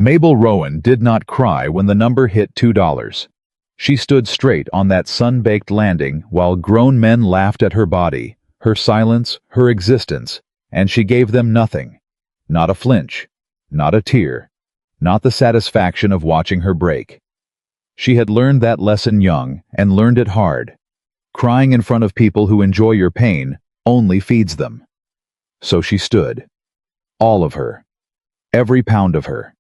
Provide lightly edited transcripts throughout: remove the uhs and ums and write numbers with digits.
Mabel Rowan did not cry when the number hit $2. She stood straight on that sun-baked landing while grown men laughed at her body, her silence, her existence, and she gave them nothing. Not a flinch, not a tear, not the satisfaction of watching her break. She had learned that lesson young and learned it hard. Crying in front of people who enjoy your pain only feeds them. So she stood. All of her. Every pound of her.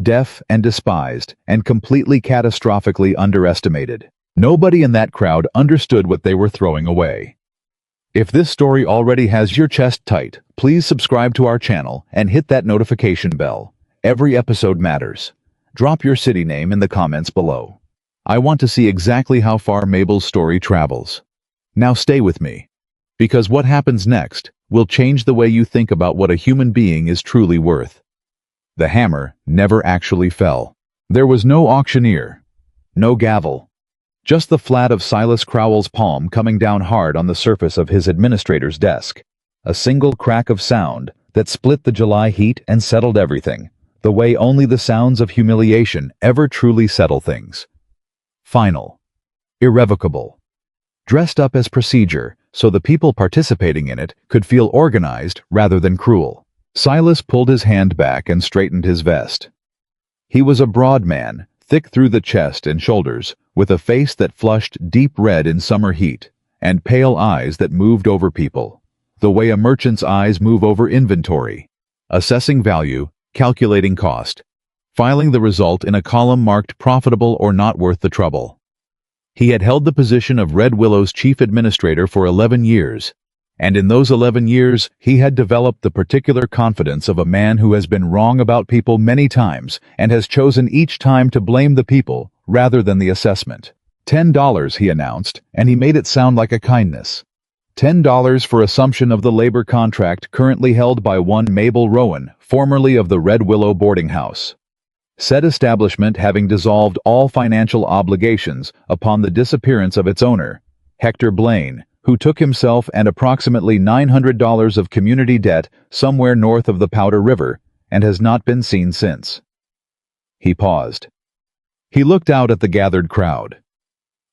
Deaf and despised and completely catastrophically underestimated. Nobody in that crowd understood what they were throwing away. If this story already has your chest tight, please subscribe to our channel and hit that notification bell. Every episode matters. Drop your city name in the comments below. I want to see exactly how far Mabel's story travels. Now stay with me, because what happens next will change the way you think about what a human being is truly worth. The hammer never actually fell. There was no auctioneer, no gavel, just the flat of Silas Crowell's palm coming down hard on the surface of his administrator's desk. A single crack of sound that split the July heat and settled everything, the way only the sounds of humiliation ever truly settle things. Final. Irrevocable. Dressed up as procedure so the people participating in it could feel organized rather than cruel. Silas pulled his hand back and straightened his vest. He was a broad man, thick through the chest and shoulders, with a face that flushed deep red in summer heat, and pale eyes that moved over people, the way a merchant's eyes move over inventory, assessing value, calculating cost, filing the result in a column marked profitable or not worth the trouble. He had held the position of Red Willow's chief administrator for 11 years, and in those 11 years, he had developed the particular confidence of a man who has been wrong about people many times and has chosen each time to blame the people rather than the assessment. $10, he announced, and he made it sound like a kindness. $10 for assumption of the labor contract currently held by one Mabel Rowan, formerly of the Red Willow boarding house. Said establishment having dissolved all financial obligations upon the disappearance of its owner, Hector Blaine, who took himself and approximately $900 of community debt somewhere north of the Powder River and has not been seen since. He paused. He looked out at the gathered crowd.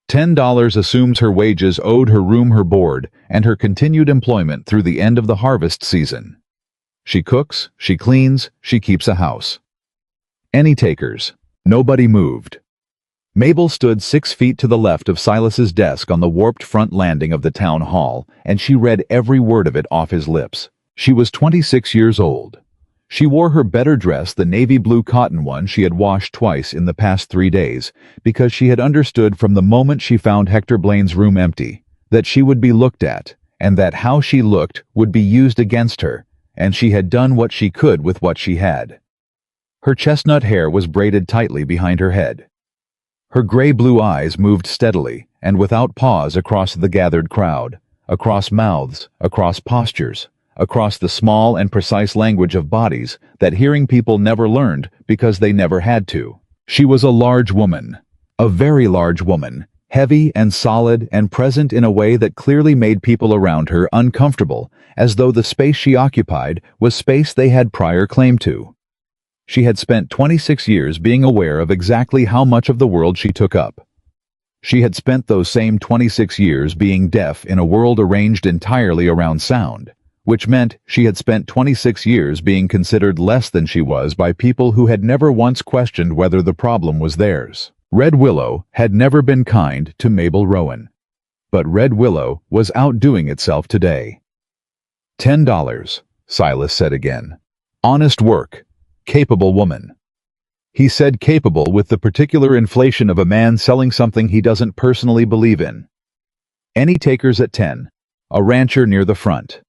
$10 assumes her wages owed her room, her board, and her continued employment through the end of the harvest season. She cooks, she cleans, she keeps a house. Any takers? Nobody moved. Mabel stood 6 feet to the left of Silas's desk on the warped front landing of the town hall, and she read every word of it off his lips. She was 26 years old. She wore her better dress, the navy blue cotton one she had washed twice in the past 3 days, because she had understood from the moment she found Hector Blaine's room empty that she would be looked at, and that how she looked would be used against her, and she had done what she could with what she had. Her chestnut hair was braided tightly behind her head. Her gray-blue eyes moved steadily and without pause across the gathered crowd, across mouths, across postures, across the small and precise language of bodies that hearing people never learned because they never had to. She was a large woman, a very large woman, heavy and solid and present in a way that clearly made people around her uncomfortable, as though the space she occupied was space they had prior claim to. She had spent 26 years being aware of exactly how much of the world she took up. She had spent those same 26 years being deaf in a world arranged entirely around sound, which meant she had spent 26 years being considered less than she was by people who had never once questioned whether the problem was theirs. Red Willow had never been kind to Mabel Rowan, but Red Willow was outdoing itself today. $10, Silas said again. Honest work. Capable woman. He said capable with the particular inflation of a man selling something he doesn't personally believe in. Any takers at 10? A rancher near the front.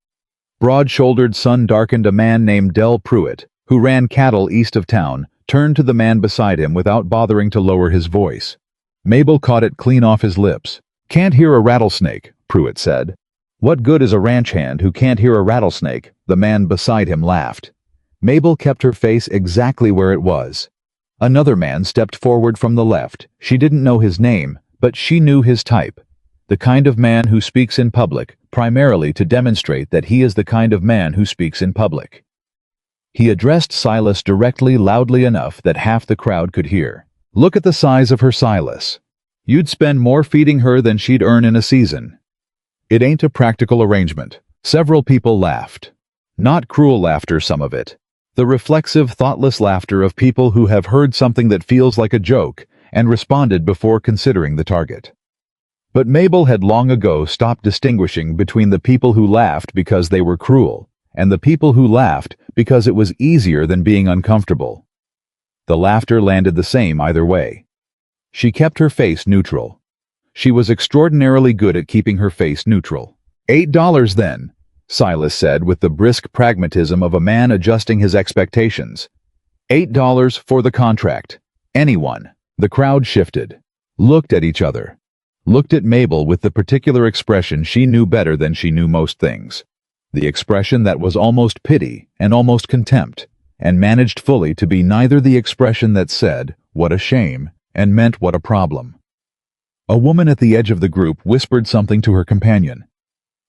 Broad-shouldered, sun-darkened a man named Del Pruitt, who ran cattle east of town, turned to the man beside him without bothering to lower his voice. Mabel caught it clean off his lips. Can't hear a rattlesnake, Pruitt said. What good is a ranch hand who can't hear a rattlesnake? The man beside him laughed. Mabel kept her face exactly where it was. Another man stepped forward from the left. She didn't know his name, but she knew his type. The kind of man who speaks in public, primarily to demonstrate that he is the kind of man who speaks in public. He addressed Silas directly, loudly enough that half the crowd could hear. "Look at the size of her, Silas. You'd spend more feeding her than she'd earn in a season." "It ain't a practical arrangement." Several people laughed. Not cruel laughter, some of it. The reflexive, thoughtless laughter of people who have heard something that feels like a joke and responded before considering the target. But Mabel had long ago stopped distinguishing between the people who laughed because they were cruel and the people who laughed because it was easier than being uncomfortable. The laughter landed the same either way. She kept her face neutral. She was extraordinarily good at keeping her face neutral. $8 then, Silas said with the brisk pragmatism of a man adjusting his expectations. $8 for the contract. Anyone. The crowd shifted, looked at each other, looked at Mabel with the particular expression she knew better than she knew most things. The expression that was almost pity and almost contempt, and managed fully to be neither the expression that said, "What a shame," and meant, "What a problem." A woman at the edge of the group whispered something to her companion.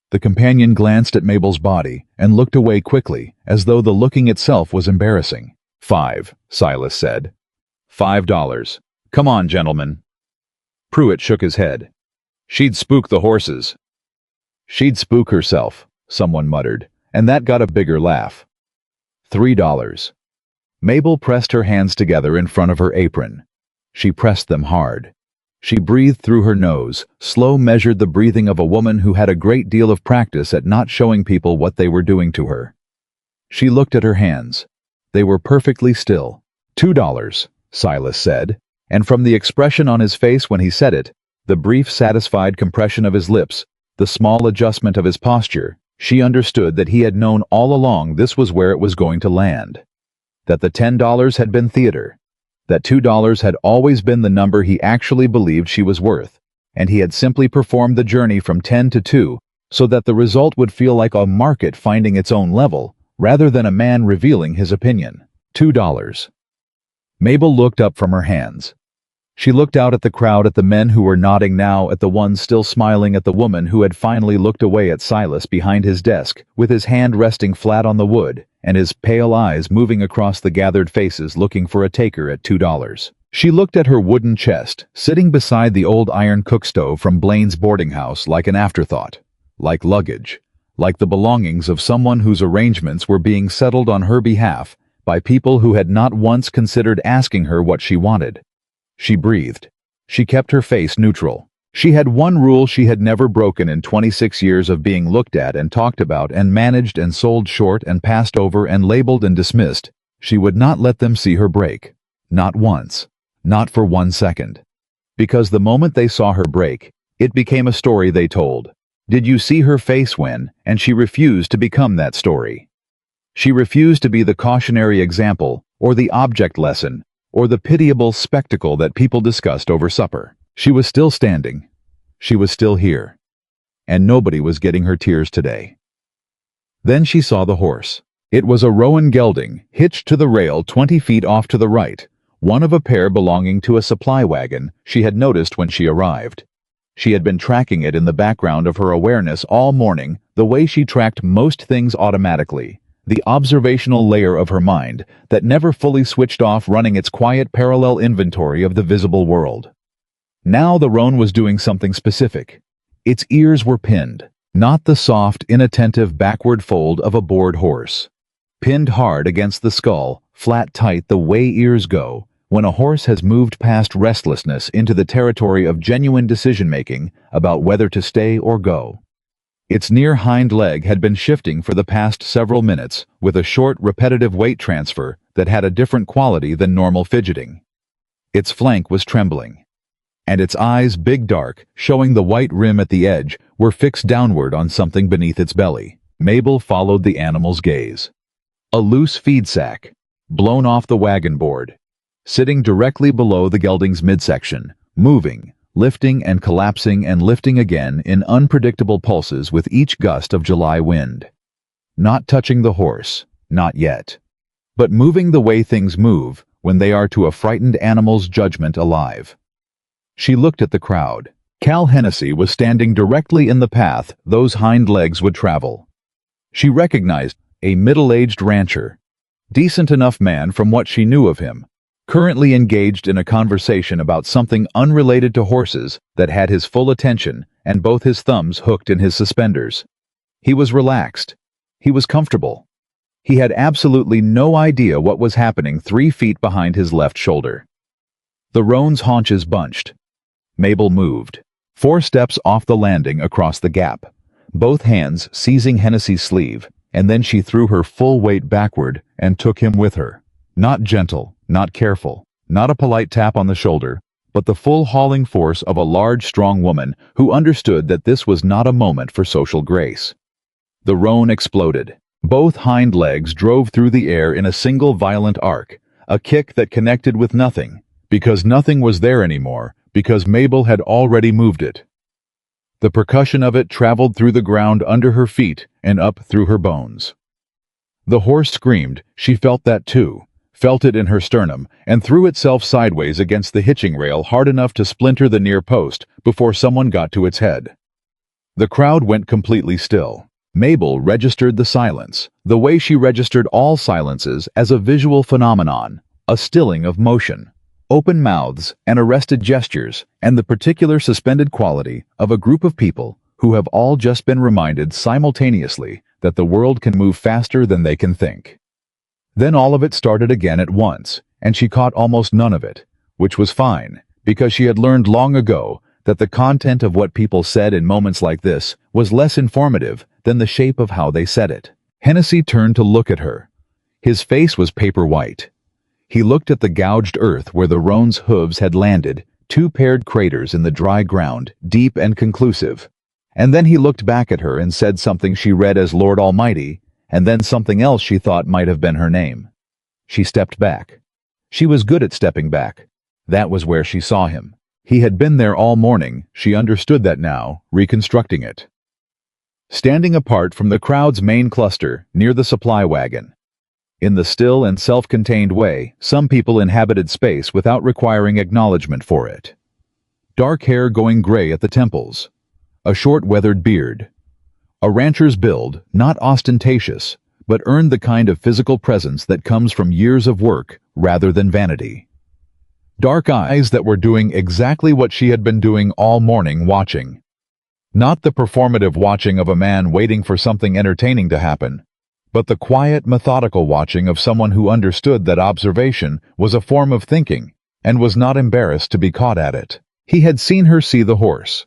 The companion glanced at Mabel's body and looked away quickly, as though the looking itself was embarrassing. "$5, Silas said. $5. Come on, gentlemen." Pruitt shook his head. "She'd spook the horses." "She'd spook herself," someone muttered, and that got a bigger laugh. $3. Mabel pressed her hands together in front of her apron. She pressed them hard. She breathed through her nose, slow measured the breathing of a woman who had a great deal of practice at not showing people what they were doing to her. She looked at her hands. They were perfectly still. $2, Silas said, and from the expression on his face when he said it, the brief satisfied compression of his lips, the small adjustment of his posture, she understood that he had known all along this was where it was going to land. That the $10 had been theater. That $2 had always been the number he actually believed she was worth, and he had simply performed the journey from 10 to 2 so that the result would feel like a market finding its own level, rather than a man revealing his opinion. $2. Mabel looked up from her hands. She looked out at the crowd, at the men who were nodding now, at the ones still smiling, at the woman who had finally looked away at Silas behind his desk, with his hand resting flat on the wood, and his pale eyes moving across the gathered faces looking for a taker at $2. She looked at her wooden chest, sitting beside the old iron cookstove from Blaine's boarding house, like an afterthought, like luggage, like the belongings of someone whose arrangements were being settled on her behalf by people who had not once considered asking her what she wanted. She breathed. She kept her face neutral. She had one rule she had never broken in 26 years of being looked at and talked about and managed and sold short and passed over and labeled and dismissed. She would not let them see her break. Not once. Not for 1 second. Because the moment they saw her break, it became a story they told. Did you see her face when? And she refused to become that story. She refused to be the cautionary example, or the object lesson, or the pitiable spectacle that people discussed over supper. She was still standing. She was still here. And nobody was getting her tears today. Then she saw the horse. It was a roan gelding, hitched to the rail 20 feet off to the right, one of a pair belonging to a supply wagon she had noticed when she arrived. She had been tracking it in the background of her awareness all morning, the way she tracked most things automatically, the observational layer of her mind that never fully switched off, running its quiet parallel inventory of the visible world. Now the roan was doing something specific. Its ears were pinned, not the soft, inattentive backward fold of a bored horse. Pinned hard against the skull, flat tight the way ears go, when a horse has moved past restlessness into the territory of genuine decision-making about whether to stay or go. Its near hind leg had been shifting for the past several minutes with a short, repetitive weight transfer that had a different quality than normal fidgeting. Its flank was trembling, and its eyes, big dark, showing the white rim at the edge, were fixed downward on something beneath its belly. Mabel followed the animal's gaze. A loose feed sack, blown off the wagon board, sitting directly below the gelding's midsection, moving, lifting and collapsing and lifting again in unpredictable pulses with each gust of July wind. Not touching the horse, not yet. But moving the way things move when they are to a frightened animal's judgment alive. She looked at the crowd. Cal Hennessy was standing directly in the path those hind legs would travel. She recognized a middle-aged rancher, Decent enough man from what she knew of him. Currently engaged in a conversation about something unrelated to horses that had his full attention and both his thumbs hooked in his suspenders. He was relaxed. He was comfortable. He had absolutely no idea what was happening 3 feet behind his left shoulder. The roan's haunches bunched. Mabel moved. 4 steps off the landing across the gap, both hands seizing Hennessy's sleeve, and then she threw her full weight backward and took him with her. Not gentle, not careful, not a polite tap on the shoulder, but the full hauling force of a large, strong woman who understood that this was not a moment for social grace. The roan exploded. Both hind legs drove through the air in a single violent arc, a kick that connected with nothing, because nothing was there anymore, because Mabel had already moved it. The percussion of it traveled through the ground under her feet and up through her bones. The horse screamed. She felt that too, felt it in her sternum, and threw itself sideways against the hitching rail hard enough to splinter the near post before someone got to its head. The crowd went completely still. Mabel registered the silence, the way she registered all silences, as a visual phenomenon, a stilling of motion, open mouths and arrested gestures, and the particular suspended quality of a group of people who have all just been reminded simultaneously that the world can move faster than they can think. Then all of it started again at once, and she caught almost none of it, which was fine, because she had learned long ago that the content of what people said in moments like this was less informative than the shape of how they said it. Hennessy turned to look at her. His face was paper white. He looked at the gouged earth where the roan's hooves had landed, 2 paired craters in the dry ground, deep and conclusive. And then he looked back at her and said something she read as Lord Almighty, and then something else she thought might have been her name. She stepped back. She was good at stepping back. That was where she saw him. He had been there all morning. She understood that now, reconstructing it. Standing apart from the crowd's main cluster, near the supply wagon. In the still and self-contained way some people inhabited space without requiring acknowledgement for it. Dark hair going gray at the temples. A short weathered beard. A rancher's build, not ostentatious, but earned the kind of physical presence that comes from years of work rather than vanity. Dark eyes that were doing exactly what she had been doing all morning, watching. Not the performative watching of a man waiting for something entertaining to happen, but the quiet, methodical watching of someone who understood that observation was a form of thinking and was not embarrassed to be caught at it. He had seen her see the horse.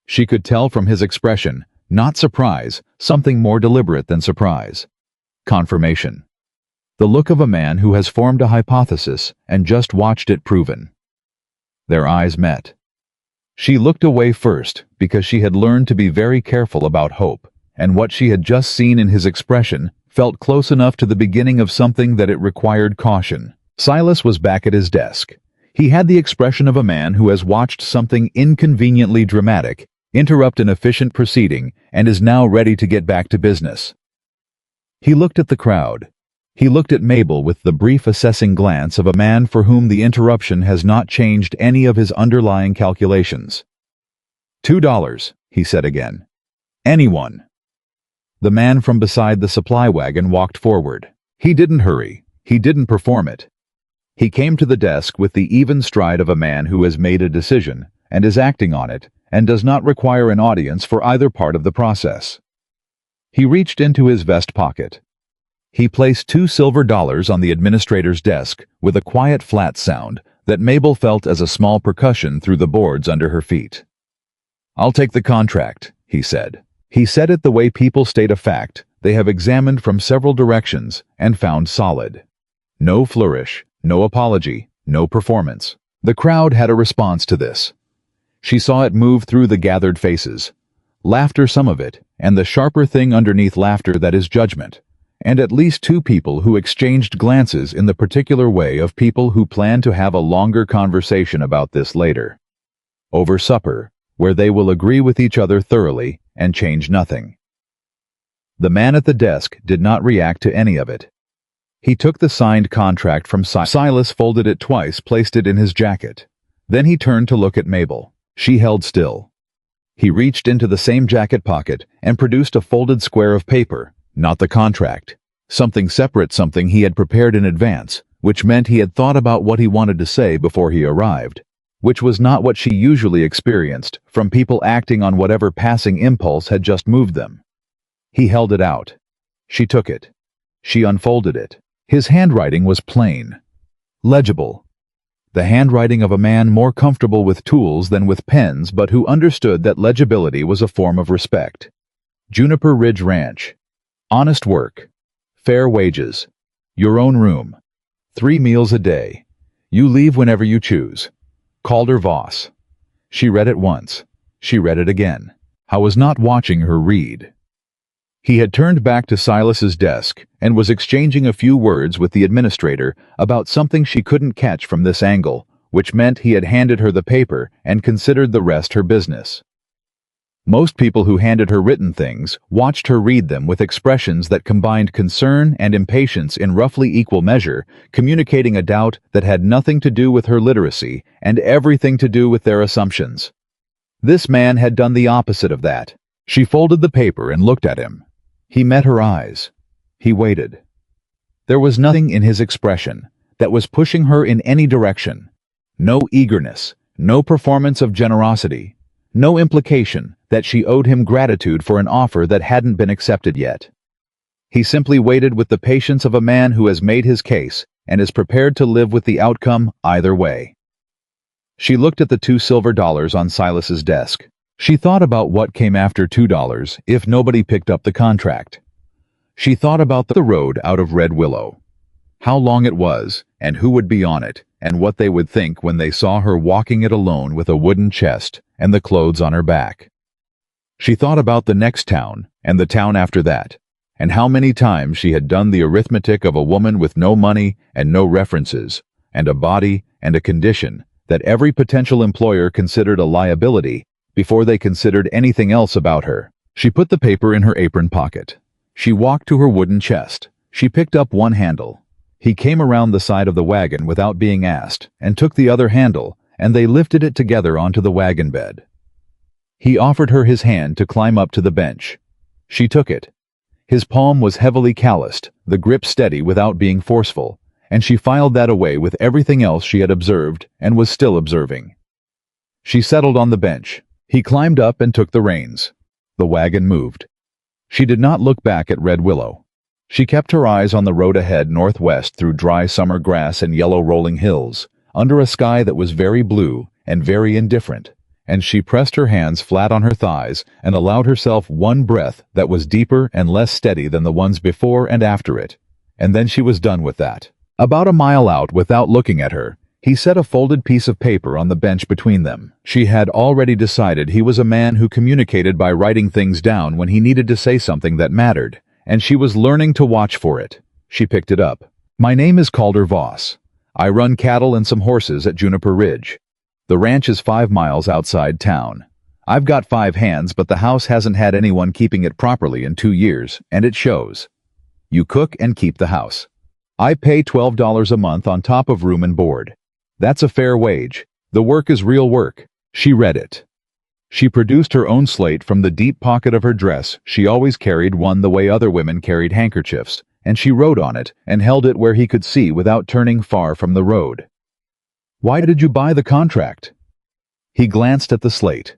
She could tell from his expression, not surprise, something more deliberate than surprise. Confirmation. The look of a man who has formed a hypothesis and just watched it proven. Their eyes met. She looked away first because she had learned to be very careful about hope, and what she had just seen in his expression felt close enough to the beginning of something that it required caution. Silas was back at his desk. He had the expression of a man who has watched something inconveniently dramatic interrupt an efficient proceeding and is now ready to get back to business. He looked at the crowd. He looked at Mabel with the brief assessing glance of a man for whom the interruption has not changed any of his underlying calculations. $2, he said again. Anyone. The man from beside the supply wagon walked forward. He didn't hurry. He didn't perform it. He came to the desk with the even stride of a man who has made a decision and is acting on it and does not require an audience for either part of the process. He reached into his vest pocket. He placed $2 silver on the administrator's desk with a quiet flat sound that Mabel felt as a small percussion through the boards under her feet. "I'll take the contract," he said. He said it the way people state a fact they have examined from several directions and found solid. No flourish, no apology, no performance. The crowd had a response to this. She saw it move through the gathered faces. Laughter, some of it, and the sharper thing underneath laughter that is judgment. And at least 2 people who exchanged glances in the particular way of people who plan to have a longer conversation about this later. Over supper, where they will agree with each other thoroughly and change nothing. The man at the desk did not react to any of it. He took the signed contract from Silas, folded it twice, placed it in his jacket. Then he turned to look at Mabel. She held still. He reached into the same jacket pocket and produced a folded square of paper, not the contract, Something separate, something he had prepared in advance, which meant he had thought about what he wanted to say before he arrived, which was not what she usually experienced from people acting on whatever passing impulse had just moved them. He held it out. She took it. She unfolded it. His handwriting was plain, legible. The handwriting of a man more comfortable with tools than with pens, but who understood that legibility was a form of respect. Juniper Ridge Ranch. Honest work. Fair wages. Your own room. 3 meals a day. You leave whenever you choose. Calder Voss. She read it once. She read it again. I was not watching her read. He had turned back to Silas's desk and was exchanging a few words with the administrator about something she couldn't catch from this angle, which meant he had handed her the paper and considered the rest her business. Most people who handed her written things watched her read them with expressions that combined concern and impatience in roughly equal measure, communicating a doubt that had nothing to do with her literacy and everything to do with their assumptions. This man had done the opposite of that. She folded the paper and looked at him. He met her eyes. He waited. There was nothing in his expression that was pushing her in any direction. No eagerness, no performance of generosity, no implication that she owed him gratitude for an offer that hadn't been accepted yet. He simply waited with the patience of a man who has made his case and is prepared to live with the outcome either way. She looked at the $2 silver on Silas's desk. She thought about what came after $2 if nobody picked up the contract. She thought about the road out of Red Willow, how long it was, and who would be on it, and what they would think when they saw her walking it alone with a wooden chest and the clothes on her back. She thought about the next town, and the town after that, and how many times she had done the arithmetic of a woman with no money and no references, and a body and a condition that every potential employer considered a liability before they considered anything else about her. She put the paper in her apron pocket. She walked to her wooden chest. She picked up one handle. He came around the side of the wagon without being asked and took the other handle, and they lifted it together onto the wagon bed. He offered her his hand to climb up to the bench. She took it. His palm was heavily calloused, the grip steady without being forceful, and she filed that away with everything else she had observed and was still observing. She settled on the bench. He climbed up and took the reins. The wagon moved. She did not look back at Red Willow. She kept her eyes on the road ahead northwest through dry summer grass and yellow rolling hills, under a sky that was very blue and very indifferent, and she pressed her hands flat on her thighs and allowed herself one breath that was deeper and less steady than the ones before and after it, and then she was done with that. About a mile out, without looking at her, he set a folded piece of paper on the bench between them. She had already decided he was a man who communicated by writing things down when he needed to say something that mattered, and she was learning to watch for it. She picked it up. My name is Calder Voss. I run cattle and some horses at Juniper Ridge. The ranch is 5 miles outside town. I've got 5 hands, but the house hasn't had anyone keeping it properly in 2 years, and it shows. You cook and keep the house. I pay $12 a month on top of room and board. That's a fair wage. The work is real work. She read it. She produced her own slate from the deep pocket of her dress. She always carried one the way other women carried handkerchiefs, and she wrote on it and held it where he could see without turning far from the road. Why did you buy the contract? He glanced at the slate.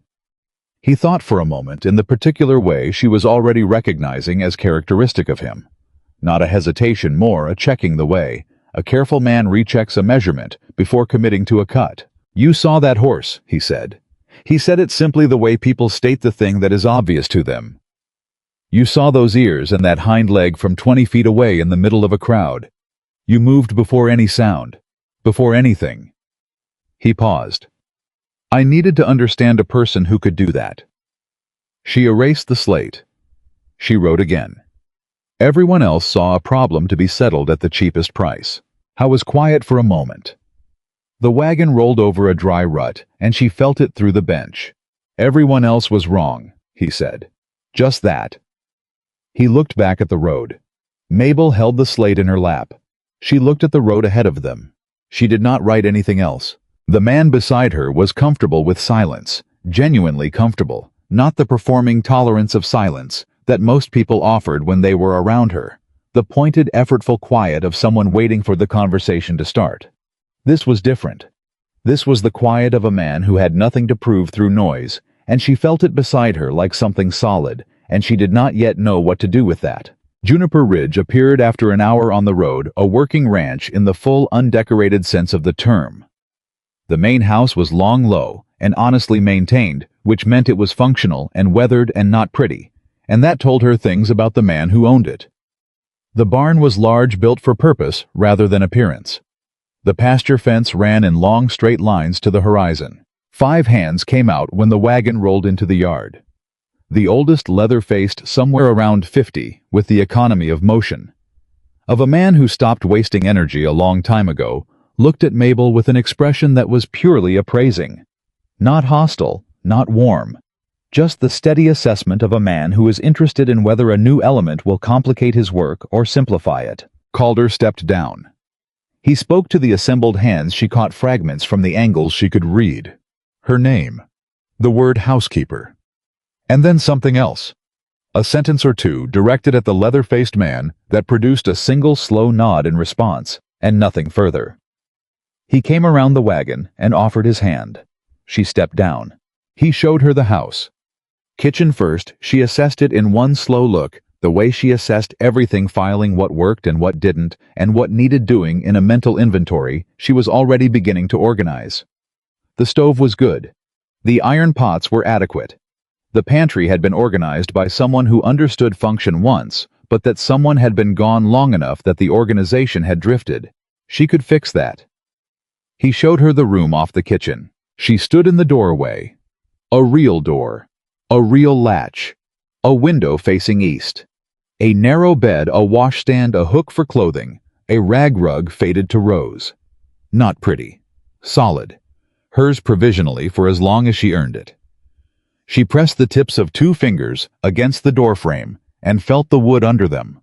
He thought for a moment in the particular way she was already recognizing as characteristic of him. Not a hesitation, more a checking the way. A careful man rechecks a measurement before committing to a cut. You saw that horse, he said. He said it simply the way people state the thing that is obvious to them. You saw those ears and that hind leg from 20 feet away in the middle of a crowd. You moved before any sound, before anything. He paused. I needed to understand a person who could do that. She erased the slate. She wrote again. Everyone else saw a problem to be settled at the cheapest price. I was quiet for a moment. The wagon rolled over a dry rut, and she felt it through the bench. Everyone else was wrong, he said. Just that. He looked back at the road. Mabel held the slate in her lap. She looked at the road ahead of them. She did not write anything else. The man beside her was comfortable with silence, genuinely comfortable, not the performing tolerance of silence that most people offered when they were around her, the pointed, effortful quiet of someone waiting for the conversation to start. This was different. This was the quiet of a man who had nothing to prove through noise, and she felt it beside her like something solid, and she did not yet know what to do with that. Juniper Ridge appeared after an hour on the road, a working ranch in the full undecorated sense of the term. The main house was long, low, and honestly maintained, which meant it was functional and weathered and not pretty, and that told her things about the man who owned it. The barn was large, built for purpose rather than appearance. The pasture fence ran in long straight lines to the horizon. 5 hands came out when the wagon rolled into the yard. The oldest leather-faced, somewhere around 50, with the economy of motion. Of a man who stopped wasting energy a long time ago, looked at Mabel with an expression that was purely appraising. Not hostile, not warm. Just the steady assessment of a man who is interested in whether a new element will complicate his work or simplify it. Calder stepped down. He spoke to the assembled hands. She caught fragments from the angles she could read. Her name. The word housekeeper. And then something else. A sentence or two directed at the leather-faced man that produced a single slow nod in response, and nothing further. He came around the wagon and offered his hand. She stepped down. He showed her the house. Kitchen first, she assessed it in one slow look, the way she assessed everything, filing what worked and what didn't, and what needed doing in a mental inventory she was already beginning to organize. The stove was good. The iron pots were adequate. The pantry had been organized by someone who understood function once, but that someone had been gone long enough that the organization had drifted. She could fix that. He showed her the room off the kitchen. She stood in the doorway. A real door. A real latch. A window facing east. A narrow bed, a washstand, a hook for clothing, a rag rug faded to rose. Not pretty. Solid. Hers provisionally for as long as she earned it. She pressed the tips of 2 fingers against the doorframe and felt the wood under them.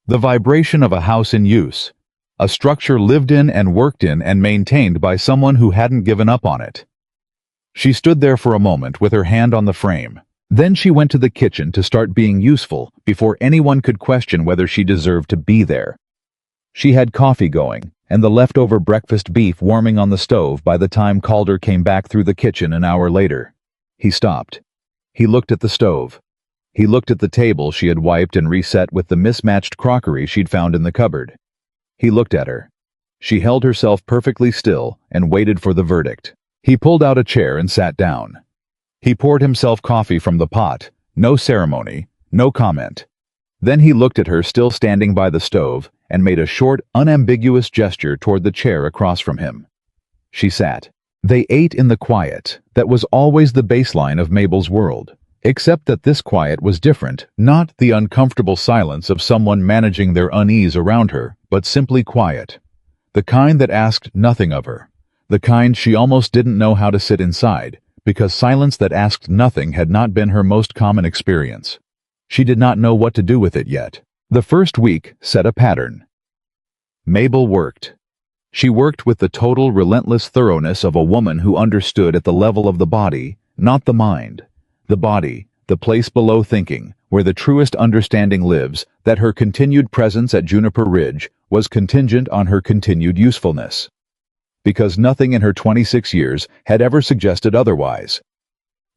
The vibration of a house in use. A structure lived in and worked in and maintained by someone who hadn't given up on it. She stood there for a moment with her hand on the frame. Then she went to the kitchen to start being useful before anyone could question whether she deserved to be there. She had coffee going and the leftover breakfast beef warming on the stove by the time Calder came back through the kitchen an hour later. He stopped. He looked at the stove. He looked at the table she had wiped and reset with the mismatched crockery she'd found in the cupboard. He looked at her. She held herself perfectly still and waited for the verdict. He pulled out a chair and sat down. He poured himself coffee from the pot. No ceremony, no comment. Then he looked at her still standing by the stove and made a short, unambiguous gesture toward the chair across from him. She sat. They ate in the quiet that was always the baseline of Mabel's world, except that this quiet was different, not the uncomfortable silence of someone managing their unease around her, but simply quiet. The kind that asked nothing of her. The kind she almost didn't know how to sit inside, because silence that asked nothing had not been her most common experience. She did not know what to do with it yet. The first week set a pattern. Mabel worked. She worked with the total, relentless thoroughness of a woman who understood at the level of the body, not the mind. The body, the place below thinking, where the truest understanding lives, that her continued presence at Juniper Ridge was contingent on her continued usefulness. Because nothing in her 26 years had ever suggested otherwise.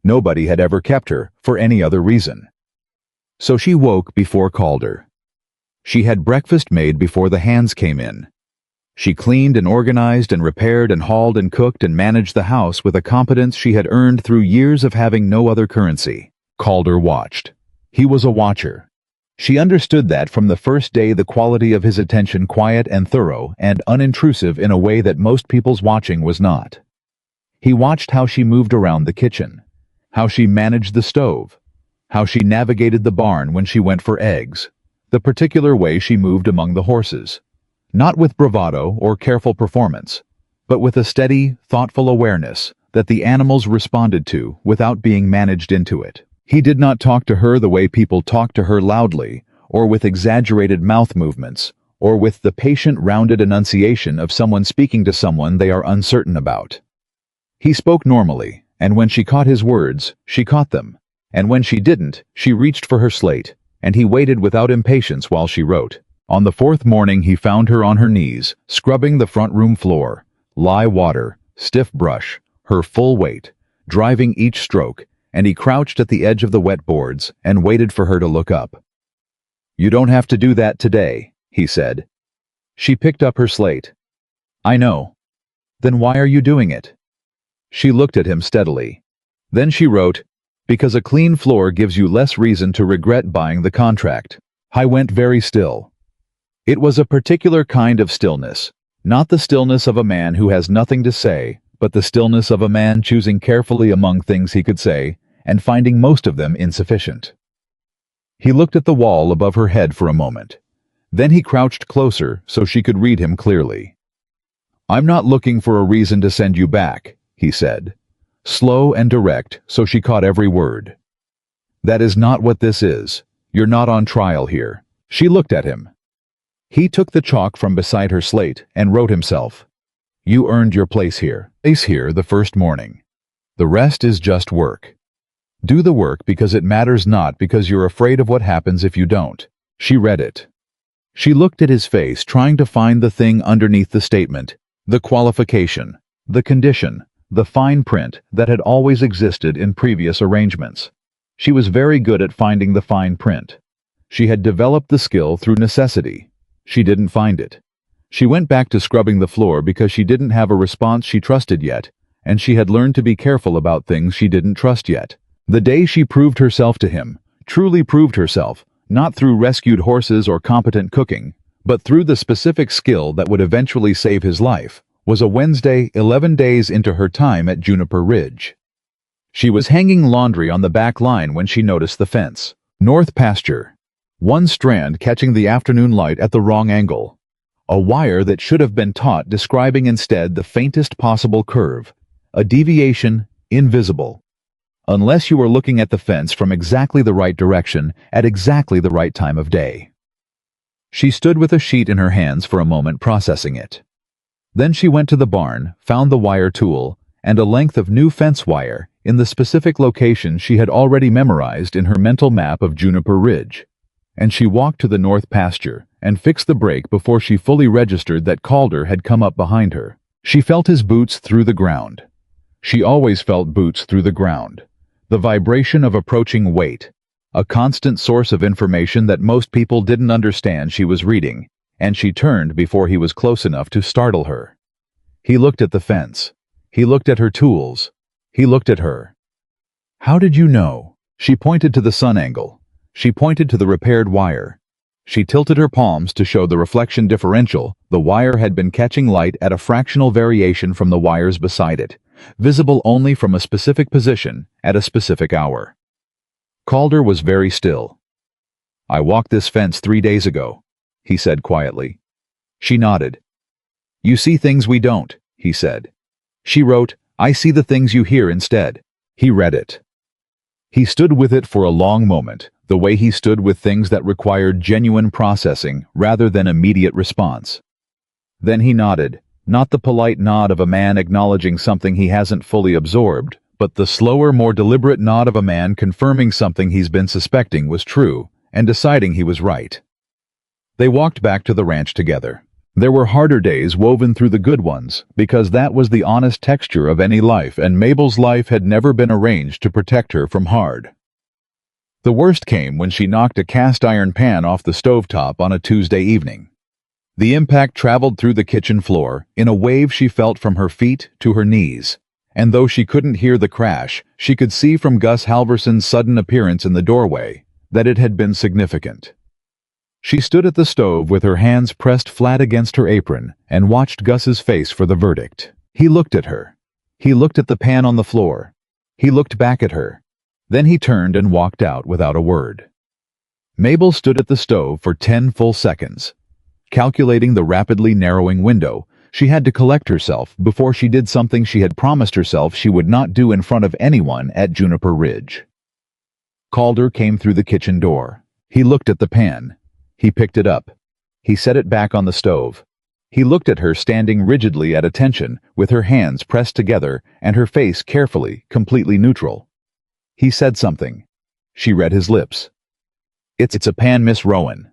Nobody had ever kept her for any other reason. So she woke before Calder. She had breakfast made before the hands came in. She cleaned and organized and repaired and hauled and cooked and managed the house with a competence she had earned through years of having no other currency. Calder watched. He was a watcher. She understood that from the first day, the quality of his attention quiet and thorough and unintrusive in a way that most people's watching was not. He watched how she moved around the kitchen, how she managed the stove, how she navigated the barn when she went for eggs, the particular way she moved among the horses. Not with bravado or careful performance, but with a steady, thoughtful awareness that the animals responded to without being managed into it. He did not talk to her the way people talk to her, loudly, or with exaggerated mouth movements, or with the patient, rounded enunciation of someone speaking to someone they are uncertain about. He spoke normally, and when she caught his words, she caught them, and when she didn't, she reached for her slate, and he waited without impatience while she wrote. On the fourth morning he found her on her knees, scrubbing the front room floor. Lye water, stiff brush, her full weight, driving each stroke, and he crouched at the edge of the wet boards and waited for her to look up. "You don't have to do that today," he said. She picked up her slate. "I know." "Then why are you doing it?" She looked at him steadily. Then she wrote, "Because a clean floor gives you less reason to regret buying the contract." I went very still. It was a particular kind of stillness, not the stillness of a man who has nothing to say, but the stillness of a man choosing carefully among things he could say, and finding most of them insufficient. He looked at the wall above her head for a moment. Then he crouched closer so she could read him clearly. "I'm not looking for a reason to send you back," he said, slow and direct so she caught every word. "That is not what this is. You're not on trial here." She looked at him. He took the chalk from beside her slate and wrote himself, "You earned your place here the first morning. The rest is just work. Do the work because it matters, not because you're afraid of what happens if you don't." She read it. She looked at his face, trying to find the thing underneath the statement, the qualification, the condition, the fine print that had always existed in previous arrangements. She was very good at finding the fine print. She had developed the skill through necessity. She didn't find it. She went back to scrubbing the floor because she didn't have a response she trusted yet, and she had learned to be careful about things she didn't trust yet. The day she proved herself to him, truly proved herself, not through rescued horses or competent cooking, but through the specific skill that would eventually save his life, was a Wednesday 11 days into her time at Juniper Ridge. She was hanging laundry on the back line when she noticed the fence. North pasture. One strand catching the afternoon light at the wrong angle. A wire that should have been taut describing instead the faintest possible curve. A deviation, invisible. Unless you were looking at the fence from exactly the right direction at exactly the right time of day. She stood with a sheet in her hands for a moment, processing it. Then she went to the barn, found the wire tool, and a length of new fence wire in the specific location she had already memorized in her mental map of Juniper Ridge. And she walked to the north pasture and fixed the brake before she fully registered that Calder had come up behind her. She felt his boots through the ground. She always felt boots through the ground. The vibration of approaching weight, a constant source of information that most people didn't understand she was reading, and she turned before he was close enough to startle her. He looked at the fence. He looked at her tools. He looked at her. "How did you know?" She pointed to the sun angle. She pointed to the repaired wire. She tilted her palms to show the reflection differential. The wire had been catching light at a fractional variation from the wires beside it, visible only from a specific position at a specific hour. Calder was very still. "I walked this fence 3 days ago," he said quietly. She nodded. "You see things we don't," he said. She wrote, "I see the things you hear instead." He read it. He stood with it for a long moment, the way he stood with things that required genuine processing rather than immediate response. Then he nodded, not the polite nod of a man acknowledging something he hasn't fully absorbed, but the slower, more deliberate nod of a man confirming something he's been suspecting was true and deciding he was right. They walked back to the ranch together. There were harder days woven through the good ones, because that was the honest texture of any life, and Mabel's life had never been arranged to protect her from hard. The worst came when she knocked a cast-iron pan off the stovetop on a Tuesday evening. The impact traveled through the kitchen floor in a wave she felt from her feet to her knees, and though she couldn't hear the crash, she could see from Gus Halverson's sudden appearance in the doorway that it had been significant. She stood at the stove with her hands pressed flat against her apron and watched Gus's face for the verdict. He looked at her. He looked at the pan on the floor. He looked back at her. Then he turned and walked out without a word. Mabel stood at the stove for 10 full seconds. Calculating the rapidly narrowing window, she had to collect herself before she did something she had promised herself she would not do in front of anyone at Juniper Ridge. Calder came through the kitchen door. He looked at the pan. He picked it up. He set it back on the stove. He looked at her standing rigidly at attention, with her hands pressed together and her face carefully, completely neutral. He said something. She read his lips. It's a pan, Miss Rowan."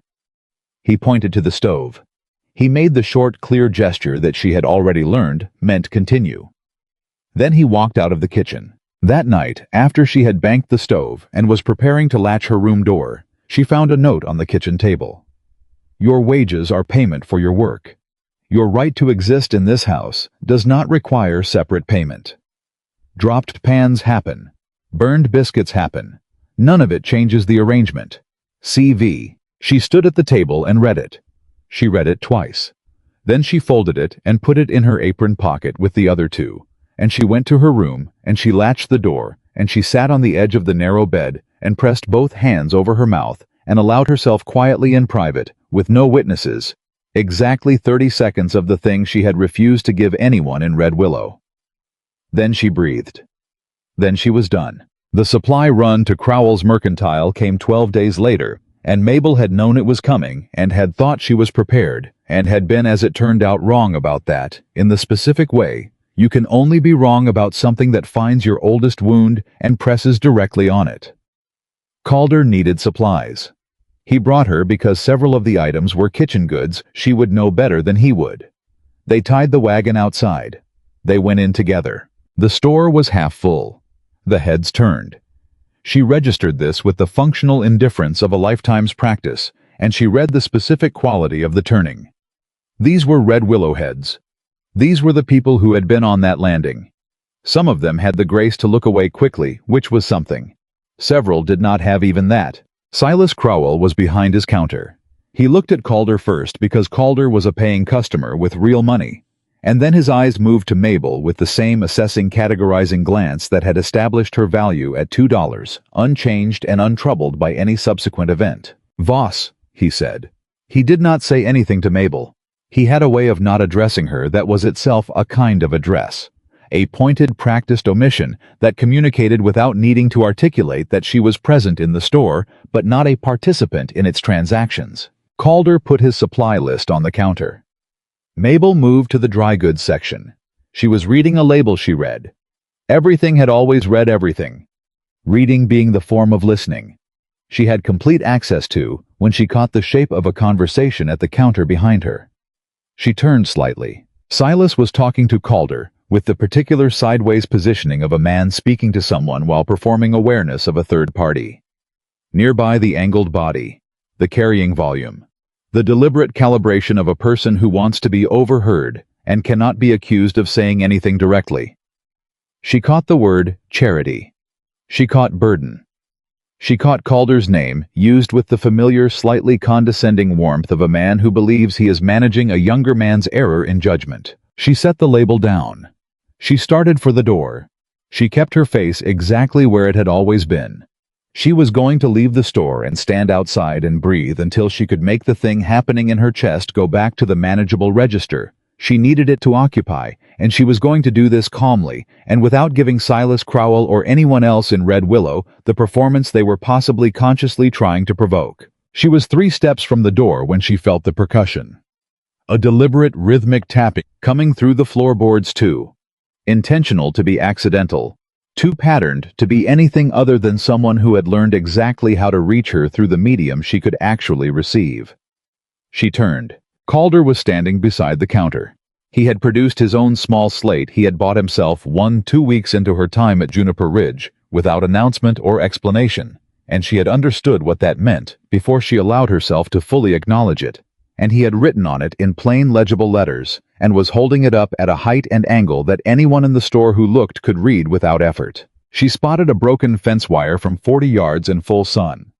He pointed to the stove. He made the short, clear gesture that she had already learned meant continue. Then he walked out of the kitchen. That night, after she had banked the stove and was preparing to latch her room door, she found a note on the kitchen table. Your wages are payment for your work. Your right to exist in this house does not require separate payment. Dropped pans happen. Burned biscuits happen. None of it changes the arrangement. CV. She stood at the table and read it. She read it twice. Then she folded it and put it in her apron pocket with the other two, and she went to her room, and she latched the door, and she sat on the edge of the narrow bed and pressed both hands over her mouth and allowed herself quietly in private, with no witnesses, exactly 30 seconds of the thing she had refused to give anyone in Red Willow. Then she breathed. Then she was done. The supply run to Crowell's Mercantile came 12 days later, and Mabel had known it was coming and had thought she was prepared, and had been, as it turned out, wrong about that, in the specific way. You can only be wrong about something that finds your oldest wound and presses directly on it. Calder needed supplies. He brought her because several of the items were kitchen goods she would know better than he would. They tied the wagon outside. They went in together. The store was half full. The heads turned. She registered this with the functional indifference of a lifetime's practice, and she read the specific quality of the turning. These were Red Willow heads. These were the people who had been on that landing. Some of them had the grace to look away quickly, which was something. Several did not have even that. Silas Crowell was behind his counter. He looked at Calder first because Calder was a paying customer with real money, and then his eyes moved to Mabel with the same assessing, categorizing glance that had established her value at $2, unchanged and untroubled by any subsequent event. "Voss," he said. He did not say anything to Mabel. He had a way of not addressing her that was itself a kind of address, a pointed, practiced omission that communicated without needing to articulate that she was present in the store, but not a participant in its transactions. Calder put his supply list on the counter. Mabel moved to the dry goods section. She was reading a label she read. Everything had always read everything. Reading being the form of listening. She had complete access to when she caught the shape of a conversation at the counter behind her. She turned slightly. Silas was talking to Calder, with the particular sideways positioning of a man speaking to someone while performing awareness of a third party. Nearby, the angled body, the carrying volume, the deliberate calibration of a person who wants to be overheard and cannot be accused of saying anything directly. She caught the word charity. She caught burden. She caught Calder's name, used with the familiar, slightly condescending warmth of a man who believes he is managing a younger man's error in judgment. She set the label down. She started for the door. She kept her face exactly where it had always been. She was going to leave the store and stand outside and breathe until she could make the thing happening in her chest go back to the manageable register. She needed it to occupy, and she was going to do this calmly and without giving Silas Crowell or anyone else in Red Willow the performance they were possibly consciously trying to provoke. She was 3 steps from the door when she felt the percussion. A deliberate, rhythmic tapping coming through the floorboards too. Intentional to be accidental. Too patterned to be anything other than someone who had learned exactly how to reach her through the medium she could actually receive. She turned. Calder was standing beside the counter. He had produced his own small slate he had bought himself 2 weeks into her time at Juniper Ridge, without announcement or explanation, and she had understood what that meant before she allowed herself to fully acknowledge it, and he had written on it in plain legible letters, and was holding it up at a height and angle that anyone in the store who looked could read without effort. She spotted a broken fence wire from 40 yards in full sun.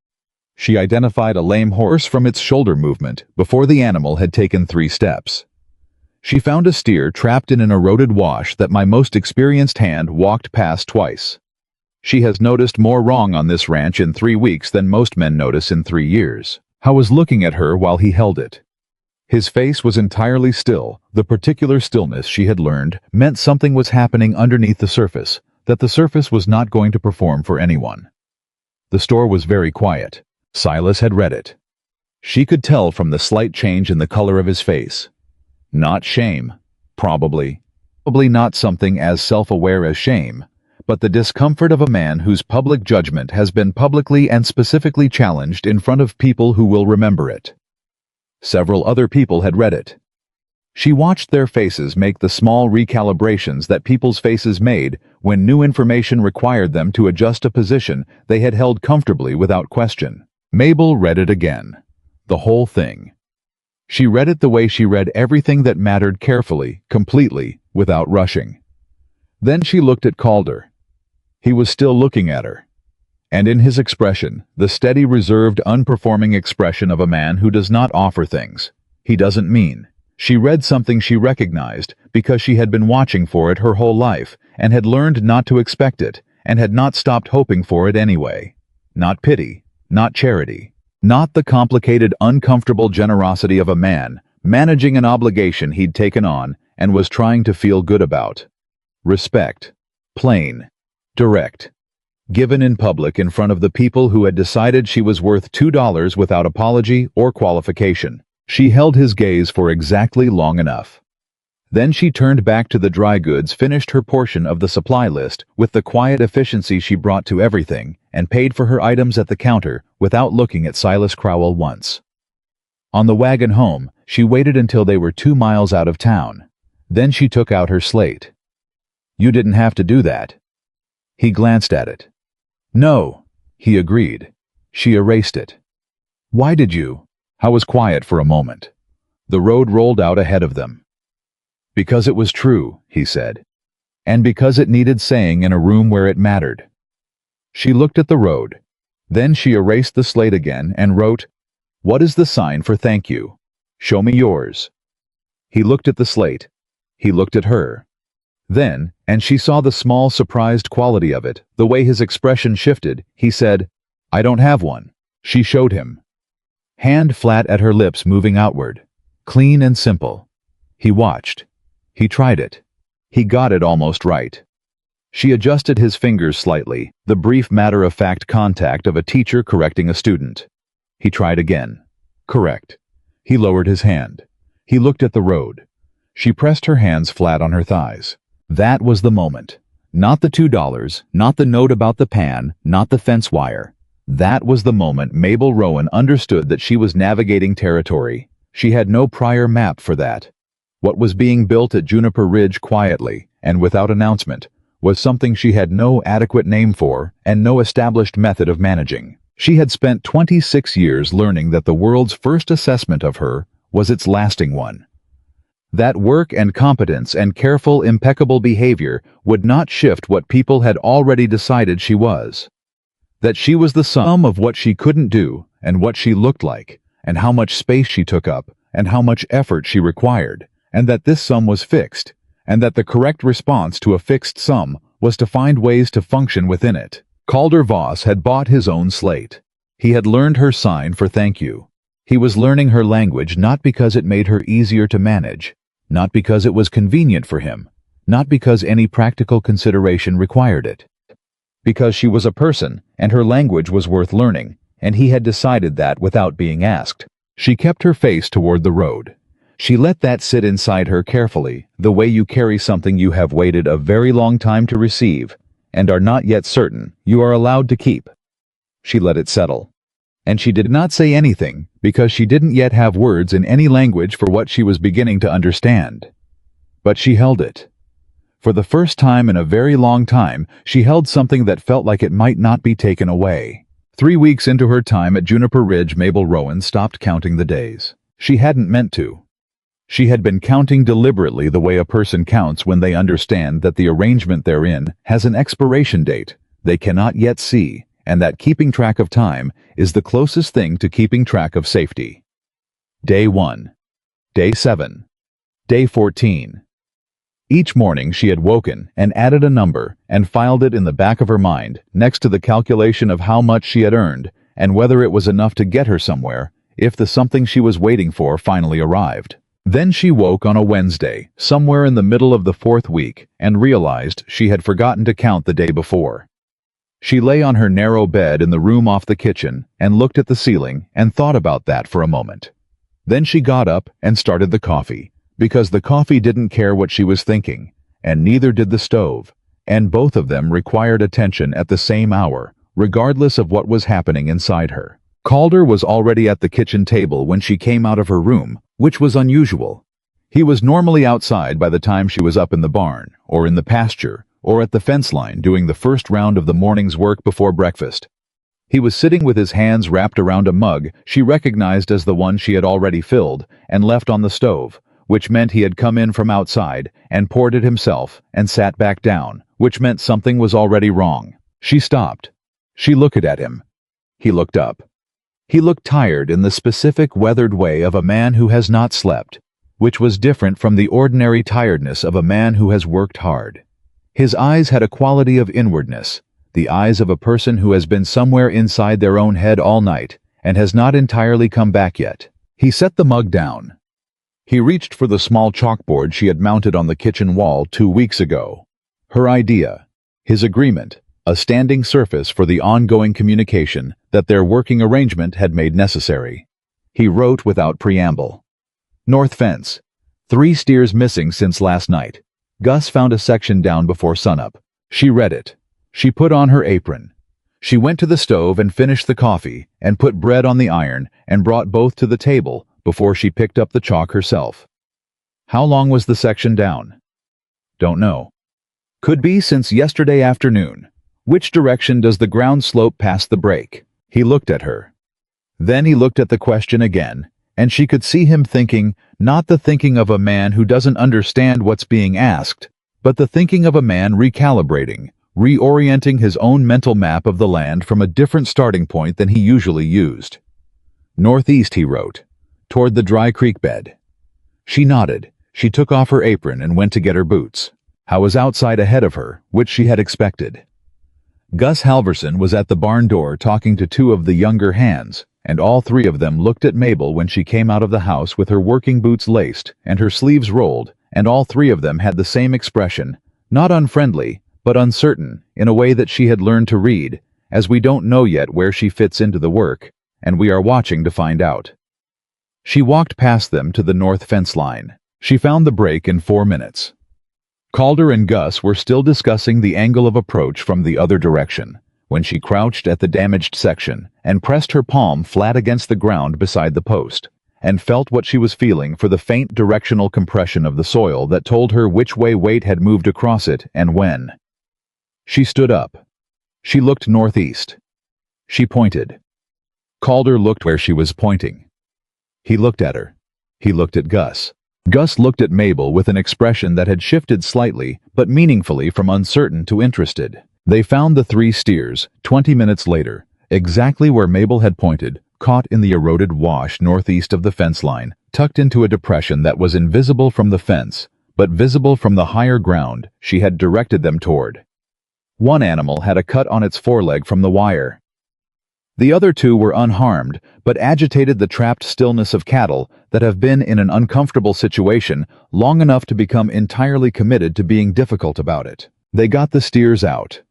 She identified a lame horse from its shoulder movement before the animal had taken 3 steps. She found a steer trapped in an eroded wash that my most experienced hand walked past twice. She has noticed more wrong on this ranch in 3 weeks than most men notice in 3 years. I was looking at her while he held it. His face was entirely still. The particular stillness she had learned meant something was happening underneath the surface, that the surface was not going to perform for anyone. The store was very quiet. Silas had read it. She could tell from the slight change in the color of his face. Not shame, probably not something as self-aware as shame, but the discomfort of a man whose public judgment has been publicly and specifically challenged in front of people who will remember it. Several other people had read it. She watched their faces make the small recalibrations that people's faces made when new information required them to adjust a position they had held comfortably without question. Mabel read it again. The whole thing. She read it the way she read everything that mattered, carefully, completely, without rushing. Then she looked at Calder. He was still looking at her. And in his expression, the steady, reserved, unperforming expression of a man who does not offer things he doesn't mean. She read something she recognized because she had been watching for it her whole life and had learned not to expect it and had not stopped hoping for it anyway. Not pity, not charity, not the complicated, uncomfortable generosity of a man managing an obligation he'd taken on and was trying to feel good about. Respect. Plain. Direct. Given in public in front of the people who had decided she was worth $2 without apology or qualification. She held his gaze for exactly long enough. Then she turned back to the dry goods, finished her portion of the supply list with the quiet efficiency she brought to everything, and paid for her items at the counter without looking at Silas Crowell once. On the wagon home, she waited until they were 2 miles out of town. Then she took out her slate. "You didn't have to do that." He glanced at it. "No," he agreed. She erased it. "Why did you?" I was quiet for a moment. The road rolled out ahead of them. "Because it was true," he said. "And because it needed saying in a room where it mattered." She looked at the road. Then she erased the slate again and wrote, "What is the sign for thank you? Show me yours." He looked at the slate. He looked at her. Then, and she saw the small surprised quality of it, the way his expression shifted, he said, "I don't have one." She showed him. Hand flat at her lips, moving outward. Clean and simple. He watched. He tried it. He got it almost right. She adjusted his fingers slightly, the brief matter-of-fact contact of a teacher correcting a student. He tried again. Correct. He lowered his hand. He looked at the road. She pressed her hands flat on her thighs. That was the moment. Not the $2, not the note about the pan, not the fence wire. That was the moment Mabel Rowan understood that she was navigating territory. She had no prior map for that. What was being built at Juniper Ridge quietly, and without announcement, was something she had no adequate name for and no established method of managing. She had spent 26 years learning that the world's first assessment of her was its lasting one. That work and competence and careful, impeccable behavior would not shift what people had already decided she was. That she was the sum of what she couldn't do, and what she looked like, and how much space she took up, and how much effort she required, and that this sum was fixed, and that the correct response to a fixed sum was to find ways to function within it. Calder Voss had bought his own slate. He had learned her sign for thank you. He was learning her language not because it made her easier to manage, not because it was convenient for him, not because any practical consideration required it. Because she was a person, and her language was worth learning, and he had decided that without being asked. She kept her face toward the road. She let that sit inside her carefully, the way you carry something you have waited a very long time to receive, and are not yet certain you are allowed to keep. She let it settle. And she did not say anything, because she didn't yet have words in any language for what she was beginning to understand. But she held it. For the first time in a very long time, she held something that felt like it might not be taken away. 3 weeks into her time at Juniper Ridge, Mabel Rowan stopped counting the days. She hadn't meant to. She had been counting deliberately the way a person counts when they understand that the arrangement they're in has an expiration date they cannot yet see, and that keeping track of time is the closest thing to keeping track of safety. Day 1. Day 7. Day 14. Each morning she had woken and added a number and filed it in the back of her mind next to the calculation of how much she had earned and whether it was enough to get her somewhere if the something she was waiting for finally arrived. Then she woke on a Wednesday, somewhere in the middle of the 4th week, and realized she had forgotten to count the day before. She lay on her narrow bed in the room off the kitchen and looked at the ceiling and thought about that for a moment. Then she got up and started the coffee, because the coffee didn't care what she was thinking, and neither did the stove, and both of them required attention at the same hour, regardless of what was happening inside her. Calder was already at the kitchen table when she came out of her room, which was unusual. He was normally outside by the time she was up in the barn, or in the pasture, or at the fence line doing the first round of the morning's work before breakfast. He was sitting with his hands wrapped around a mug she recognized as the one she had already filled and left on the stove, which meant he had come in from outside and poured it himself and sat back down, which meant something was already wrong. She stopped. She looked at him. He looked up. He looked tired in the specific weathered way of a man who has not slept, which was different from the ordinary tiredness of a man who has worked hard. His eyes had a quality of inwardness, the eyes of a person who has been somewhere inside their own head all night and has not entirely come back yet. He set the mug down. He reached for the small chalkboard she had mounted on the kitchen wall 2 weeks ago. Her idea, his agreement, a standing surface for the ongoing communication that their working arrangement had made necessary. He wrote without preamble. North fence. 3 steers missing since last night. Gus found a section down before sunup. She read it. She put on her apron. She went to the stove and finished the coffee and put bread on the iron and brought both to the table before she picked up the chalk herself. How long was the section down? Don't know. Could be since yesterday afternoon. Which direction does the ground slope past the break? He looked at her. Then he looked at the question again, and she could see him thinking, not the thinking of a man who doesn't understand what's being asked, but the thinking of a man recalibrating, reorienting his own mental map of the land from a different starting point than he usually used. Northeast, he wrote, toward the dry creek bed. She nodded. She took off her apron and went to get her boots. Howe was outside ahead of her, which she had expected. Gus Halverson was at the barn door talking to 2 of the younger hands, and all 3 of them looked at Mabel when she came out of the house with her working boots laced and her sleeves rolled, and all 3 of them had the same expression, not unfriendly, but uncertain, in a way that she had learned to read, as we don't know yet where she fits into the work, and we are watching to find out. She walked past them to the north fence line. She found the break in 4 minutes. Calder and Gus were still discussing the angle of approach from the other direction, when she crouched at the damaged section and pressed her palm flat against the ground beside the post, and felt what she was feeling for the faint directional compression of the soil that told her which way weight had moved across it and when. She stood up. She looked northeast. She pointed. Calder looked where she was pointing. He looked at her. He looked at Gus. Gus looked at Mabel with an expression that had shifted slightly, but meaningfully from uncertain to interested. They found the 3 steers, 20 minutes later, exactly where Mabel had pointed, caught in the eroded wash northeast of the fence line, tucked into a depression that was invisible from the fence, but visible from the higher ground she had directed them toward. One animal had a cut on its foreleg from the wire. The other 2 were unharmed, but agitated the trapped stillness of cattle that have been in an uncomfortable situation long enough to become entirely committed to being difficult about it. They got the steers out.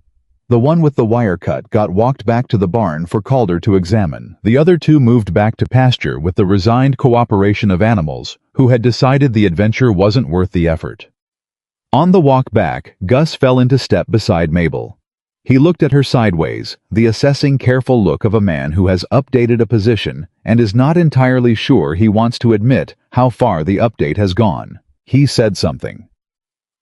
The one with the wire cut got walked back to the barn for Calder to examine. The other 2 moved back to pasture with the resigned cooperation of animals who had decided the adventure wasn't worth the effort. On the walk back, Gus fell into step beside Mabel. He looked at her sideways, the assessing careful look of a man who has updated a position and is not entirely sure he wants to admit how far the update has gone. He said something.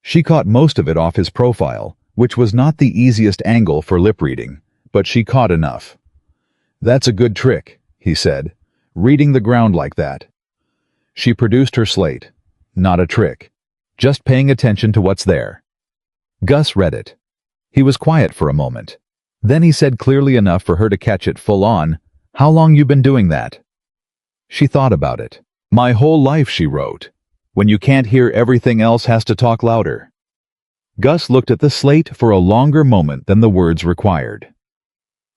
She caught most of it off his profile, which was not the easiest angle for lip reading, but she caught enough. "That's a good trick," he said, "reading the ground like that." She produced her slate. Not a trick. Just paying attention to what's there. Gus read it. He was quiet for a moment. Then he said clearly enough for her to catch it full on, "How long you been doing that?" She thought about it. "My whole life," she wrote. "When you can't hear, everything else has to talk louder." Gus looked at the slate for a longer moment than the words required.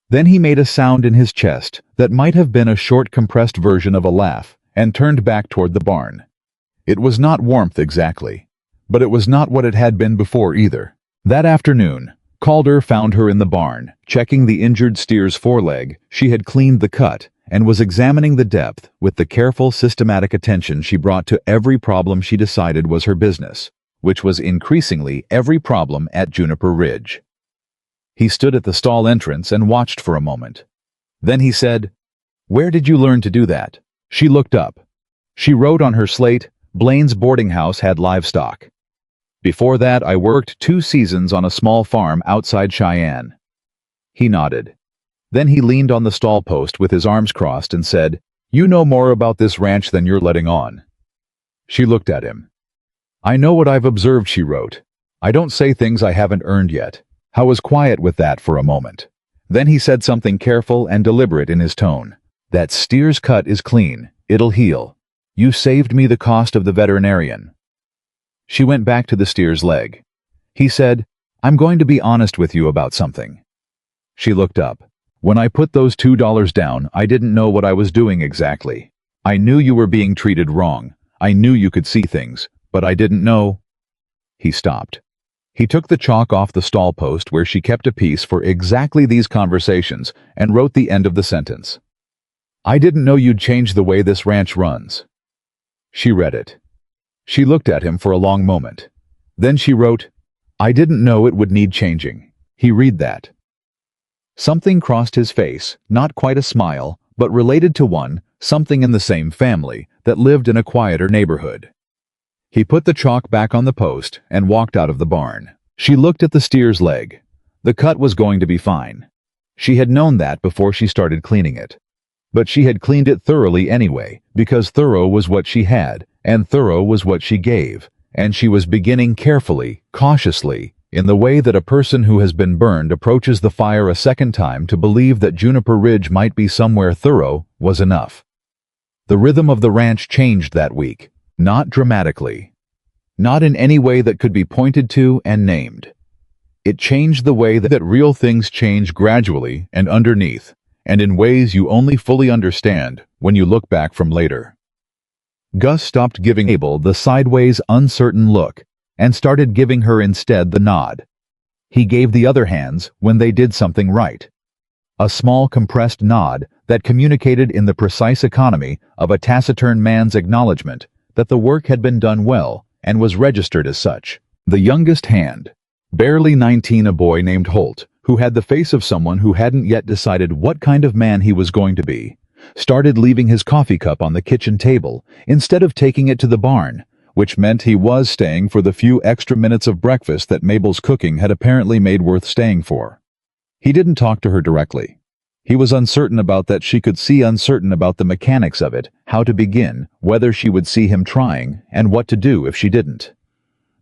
Then he made a sound in his chest that might have been a short compressed version of a laugh and turned back toward the barn. It was not warmth exactly, but it was not what it had been before either. That afternoon, Calder found her in the barn, checking the injured steer's foreleg. She had cleaned the cut and was examining the depth with the careful, systematic attention she brought to every problem she decided was her business, which was increasingly every problem at Juniper Ridge. He stood at the stall entrance and watched for a moment. Then he said, Where did you learn to do that? She looked up. She wrote on her slate, Blaine's boarding house had livestock. Before that, I worked 2 seasons on a small farm outside Cheyenne. He nodded. Then he leaned on the stall post with his arms crossed and said, You know more about this ranch than you're letting on. She looked at him. I know what I've observed, she wrote. I don't say things I haven't earned yet. I was quiet with that for a moment. Then he said something careful and deliberate in his tone. That steer's cut is clean. It'll heal. You saved me the cost of the veterinarian. She went back to the steer's leg. He said, I'm going to be honest with you about something. She looked up. When I put those $2 down, I didn't know what I was doing exactly. I knew you were being treated wrong. I knew you could see things, but I didn't know. He stopped. He took the chalk off the stall post where she kept a piece for exactly these conversations and wrote the end of the sentence. I didn't know you'd change the way this ranch runs. She read it. She looked at him for a long moment. Then she wrote, I didn't know it would need changing. He read that. Something crossed his face, not quite a smile, but related to one, something in the same family, that lived in a quieter neighborhood. He put the chalk back on the post and walked out of the barn. She looked at the steer's leg. The cut was going to be fine. She had known that before she started cleaning it. But she had cleaned it thoroughly anyway, because thorough was what she had, and thorough was what she gave, and she was beginning carefully, cautiously, in the way that a person who has been burned approaches the fire a second time to believe that Juniper Ridge might be somewhere thorough was enough. The rhythm of the ranch changed that week, not dramatically. Not in any way that could be pointed to and named. It changed the way that real things change gradually and underneath, and in ways you only fully understand when you look back from later. Gus stopped giving Mabel the sideways, uncertain look, and started giving her instead the nod. He gave the other hands when they did something right. A small compressed nod that communicated in the precise economy of a taciturn man's acknowledgement that the work had been done well and was registered as such. The youngest hand, barely 19, a boy named Holt, who had the face of someone who hadn't yet decided what kind of man he was going to be, started leaving his coffee cup on the kitchen table instead of taking it to the barn, which meant he was staying for the few extra minutes of breakfast that Mabel's cooking had apparently made worth staying for. He didn't talk to her directly. He was uncertain about that she could see, uncertain about the mechanics of it, how to begin, whether she would see him trying, and what to do if she didn't.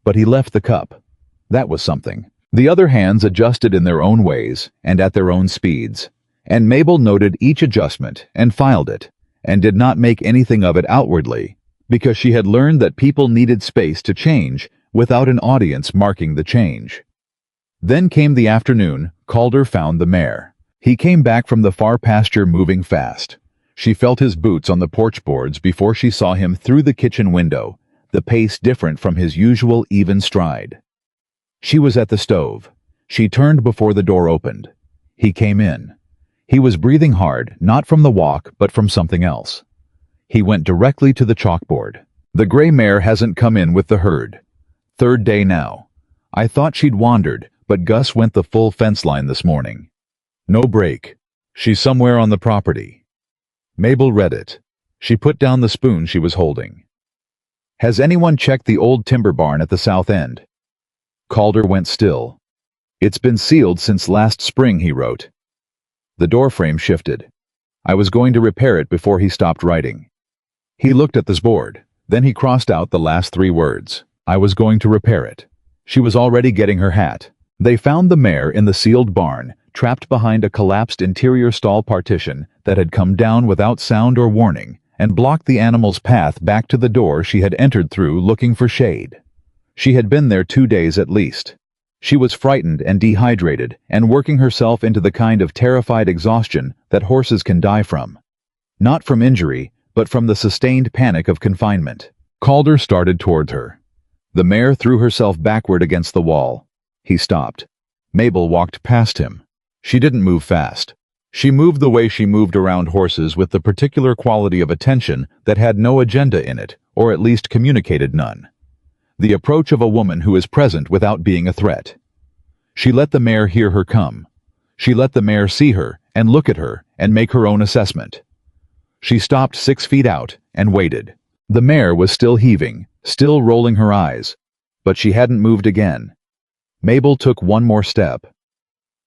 But he left the cup. That was something. The other hands adjusted in their own ways and at their own speeds, and Mabel noted each adjustment and filed it, and did not make anything of it outwardly, because she had learned that people needed space to change without an audience marking the change. Then came the afternoon. Calder found the mare. He came back from the far pasture moving fast. She felt his boots on the porch boards before she saw him through the kitchen window, the pace different from his usual even stride. She was at the stove. She turned before the door opened. He came in. He was breathing hard, not from the walk, but from something else. He went directly to the chalkboard. The gray mare hasn't come in with the herd. 3rd day now. I thought she'd wandered, but Gus went the full fence line this morning. No break. She's somewhere on the property. Mabel read it. She put down the spoon she was holding. Has anyone checked the old timber barn at the south end? Calder went still. It's been sealed since last spring, he wrote. The doorframe shifted. I was going to repair it before he stopped writing. He looked at this board. Then he crossed out the last 3 words. I was going to repair it. She was already getting her hat. They found the mare in the sealed barn, trapped behind a collapsed interior stall partition that had come down without sound or warning and blocked the animal's path back to the door she had entered through looking for shade. She had been there 2 days at least. She was frightened and dehydrated and working herself into the kind of terrified exhaustion that horses can die from. Not from injury, but from the sustained panic of confinement. Calder started toward her. The mare threw herself backward against the wall. He stopped. Mabel walked past him. She didn't move fast. She moved the way she moved around horses, with the particular quality of attention that had no agenda in it, or at least communicated none. The approach of a woman who is present without being a threat. She let the mare hear her come. She let the mare see her and look at her and make her own assessment. She stopped 6 feet out and waited. The mare was still heaving, still rolling her eyes, but she hadn't moved again. Mabel took one more step.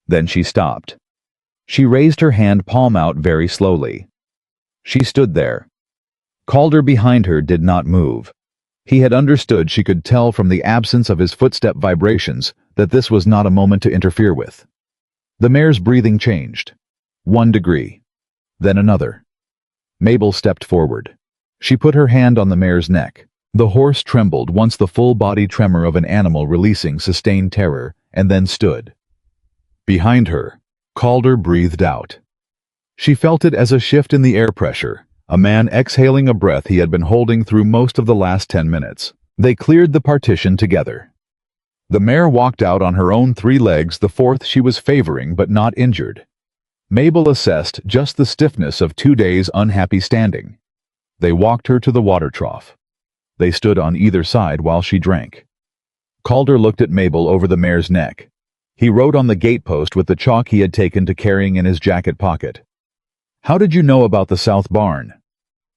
Then she stopped. She raised her hand palm out very slowly. She stood there. Calder behind her did not move. He had understood, she could tell from the absence of his footstep vibrations, that this was not a moment to interfere with. The mare's breathing changed. 1 degree. Then another. Mabel stepped forward. She put her hand on the mare's neck. The horse trembled once, the full body tremor of an animal releasing sustained terror, and then stood. Behind her, Calder breathed out. She felt it as a shift in the air pressure, a man exhaling a breath he had been holding through most of the last 10 minutes. They cleared the partition together. The mare walked out on her own 3 legs, the 4th she was favoring but not injured. Mabel assessed just the stiffness of 2 days' unhappy standing. They walked her to the water trough. They stood on either side while she drank. Calder looked at Mabel over the mare's neck. He wrote on the gatepost with the chalk he had taken to carrying in his jacket pocket. "How did you know about the south barn?"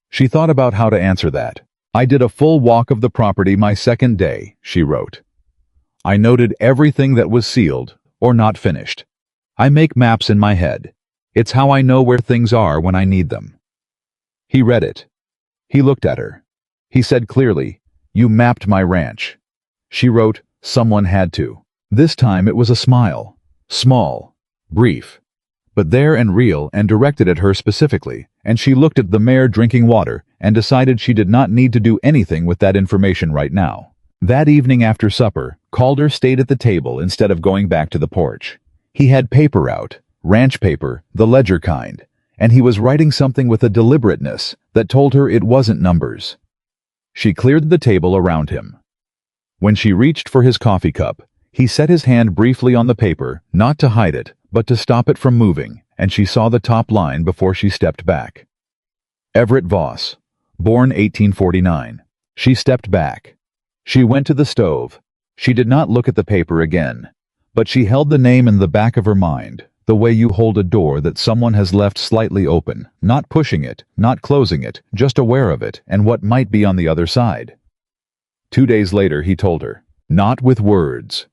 She thought about how to answer that. "I did a full walk of the property my 2nd day," she wrote. "I noted everything that was sealed or not finished. I make maps in my head. It's how I know where things are when I need them." He read it. He looked at her. He said clearly, "You mapped my ranch." She wrote, "Someone had to." This time it was a smile. Small. Brief. But there and real, and directed at her specifically, and she looked at the mare drinking water and decided she did not need to do anything with that information right now. That evening after supper, Calder stayed at the table instead of going back to the porch. He had paper out, ranch paper, the ledger kind, and he was writing something with a deliberateness that told her it wasn't numbers. She cleared the table around him. When she reached for his coffee cup, he set his hand briefly on the paper, not to hide it, but to stop it from moving, and she saw the top line before she stepped back. Everett Voss, born 1849. She stepped back. She went to the stove. She did not look at the paper again, but she held the name in the back of her mind, the way you hold a door that someone has left slightly open, not pushing it, not closing it, just aware of it and what might be on the other side. 2 days later he told her, "Not with words."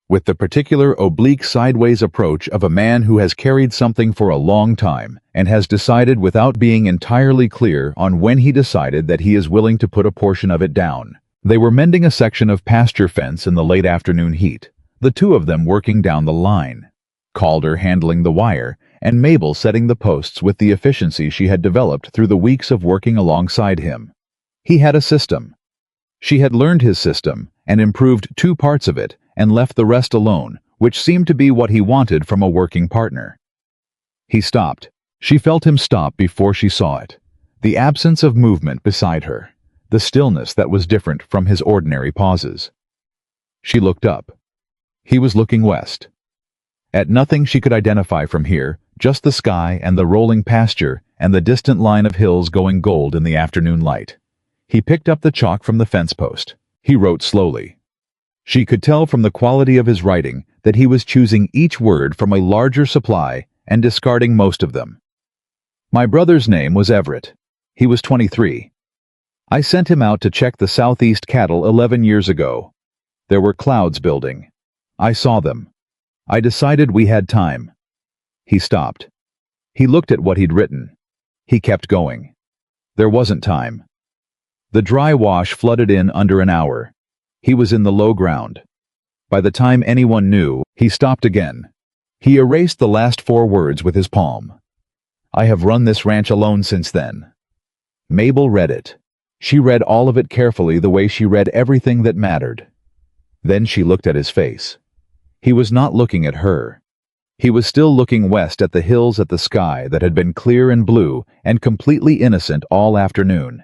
With the particular oblique sideways approach of a man who has carried something for a long time and has decided without being entirely clear on when he decided that he is willing to put a portion of it down. They were mending a section of pasture fence in the late afternoon heat, the 2 of them working down the line. Calder handling the wire, and Mabel setting the posts with the efficiency she had developed through the weeks of working alongside him. He had a system. She had learned his system and improved 2 parts of it and left the rest alone, which seemed to be what he wanted from a working partner. He stopped. She felt him stop before she saw it. The absence of movement beside her. The stillness that was different from his ordinary pauses. She looked up. He was looking west. At nothing she could identify from here, just the sky and the rolling pasture and the distant line of hills going gold in the afternoon light. He picked up the chalk from the fence post. He wrote slowly. She could tell from the quality of his writing that he was choosing each word from a larger supply and discarding most of them. "My brother's name was Everett. He was 23. I sent him out to check the southeast cattle 11 years ago. There were clouds building. I saw them. I decided we had time." He stopped. He looked at what he'd written. He kept going. There wasn't time. The dry wash flooded in under an hour. He was in the low ground. By the time anyone knew, he stopped again. He erased the last 4 words with his palm. "I have run this ranch alone since then." Mabel read it. She read all of it carefully, the way she read everything that mattered. Then she looked at his face. He was not looking at her. He was still looking west at the hills, at the sky that had been clear and blue and completely innocent all afternoon.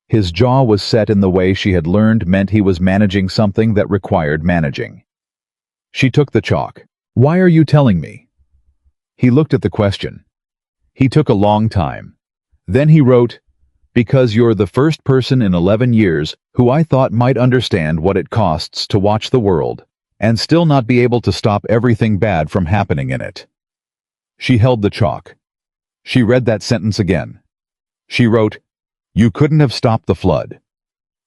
His jaw was set in the way she had learned meant he was managing something that required managing. She took the chalk. "Why are you telling me?" He looked at the question. He took a long time. Then he wrote, "Because you're the first person in 11 years who I thought might understand what it costs to watch the world and still not be able to stop everything bad from happening in it." She held the chalk. She read that sentence again. She wrote, "You couldn't have stopped the flood.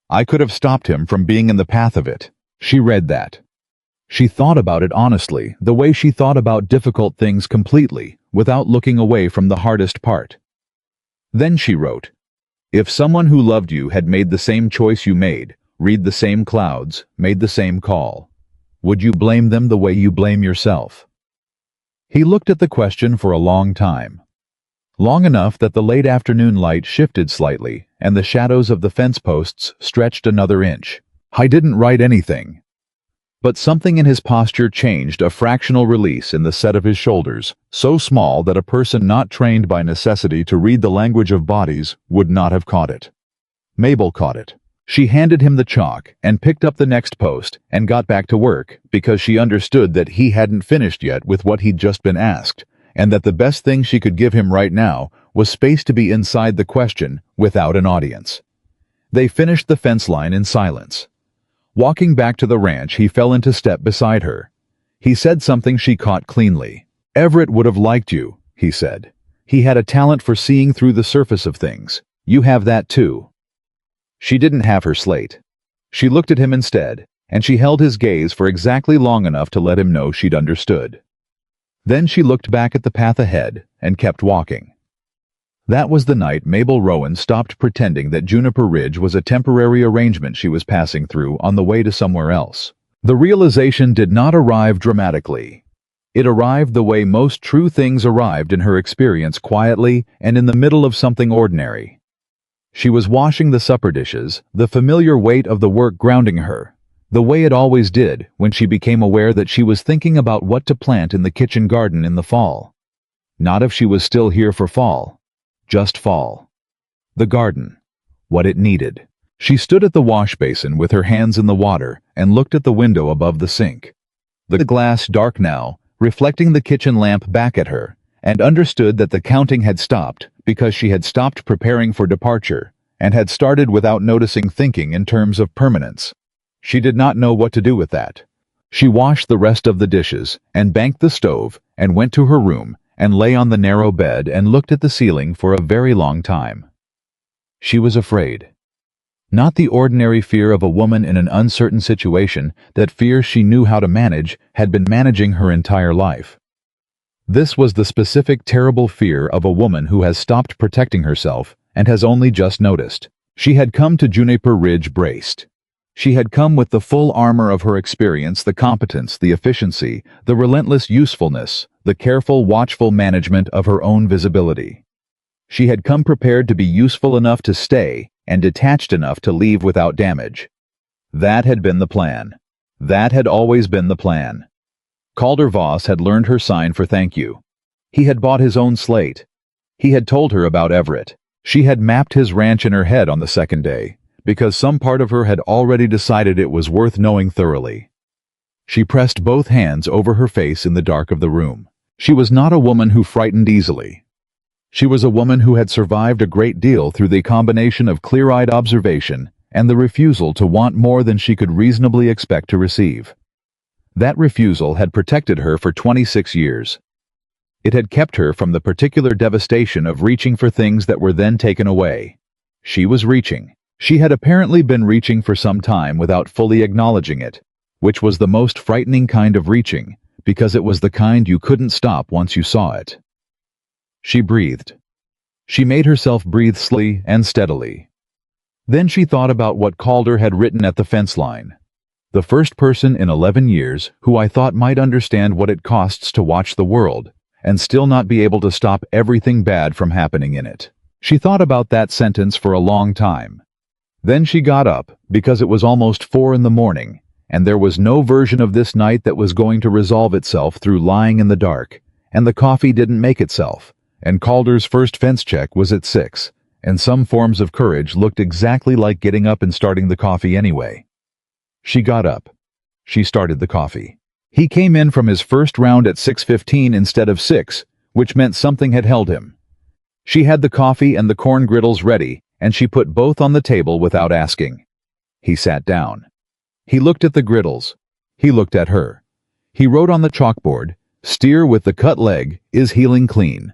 I could have stopped him from being in the path of it." She read that. She thought about it honestly, the way she thought about difficult things completely, without looking away from the hardest part. Then she wrote, "If someone who loved you had made the same choice you made, read the same clouds, made the same call, would you blame them the way you blame yourself?" He looked at the question for a long time. Long enough that the late afternoon light shifted slightly, and the shadows of the fence posts stretched another inch. "I didn't write anything." But something in his posture changed, a fractional release in the set of his shoulders, so small that a person not trained by necessity to read the language of bodies would not have caught it. Mabel caught it. She handed him the chalk and picked up the next post and got back to work because she understood that he hadn't finished yet with what he'd just been asked, and that the best thing she could give him right now was space to be inside the question without an audience. They finished the fence line in silence. Walking back to the ranch, he fell into step beside her. He said something she caught cleanly. "Everett would have liked you," he said. "He had a talent for seeing through the surface of things. You have that too." She didn't have her slate. She looked at him instead, and she held his gaze for exactly long enough to let him know she'd understood. Then she looked back at the path ahead and kept walking. That was the night Mabel Rowan stopped pretending that Juniper Ridge was a temporary arrangement she was passing through on the way to somewhere else. The realization did not arrive dramatically. It arrived the way most true things arrived in her experience, quietly and in the middle of something ordinary. She was washing the supper dishes, the familiar weight of the work grounding her, the way it always did when she became aware that she was thinking about what to plant in the kitchen garden in the fall. Not if she was still here for fall. Just fall. The garden. What it needed. She stood at the wash basin with her hands in the water and looked at the window above the sink. The glass dark now, reflecting the kitchen lamp back at her, and understood that the counting had stopped because she had stopped preparing for departure and had started without noticing, thinking in terms of permanence. She did not know what to do with that. She washed the rest of the dishes and banked the stove and went to her room and lay on the narrow bed and looked at the ceiling for a very long time. She was afraid. Not the ordinary fear of a woman in an uncertain situation, that fear she knew how to manage, had been managing her entire life. This was the specific terrible fear of a woman who has stopped protecting herself and has only just noticed. She had come to Juniper Ridge braced. She had come with the full armor of her experience, the competence, the efficiency, the relentless usefulness, the careful, watchful management of her own visibility. She had come prepared to be useful enough to stay and detached enough to leave without damage. That had been the plan. That had always been the plan. Calder Voss had learned her sign for thank you. He had bought his own slate. He had told her about Everett. She had mapped his ranch in her head on the second day, because some part of her had already decided it was worth knowing thoroughly. She pressed both hands over her face in the dark of the room. She was not a woman who frightened easily. She was a woman who had survived a great deal through the combination of clear-eyed observation and the refusal to want more than she could reasonably expect to receive. That refusal had protected her for 26 years. It had kept her from the particular devastation of reaching for things that were then taken away. She was reaching. She had apparently been reaching for some time without fully acknowledging it, which was the most frightening kind of reaching, because it was the kind you couldn't stop once you saw it. She breathed. She made herself breathe slowly and steadily. Then she thought about what Calder had written at the fence line. "The first person in 11 years who I thought might understand what it costs to watch the world, and still not be able to stop everything bad from happening in it." She thought about that sentence for a long time. Then she got up, because it was almost 4 in the morning, and there was no version of this night that was going to resolve itself through lying in the dark, and the coffee didn't make itself, and Calder's first fence check was at 6, and some forms of courage looked exactly like getting up and starting the coffee anyway. She got up. She started the coffee. He came in from his first round at 6:15 instead of 6, which meant something had held him. She had the coffee and the corn griddles ready, and she put both on the table without asking. He sat down. He looked at the griddles. He looked at her. He wrote on the chalkboard, "Steer with the cut leg, is healing clean.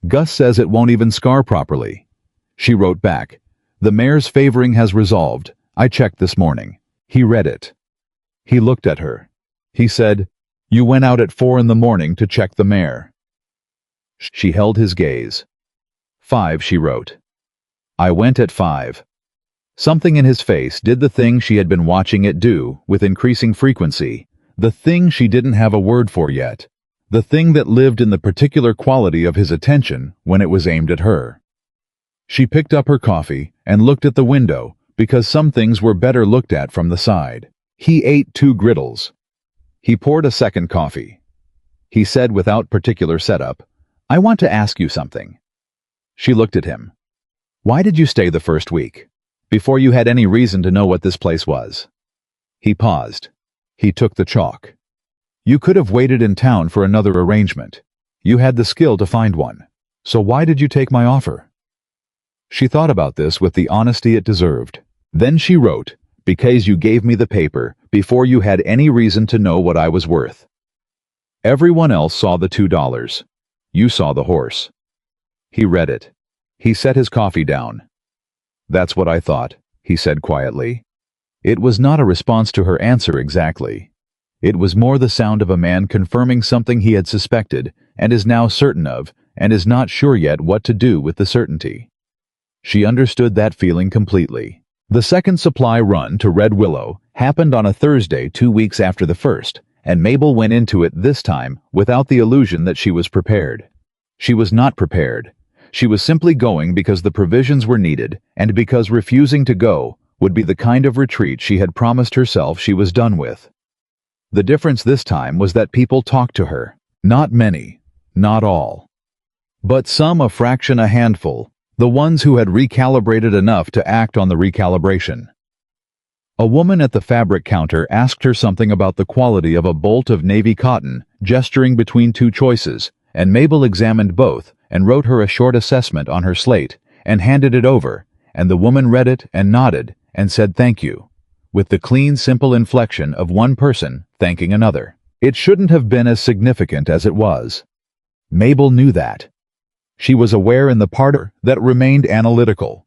Gus says it won't even scar properly." She wrote back, "The mayor's favoring has resolved. I checked this morning." He read it. He looked at her. He said, "You went out at 4 in the morning to check the mayor." She held his gaze. 5, she wrote. "I went at 5. Something in his face did the thing she had been watching it do, with increasing frequency, the thing she didn't have a word for yet, the thing that lived in the particular quality of his attention when it was aimed at her. She picked up her coffee and looked at the window, because some things were better looked at from the side. He ate 2 griddles. He poured a second coffee. He said without particular setup, "I want to ask you something." She looked at him. "Why did you stay the first week? Before you had any reason to know what this place was?" He paused. He took the chalk. "You could have waited in town for another arrangement. You had the skill to find one. So why did you take my offer?" She thought about this with the honesty it deserved. Then she wrote, "Because you gave me the paper before you had any reason to know what I was worth. Everyone else saw the $2. You saw the horse." He read it. He set his coffee down. "That's what I thought," he said quietly. It was not a response to her answer exactly. It was more the sound of a man confirming something he had suspected and is now certain of, and is not sure yet what to do with the certainty. She understood that feeling completely. The second supply run to Red Willow happened on a Thursday 2 weeks after the first, and Mabel went into it this time without the illusion that she was prepared. She was not prepared. She was simply going because the provisions were needed, and because refusing to go would be the kind of retreat she had promised herself she was done with. The difference this time was that people talked to her. Not many, not all. But some, a fraction, a handful, the ones who had recalibrated enough to act on the recalibration. A woman at the fabric counter asked her something about the quality of a bolt of navy cotton, gesturing between 2 choices, and Mabel examined both and wrote her a short assessment on her slate and handed it over, and the woman read it and nodded and said thank you, with the clean, simple inflection of one person thanking another. It shouldn't have been as significant as it was. Mabel knew that. She was aware in the part of her that remained analytical,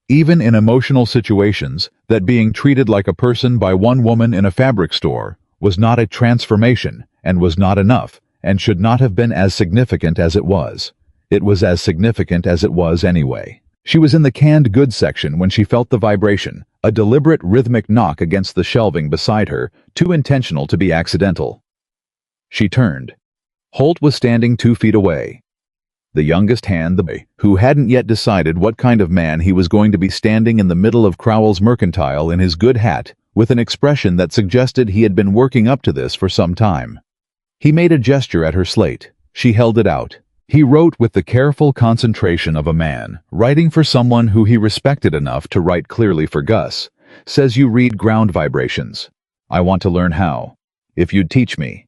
even in emotional situations, that being treated like a person by one woman in a fabric store was not a transformation and was not enough and should not have been as significant as it was. It was as significant as it was anyway. She was in the canned goods section when she felt the vibration, a deliberate rhythmic knock against the shelving beside her, too intentional to be accidental. She turned. Holt was standing 2 feet away. The youngest hand, the boy, who hadn't yet decided what kind of man he was going to be, standing in the middle of Crowell's Mercantile in his good hat, with an expression that suggested he had been working up to this for some time. He made a gesture at her slate. She held it out. He wrote with the careful concentration of a man writing for someone who he respected enough to write clearly for Gus. "Says you read ground vibrations. I want to learn how. If you'd teach me."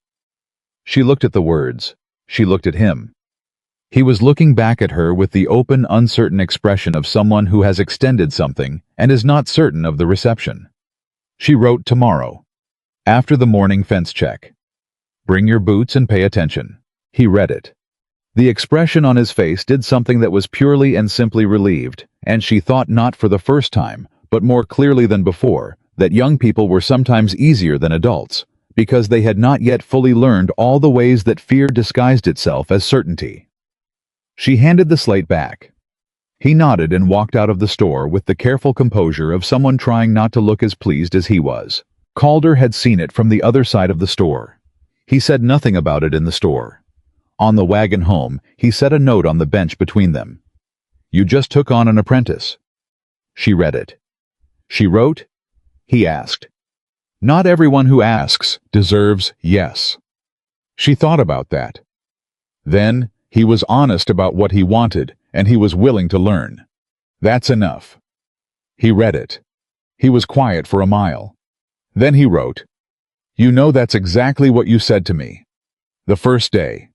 She looked at the words. She looked at him. He was looking back at her with the open, uncertain expression of someone who has extended something and is not certain of the reception. She wrote, "Tomorrow, after the morning fence check. Bring your boots and pay attention." He read it. The expression on his face did something that was purely and simply relieved, and she thought, not for the first time, but more clearly than before, that young people were sometimes easier than adults, because they had not yet fully learned all the ways that fear disguised itself as certainty. She handed the slate back. He nodded and walked out of the store with the careful composure of someone trying not to look as pleased as he was. Calder had seen it from the other side of the store. He said nothing about it in the store. On the wagon home, he set a note on the bench between them. "You just took on an apprentice." She read it. She wrote, "He asked. Not everyone who asks deserves yes." She thought about that. Then, he was honest about what he wanted, and he was willing to learn. That's enough. He read it. He was quiet for a mile. Then he wrote, "You know that's exactly what you said to me. The first day.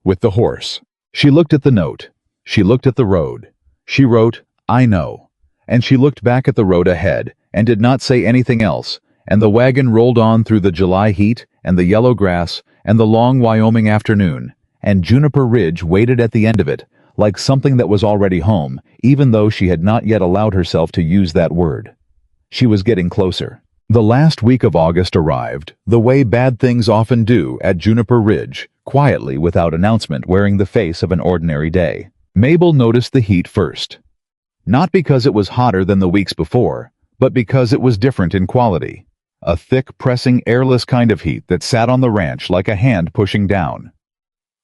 With the horse." She looked at the note. She looked at the road. She wrote, "I know." And she looked back at the road ahead, and did not say anything else, and the wagon rolled on through the July heat, and the yellow grass, and the long Wyoming afternoon, and Juniper Ridge waited at the end of it, like something that was already home, even though she had not yet allowed herself to use that word. She was getting closer. The last week of August arrived, the way bad things often do at Juniper Ridge, quietly without announcement, wearing the face of an ordinary day. Mabel noticed the heat first. Not because it was hotter than the weeks before, but because it was different in quality. A thick, pressing, airless kind of heat that sat on the ranch like a hand pushing down.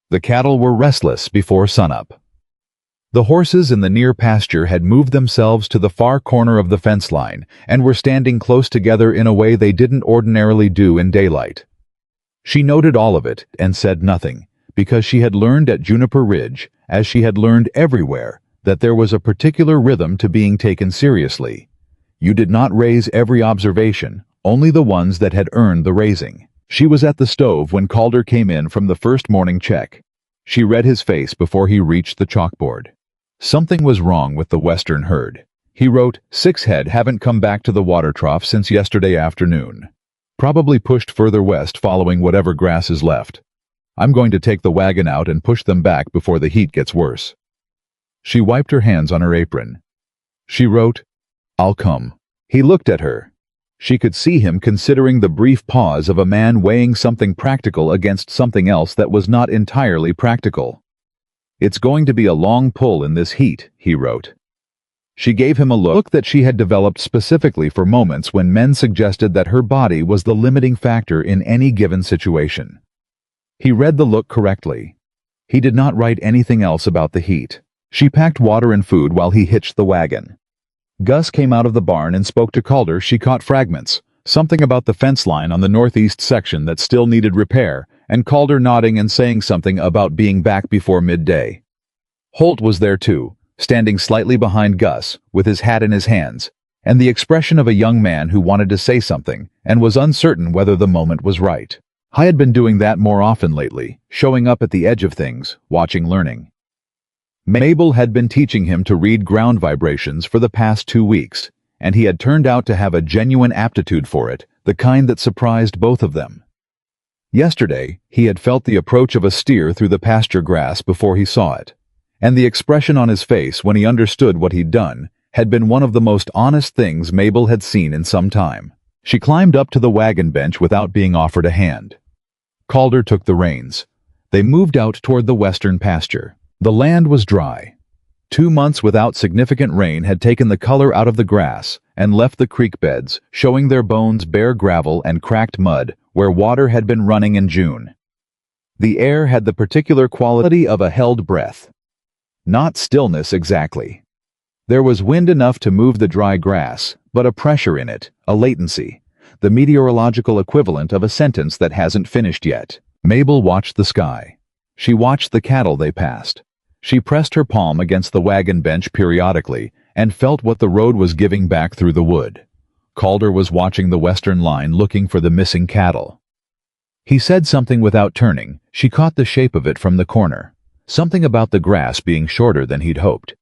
The cattle were restless before sunup. The horses in the near pasture had moved themselves to the far corner of the fence line and were standing close together in a way they didn't ordinarily do in daylight. She noted all of it and said nothing, because she had learned at Juniper Ridge, as she had learned everywhere, that there was a particular rhythm to being taken seriously. You did not raise every observation, only the ones that had earned the raising. She was at the stove when Calder came in from the first morning check. She read his face before he reached the chalkboard. Something was wrong with the western herd. He wrote, 6 head haven't come back to the water trough since yesterday afternoon. Probably pushed further west following whatever grass is left. I'm going to take the wagon out and push them back before the heat gets worse. She wiped her hands on her apron. She wrote, I'll come. He looked at her. She could see him considering the brief pause of a man weighing something practical against something else that was not entirely practical. It's going to be a long pull in this heat, he wrote. She gave him a look that she had developed specifically for moments when men suggested that her body was the limiting factor in any given situation. He read the look correctly. He did not write anything else about the heat. She packed water and food while he hitched the wagon. Gus came out of the barn and spoke to Calder. She caught fragments, something about the fence line on the northeast section that still needed repair, and Calder nodding and saying something about being back before midday. Holt was there too, standing slightly behind Gus, with his hat in his hands, and the expression of a young man who wanted to say something and was uncertain whether the moment was right. I had been doing that more often lately, showing up at the edge of things, watching, learning. Mabel had been teaching him to read ground vibrations for the past 2 weeks, and he had turned out to have a genuine aptitude for it, the kind that surprised both of them. Yesterday, he had felt the approach of a steer through the pasture grass before he saw it, and the expression on his face when he understood what he'd done had been one of the most honest things Mabel had seen in some time. She climbed up to the wagon bench without being offered a hand. Calder took the reins. They moved out toward the western pasture. The land was dry. 2 months without significant rain had taken the color out of the grass and left the creek beds, showing their bones bare gravel and cracked mud where water had been running in June. The air had the particular quality of a held breath. Not stillness exactly. There was wind enough to move the dry grass, but a pressure in it, a latency, the meteorological equivalent of a sentence that hasn't finished yet. Mabel watched the sky. She watched the cattle they passed. She pressed her palm against the wagon bench periodically and felt what the road was giving back through the wood. Calder was watching the western line looking for the missing cattle. He said something without turning. She caught the shape of it from the corner. Something about the grass being shorter than he'd hoped.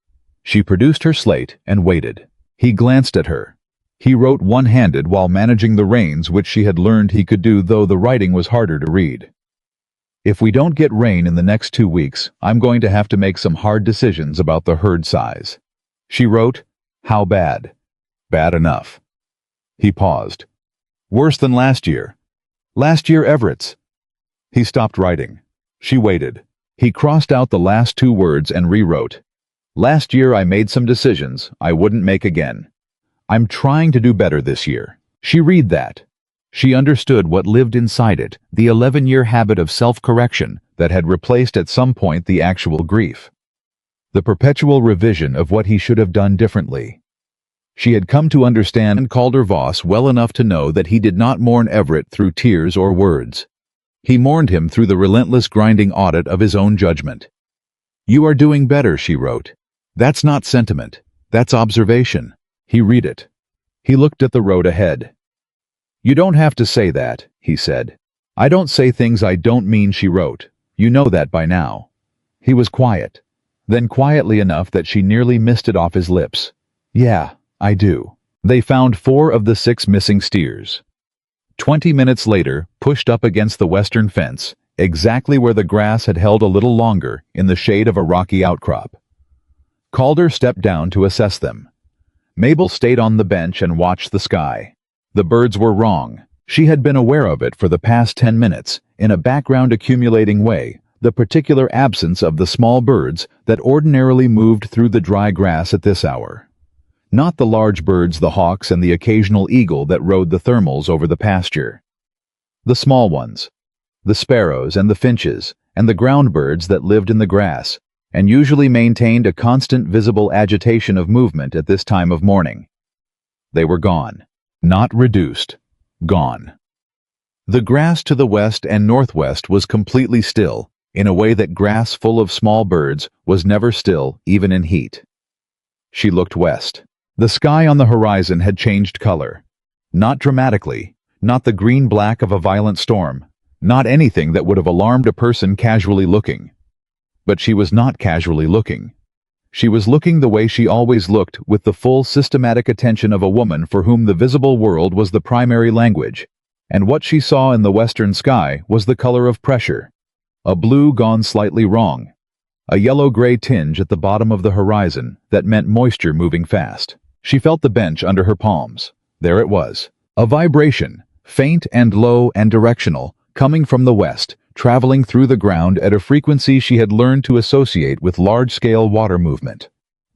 She produced her slate and waited. He glanced at her. He wrote one-handed while managing the reins, which she had learned he could do, though the writing was harder to read. If we don't get rain in the next 2 weeks, I'm going to have to make some hard decisions about the herd size. She wrote, How bad? Bad enough. He paused. Worse than last year. Last year Everett's. He stopped writing. She waited. He crossed out the last 2 words and rewrote. Last year I made some decisions I wouldn't make again. I'm trying to do better this year. She read that. She understood what lived inside it, the 11-year habit of self-correction that had replaced at some point the actual grief. The perpetual revision of what he should have done differently. She had come to understand Calder Voss well enough to know that he did not mourn Everett through tears or words. He mourned him through the relentless grinding audit of his own judgment. You are doing better, she wrote. That's not sentiment. That's observation. He read it. He looked at the road ahead. You don't have to say that, he said. I don't say things I don't mean, she wrote. You know that by now. He was quiet. Then quietly enough that she nearly missed it off his lips. Yeah, I do. They found 4 of the 6 missing steers. 20 minutes later, pushed up against the western fence, exactly where the grass had held a little longer, in the shade of a rocky outcrop. Calder stepped down to assess them. Mabel stayed on the bench and watched the sky. The birds were wrong. She had been aware of it for the past 10 minutes, in a background accumulating way, the particular absence of the small birds that ordinarily moved through the dry grass at this hour. Not the large birds, the hawks and the occasional eagle that rode the thermals over the pasture. The small ones, the sparrows and the finches, and the ground birds that lived in the grass, and usually maintained a constant visible agitation of movement at this time of morning. They were gone. Not reduced. Gone. The grass to the west and northwest was completely still, in a way that grass full of small birds was never still, even in heat. She looked west. The sky on the horizon had changed color. Not dramatically, not the green-black of a violent storm, not anything that would have alarmed a person casually looking. But she was not casually looking. She was looking the way she always looked, with the full systematic attention of a woman for whom the visible world was the primary language, and what she saw in the western sky was the color of pressure, a blue gone slightly wrong, a yellow-gray tinge at the bottom of the horizon that meant moisture moving fast. She felt the bench under her palms. There it was, a vibration, faint and low and directional, coming from the west, traveling through the ground at a frequency she had learned to associate with large-scale water movement.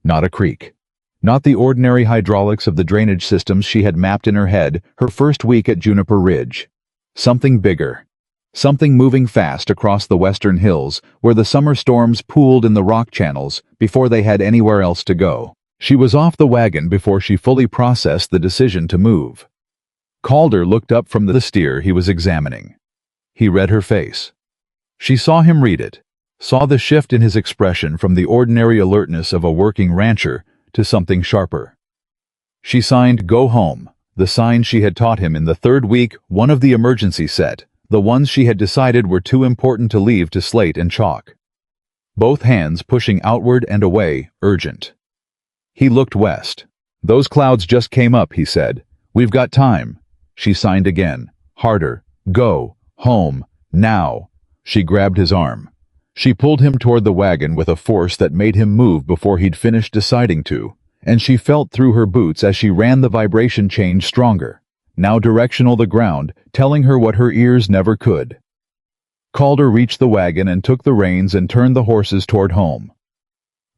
Not a creek. Not the ordinary hydraulics of the drainage systems she had mapped in her head her first week at Juniper Ridge. Something bigger. Something moving fast across the western hills, where the summer storms pooled in the rock channels before they had anywhere else to go. She was off the wagon before she fully processed the decision to move. Calder looked up from the steer he was examining. He read her face. She saw him read it, saw the shift in his expression from the ordinary alertness of a working rancher to something sharper. She signed "Go home," the sign she had taught him in the third week, one of the emergency set, the ones she had decided were too important to leave to slate and chalk. Both hands pushing outward and away, urgent. He looked west. "Those clouds just came up," he said. "We've got time." She signed again, harder. "Go. Home. Now." She grabbed his arm. She pulled him toward the wagon with a force that made him move before he'd finished deciding to, and she felt through her boots as she ran the vibration change stronger, now directional the ground, telling her what her ears never could. Calder reached the wagon and took the reins and turned the horses toward home.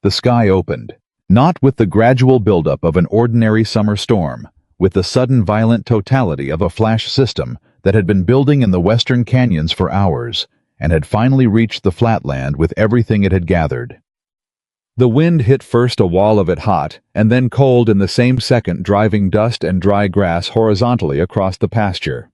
The sky opened, not with the gradual buildup of an ordinary summer storm, with the sudden violent totality of a flash system that had been building in the western canyons for hours, and had finally reached the flatland with everything it had gathered. The wind hit first a wall of it hot, and then cold in the same second, driving dust and dry grass horizontally across the pasture.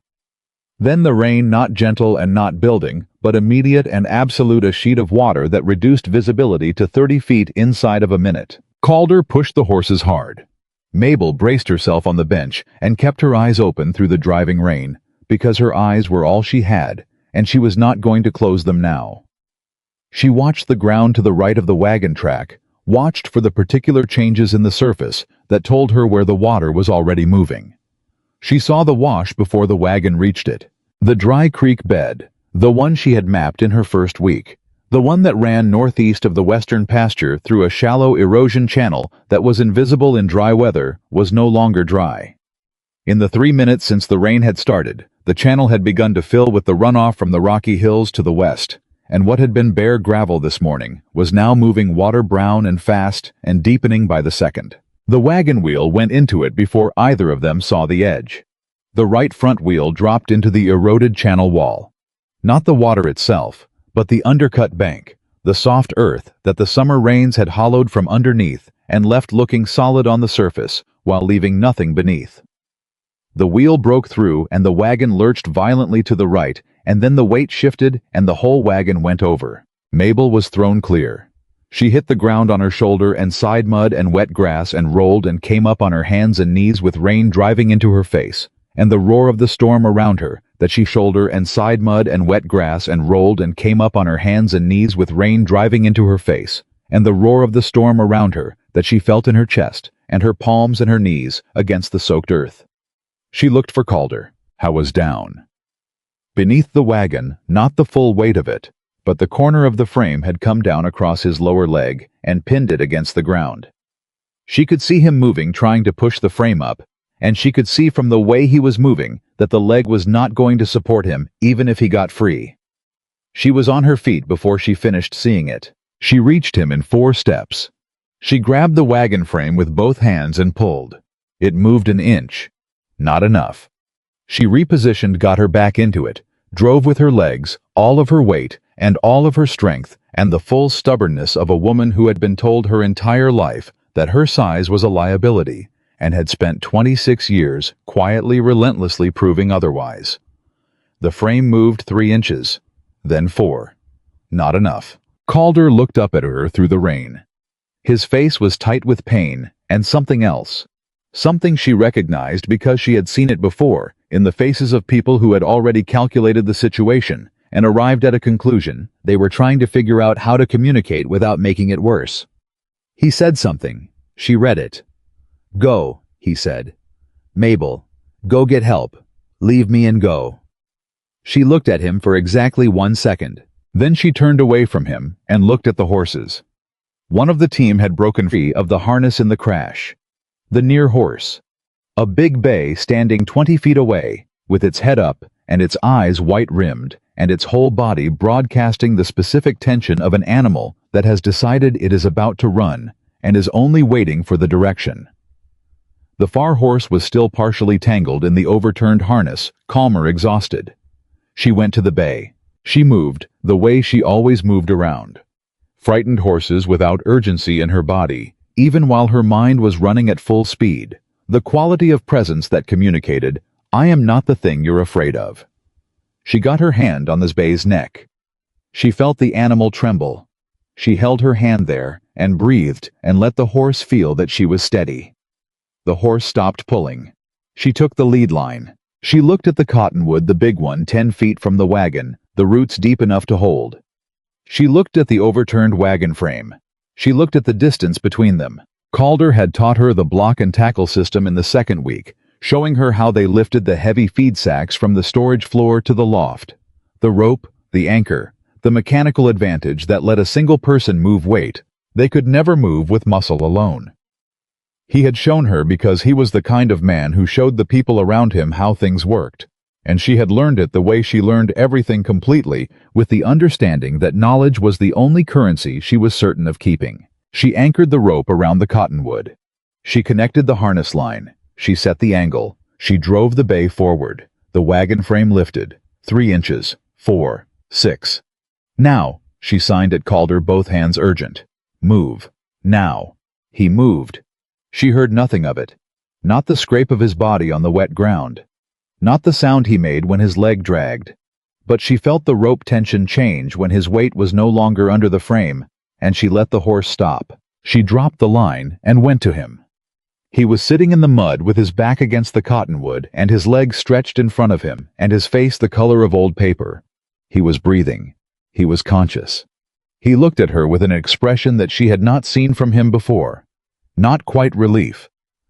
Then the rain, not gentle and not building, but immediate and absolute, a sheet of water that reduced visibility to 30 feet inside of a minute. Calder pushed the horses hard. Mabel braced herself on the bench and kept her eyes open through the driving rain, because her eyes were all she had, and she was not going to close them now. She watched the ground to the right of the wagon track, watched for the particular changes in the surface that told her where the water was already moving. She saw the wash before the wagon reached it. The dry creek bed, the one she had mapped in her first week, the one that ran northeast of the western pasture through a shallow erosion channel that was invisible in dry weather, was no longer dry. In the 3 minutes since the rain had started, the channel had begun to fill with the runoff from the rocky hills to the west, and what had been bare gravel this morning was now moving water brown and fast and deepening by the second. The wagon wheel went into it before either of them saw the edge. The right front wheel dropped into the eroded channel wall. Not the water itself, but the undercut bank, the soft earth that the summer rains had hollowed from underneath and left looking solid on the surface while leaving nothing beneath. The wheel broke through and the wagon lurched violently to the right, and then the weight shifted and the whole wagon went over. Mabel was thrown clear. She hit the ground on her shoulder and side mud and wet grass and rolled and came up on her hands and knees with rain driving into her face, and the roar of the storm around her, that she shoulder and side mud and wet grass and rolled and came up on her hands and knees with rain driving into her face, and the roar of the storm around her, that she felt in her chest and her palms and her knees against the soaked earth. She looked for Calder, who was down. Beneath the wagon, not the full weight of it, but the corner of the frame had come down across his lower leg and pinned it against the ground. She could see him moving, trying to push the frame up, and she could see from the way he was moving that the leg was not going to support him even if he got free. She was on her feet before she finished seeing it. She reached him in 4 steps. She grabbed the wagon frame with both hands and pulled. It moved an inch. Not enough. She repositioned, got her back into it, drove with her legs, all of her weight, and all of her strength, and the full stubbornness of a woman who had been told her entire life that her size was a liability, and had spent 26 years quietly, relentlessly proving otherwise. The frame moved 3 inches, then 4. Not enough. Calder looked up at her through the rain. His face was tight with pain and something else. Something she recognized because she had seen it before in the faces of people who had already calculated the situation and arrived at a conclusion. They were trying to figure out how to communicate without making it worse. He said something. She read it. "Go," he said. "Mabel, go get help. Leave me and go." She looked at him for exactly 1 second. Then she turned away from him and looked at the horses. One of the team had broken free of the harness in the crash. The near horse. A big bay standing 20 feet away, with its head up and its eyes white-rimmed, and its whole body broadcasting the specific tension of an animal that has decided it is about to run and is only waiting for the direction. The far horse was still partially tangled in the overturned harness, calmer, exhausted. She went to the bay. She moved the way she always moved around. Frightened horses without urgency in her body, even while her mind was running at full speed. The quality of presence that communicated, "I am not the thing you're afraid of." She got her hand on this bay's neck. She felt the animal tremble. She held her hand there and breathed and let the horse feel that she was steady. The horse stopped pulling. She took the lead line. She looked at the cottonwood, the big one 10 feet from the wagon, the roots deep enough to hold. She looked at the overturned wagon frame. She looked at the distance between them. Calder had taught her the block and tackle system in the 2nd week, showing her how they lifted the heavy feed sacks from the storage floor to the loft. The rope, the anchor, the mechanical advantage that let a single person move weight they could never move with muscle alone. He had shown her because he was the kind of man who showed the people around him how things worked, and she had learned it the way she learned everything, completely, with the understanding that knowledge was the only currency she was certain of keeping. She anchored the rope around the cottonwood. She connected the harness line. She set the angle. She drove the bay forward. The wagon frame lifted. 3 inches. 4. 6. "Now," she signed at Calder, both hands urgent. "Move. Now." He moved. She heard nothing of it. Not the scrape of his body on the wet ground. Not the sound he made when his leg dragged. But she felt the rope tension change when his weight was no longer under the frame, and she let the horse stop. She dropped the line and went to him. He was sitting in the mud with his back against the cottonwood and his legs stretched in front of him and his face the color of old paper. He was breathing. He was conscious. He looked at her with an expression that she had not seen from him before. Not quite relief.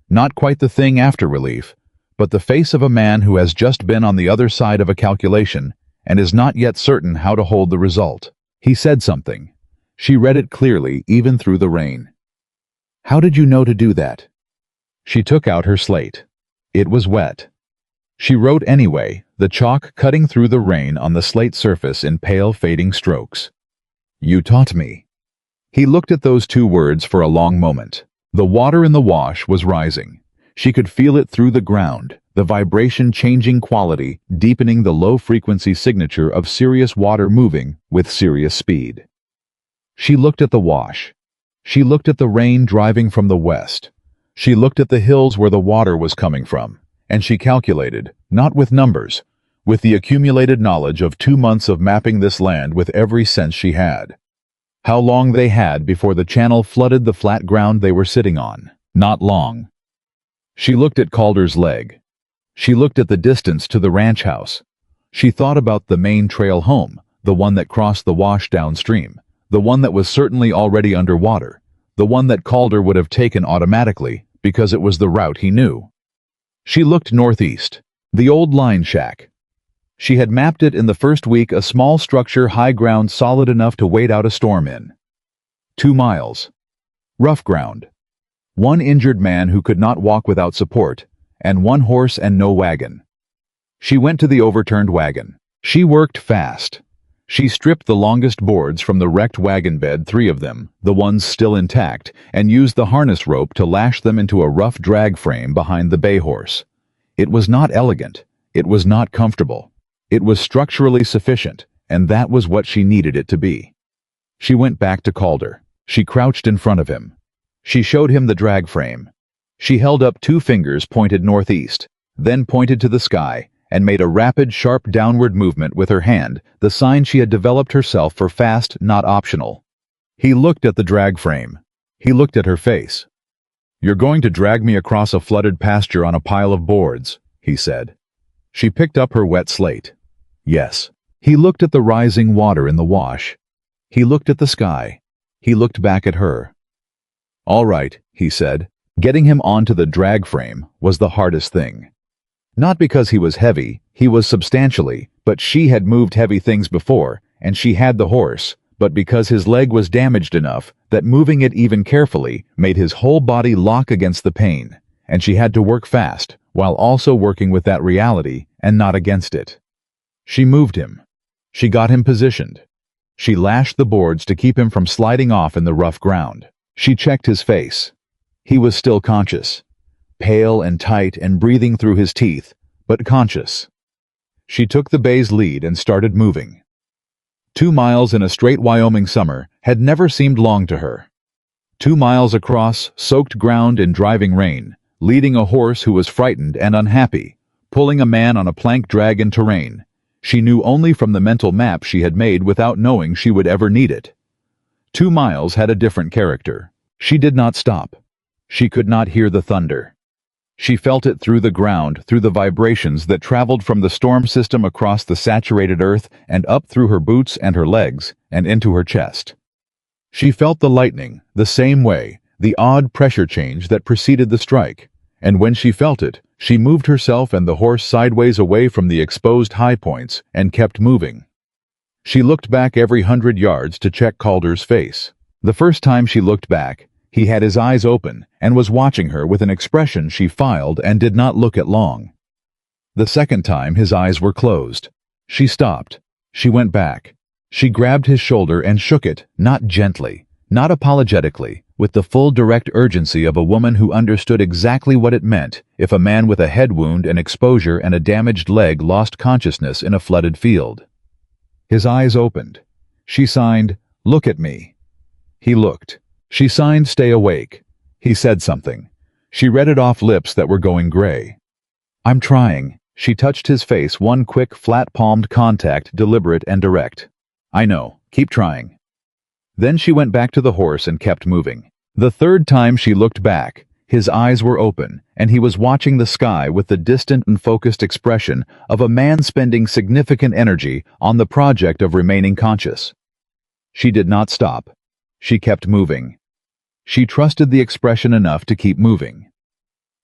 Not quite the thing after relief, but the face of a man who has just been on the other side of a calculation and is not yet certain how to hold the result. He said something. She read it clearly even through the rain. "How did you know to do that?" She took out her slate. It was wet. She wrote anyway, the chalk cutting through the rain on the slate surface in pale fading strokes. "You taught me." He looked at those 2 words for a long moment. The water in the wash was rising. She could feel it through the ground, the vibration changing quality, deepening the low-frequency signature of serious water moving with serious speed. She looked at the wash. She looked at the rain driving from the west. She looked at the hills where the water was coming from, and she calculated, not with numbers, with the accumulated knowledge of 2 months of mapping this land with every sense she had. How long they had before the channel flooded the flat ground they were sitting on. Not long. She looked at Calder's leg. She looked at the distance to the ranch house. She thought about the main trail home, the one that crossed the wash downstream, the one that was certainly already underwater, the one that Calder would have taken automatically because it was the route he knew. She looked northeast. The old line shack. She had mapped it in the first week, a small structure, high ground, solid enough to wait out a storm in. 2 miles. Rough ground. 1 injured man who could not walk without support, and 1 horse and no wagon. She went to the overturned wagon. She worked fast. She stripped the longest boards from the wrecked wagon bed, 3 of them, the ones still intact, and used the harness rope to lash them into a rough drag frame behind the bay horse. It was not elegant. It was not comfortable. It was structurally sufficient, and that was what she needed it to be. She went back to Calder. She crouched in front of him. She showed him the drag frame. She held up 2 fingers pointed northeast, then pointed to the sky, and made a rapid, sharp downward movement with her hand, the sign she had developed herself for fast, not optional. He looked at the drag frame. He looked at her face. "You're going to drag me across a flooded pasture on a pile of boards," he said. She picked up her wet slate. Yes. He looked at the rising water in the wash. He looked at the sky. He looked back at her. "All right," he said. Getting him onto the drag frame was the hardest thing. Not because he was heavy, he was substantially, but she had moved heavy things before, and she had the horse, but because his leg was damaged enough that moving it even carefully made his whole body lock against the pain, and she had to work fast, while also working with that reality and not against it. She moved him. She got him positioned. She lashed the boards to keep him from sliding off in the rough ground. She checked his face. He was still conscious. Pale and tight and breathing through his teeth, but conscious. She took the bay's lead and started moving. 2 miles in a straight Wyoming summer had never seemed long to her. 2 miles across soaked ground in driving rain, leading a horse who was frightened and unhappy, pulling a man on a plank drag in terrain she knew only from the mental map she had made without knowing she would ever need it. 2 miles had a different character. She did not stop. She could not hear the thunder. She felt it through the ground, through the vibrations that traveled from the storm system across the saturated earth and up through her boots and her legs and into her chest. She felt the lightning, the same way, the odd pressure change that preceded the strike, and when she felt it, she moved herself and the horse sideways away from the exposed high points and kept moving. She looked back every 100 yards to check Calder's face. The first time she looked back, he had his eyes open and was watching her with an expression she filed and did not look at long. The second time his eyes were closed. She stopped. She went back. She grabbed his shoulder and shook it, not gently, not apologetically, with the full direct urgency of a woman who understood exactly what it meant if a man with a head wound and exposure and a damaged leg lost consciousness in a flooded field. His eyes opened. She signed, "Look at me." He looked. She signed, "Stay awake." He said something. She read it off lips that were going gray. "I'm trying." She touched his face, one quick, flat-palmed contact, deliberate and direct. "I know. Keep trying." Then she went back to the horse and kept moving. The third time she looked back, his eyes were open, and he was watching the sky with the distant and focused expression of a man spending significant energy on the project of remaining conscious. She did not stop. She kept moving. She trusted the expression enough to keep moving.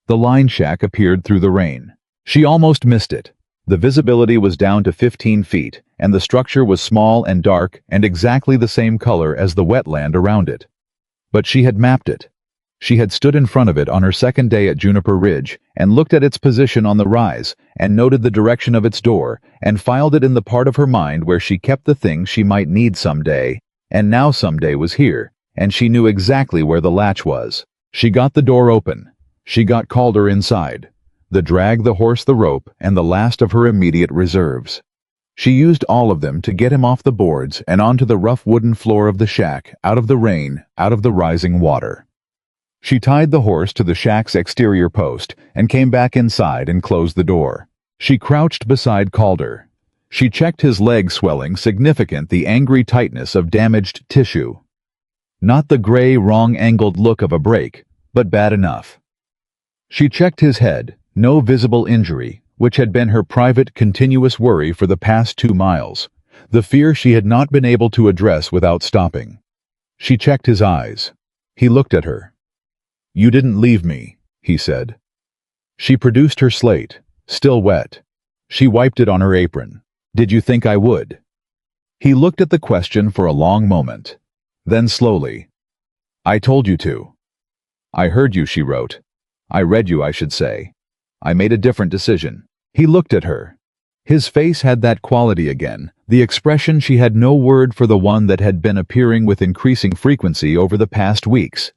The line shack appeared through the rain. She almost missed it. The visibility was down to 15 feet, and the structure was small and dark and exactly the same color as the wetland around it. But she had mapped it. She had stood in front of it on her second day at Juniper Ridge and looked at its position on the rise and noted the direction of its door and filed it in the part of her mind where she kept the things she might need someday, and now someday was here, and she knew exactly where the latch was. She got the door open. She got Calder inside. The drag, the horse, the rope, and the last of her immediate reserves. She used all of them to get him off the boards and onto the rough wooden floor of the shack, out of the rain, out of the rising water. She tied the horse to the shack's exterior post and came back inside and closed the door. She crouched beside Calder. She checked his leg swelling, significant the angry tightness of damaged tissue. Not the gray, wrong-angled look of a break, but bad enough. She checked his head, no visible injury, which had been her private, continuous worry for the past 2 miles, the fear she had not been able to address without stopping. She checked his eyes. He looked at her. "You didn't leave me," he said. She produced her slate, still wet. She wiped it on her apron. "Did you think I would?" He looked at the question for a long moment. Then slowly, "I told you to." "I heard you," she wrote. "I read you, I should say. I made a different decision." He looked at her. His face had that quality again, the expression she had no word for, the one that had been appearing with increasing frequency over the past weeks.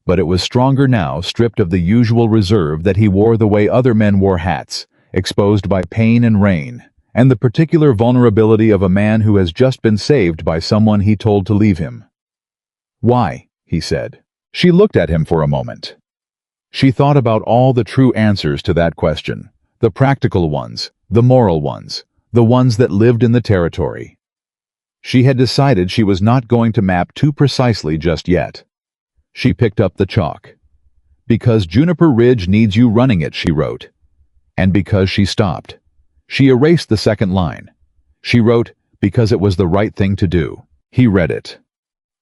But it was stronger now, stripped of the usual reserve that he wore the way other men wore hats, exposed by pain and rain, and the particular vulnerability of a man who has just been saved by someone he told to leave him. "Why?" he said. She looked at him for a moment. She thought about all the true answers to that question, the practical ones, the moral ones, the ones that lived in the territory. She had decided she was not going to map too precisely just yet. She picked up the chalk. "Because Juniper Ridge needs you running it," she wrote. And because she stopped. She erased the second line. She wrote, "Because it was the right thing to do." He read it.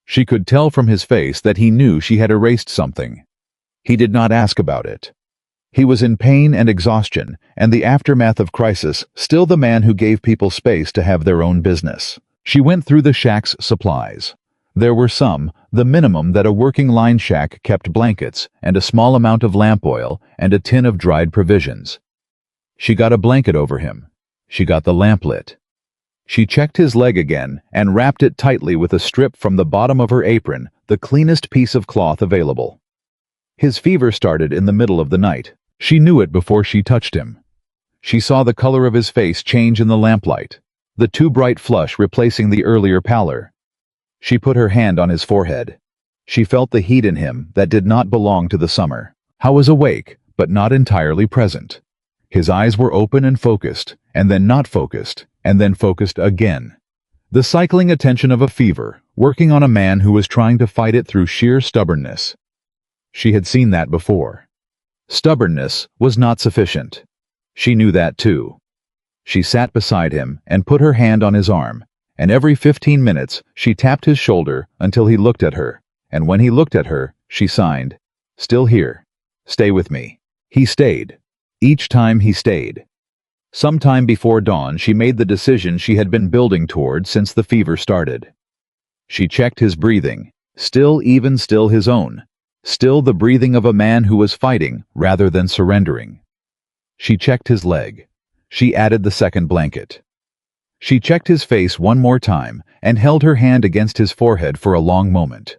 She could tell from his face that he knew she had erased something. He did not ask about it. He was in pain and exhaustion, and the aftermath of crisis, still the man who gave people space to have their own business. She went through the shack's supplies. There were some, the minimum that a working line shack kept: blankets and a small amount of lamp oil and a tin of dried provisions. She got a blanket over him. She got the lamp lit. She checked his leg again and wrapped it tightly with a strip from the bottom of her apron, the cleanest piece of cloth available. His fever started in the middle of the night. She knew it before she touched him. She saw the color of his face change in the lamplight, the too bright flush replacing the earlier pallor. She put her hand on his forehead. She felt the heat in him that did not belong to the summer. He was awake, but not entirely present. His eyes were open and focused, and then not focused, and then focused again. The cycling attention of a fever, working on a man who was trying to fight it through sheer stubbornness. She had seen that before. Stubbornness was not sufficient. She knew that too. She sat beside him and put her hand on his arm, and every 15 minutes she tapped his shoulder until he looked at her, and when he looked at her, she signed, "Still here. Stay with me." He stayed. Each time he stayed. Sometime before dawn she made the decision she had been building toward since the fever started. She checked his breathing, still, even still his own, still the breathing of a man who was fighting rather than surrendering. She checked his leg. She added the second blanket. She checked his face one more time and held her hand against his forehead for a long moment.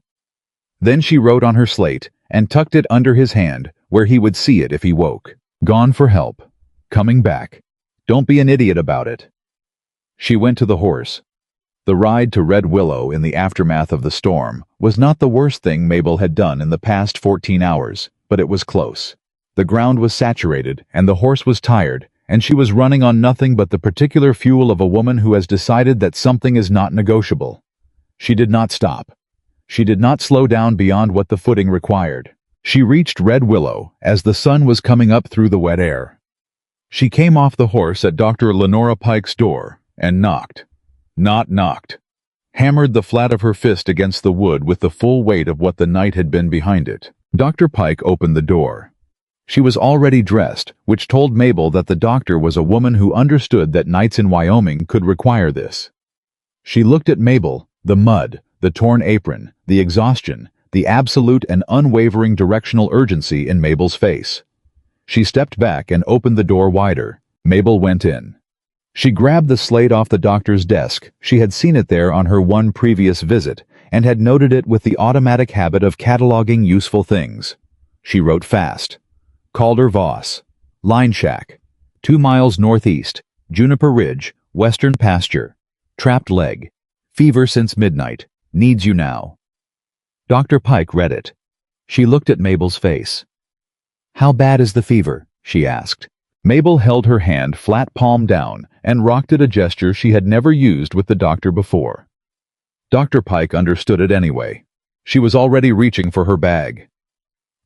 Then she wrote on her slate and tucked it under his hand where he would see it if he woke. "Gone for help. Coming back. Don't be an idiot about it." She went to the horse. The ride to Red Willow in the aftermath of the storm was not the worst thing Mabel had done in the past 14 hours, but it was close. The ground was saturated, and the horse was tired, and she was running on nothing but the particular fuel of a woman who has decided that something is not negotiable. She did not stop. She did not slow down beyond what the footing required. She reached Red Willow as the sun was coming up through the wet air. She came off the horse at Dr. Lenora Pike's door and knocked. Not knocked. Hammered the flat of her fist against the wood with the full weight of what the night had been behind it. Dr. Pike opened the door. She was already dressed, which told Mabel that the doctor was a woman who understood that nights in Wyoming could require this. She looked at Mabel, the mud, the torn apron, the exhaustion, the absolute and unwavering directional urgency in Mabel's face. She stepped back and opened the door wider. Mabel went in. She grabbed the slate off the doctor's desk. She had seen it there on her one previous visit and had noted it with the automatic habit of cataloging useful things. She wrote fast. Calder Voss. Line shack. 2 miles northeast. Juniper Ridge. Western pasture. Trapped leg. Fever since midnight. Needs you now. Dr. Pike read it. She looked at Mabel's face. "How bad is the fever?" she asked. Mabel held her hand flat palm down and rocked it, a gesture she had never used with the doctor before. Dr. Pike understood it anyway. She was already reaching for her bag.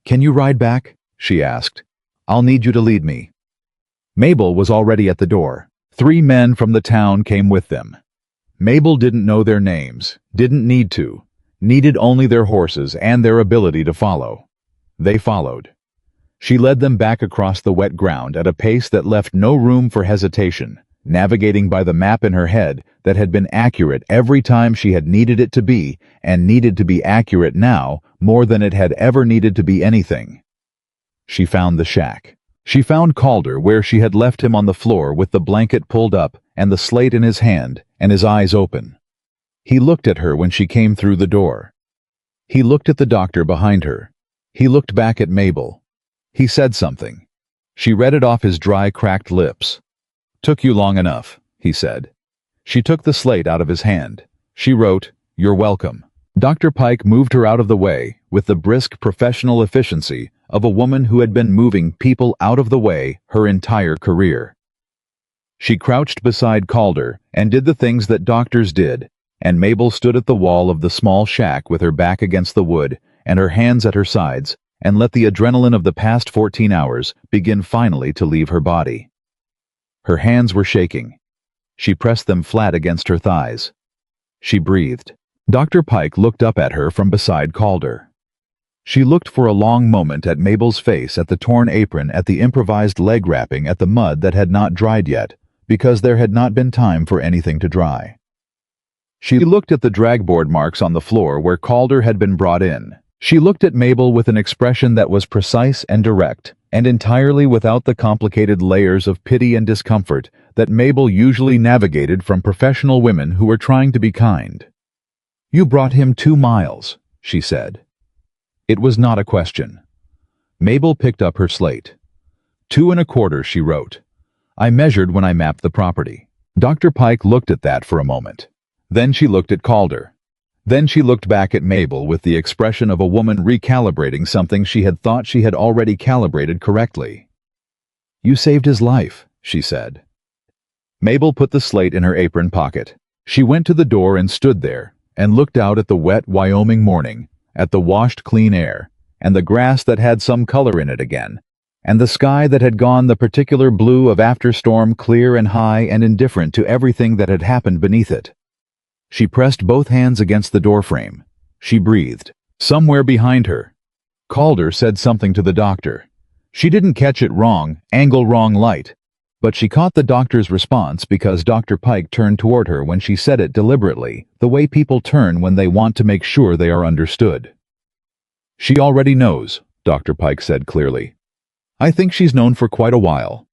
"Can you ride back?" she asked. "I'll need you to lead me." Mabel was already at the door. 3 men from the town came with them. Mabel didn't know their names, didn't need to, needed only their horses and their ability to follow. They followed. She led them back across the wet ground at a pace that left no room for hesitation, navigating by the map in her head that had been accurate every time she had needed it to be, and needed to be accurate now more than it had ever needed to be anything. She found the shack. She found Calder where she had left him on the floor with the blanket pulled up and the slate in his hand and his eyes open. He looked at her when she came through the door. He looked at the doctor behind her. He looked back at Mabel. He said something. She read it off his dry, cracked lips. "Took you long enough," he said. She took the slate out of his hand. She wrote, "You're welcome." Dr. Pike moved her out of the way with the brisk professional efficiency of a woman who had been moving people out of the way her entire career. She crouched beside Calder and did the things that doctors did, and Mabel stood at the wall of the small shack with her back against the wood and her hands at her sides, and let the adrenaline of the past 14 hours begin finally to leave her body. Her hands were shaking. She pressed them flat against her thighs. She breathed. Dr. Pike looked up at her from beside Calder. She looked for a long moment at Mabel's face, at the torn apron, at the improvised leg wrapping, at the mud that had not dried yet, because there had not been time for anything to dry. She looked at the dragboard marks on the floor where Calder had been brought in. She looked at Mabel with an expression that was precise and direct, and entirely without the complicated layers of pity and discomfort that Mabel usually navigated from professional women who were trying to be kind. "You brought him 2 miles, she said. It was not a question. Mabel picked up her slate. 2.25, she wrote. I measured when I mapped the property. Dr. Pike looked at that for a moment. Then she looked at Calder. Then she looked back at Mabel with the expression of a woman recalibrating something she had thought she had already calibrated correctly. You saved his life, she said. Mabel put the slate in her apron pocket. She went to the door and stood there, and looked out at the wet Wyoming morning, at the washed clean air, and the grass that had some color in it again, and the sky that had gone the particular blue of after-storm, clear and high and indifferent to everything that had happened beneath it. She pressed both hands against the doorframe. She breathed. Somewhere behind her, Calder said something to the doctor. She didn't catch it wrong, angle wrong light, but she caught the doctor's response because Dr. Pike turned toward her when she said it deliberately, the way people turn when they want to make sure they are understood. She already knows, Dr. Pike said clearly. I think she's known for quite a while.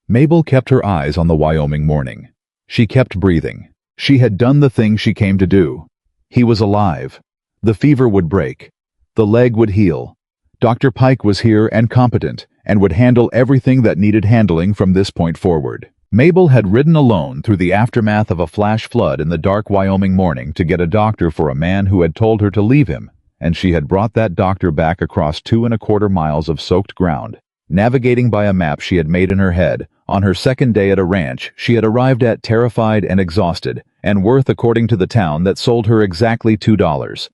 Mabel kept her eyes on the Wyoming morning. She kept breathing. She had done the thing she came to do. He was alive. The fever would break. The leg would heal. Dr. Pike was here and competent, and would handle everything that needed handling from this point forward. Mabel had ridden alone through the aftermath of a flash flood in the dark Wyoming morning to get a doctor for a man who had told her to leave him, and she had brought that doctor back across 2.25 miles of soaked ground, navigating by a map she had made in her head. On her second day at a ranch, she had arrived at terrified and exhausted, and worth, according to the town that sold her, exactly $2.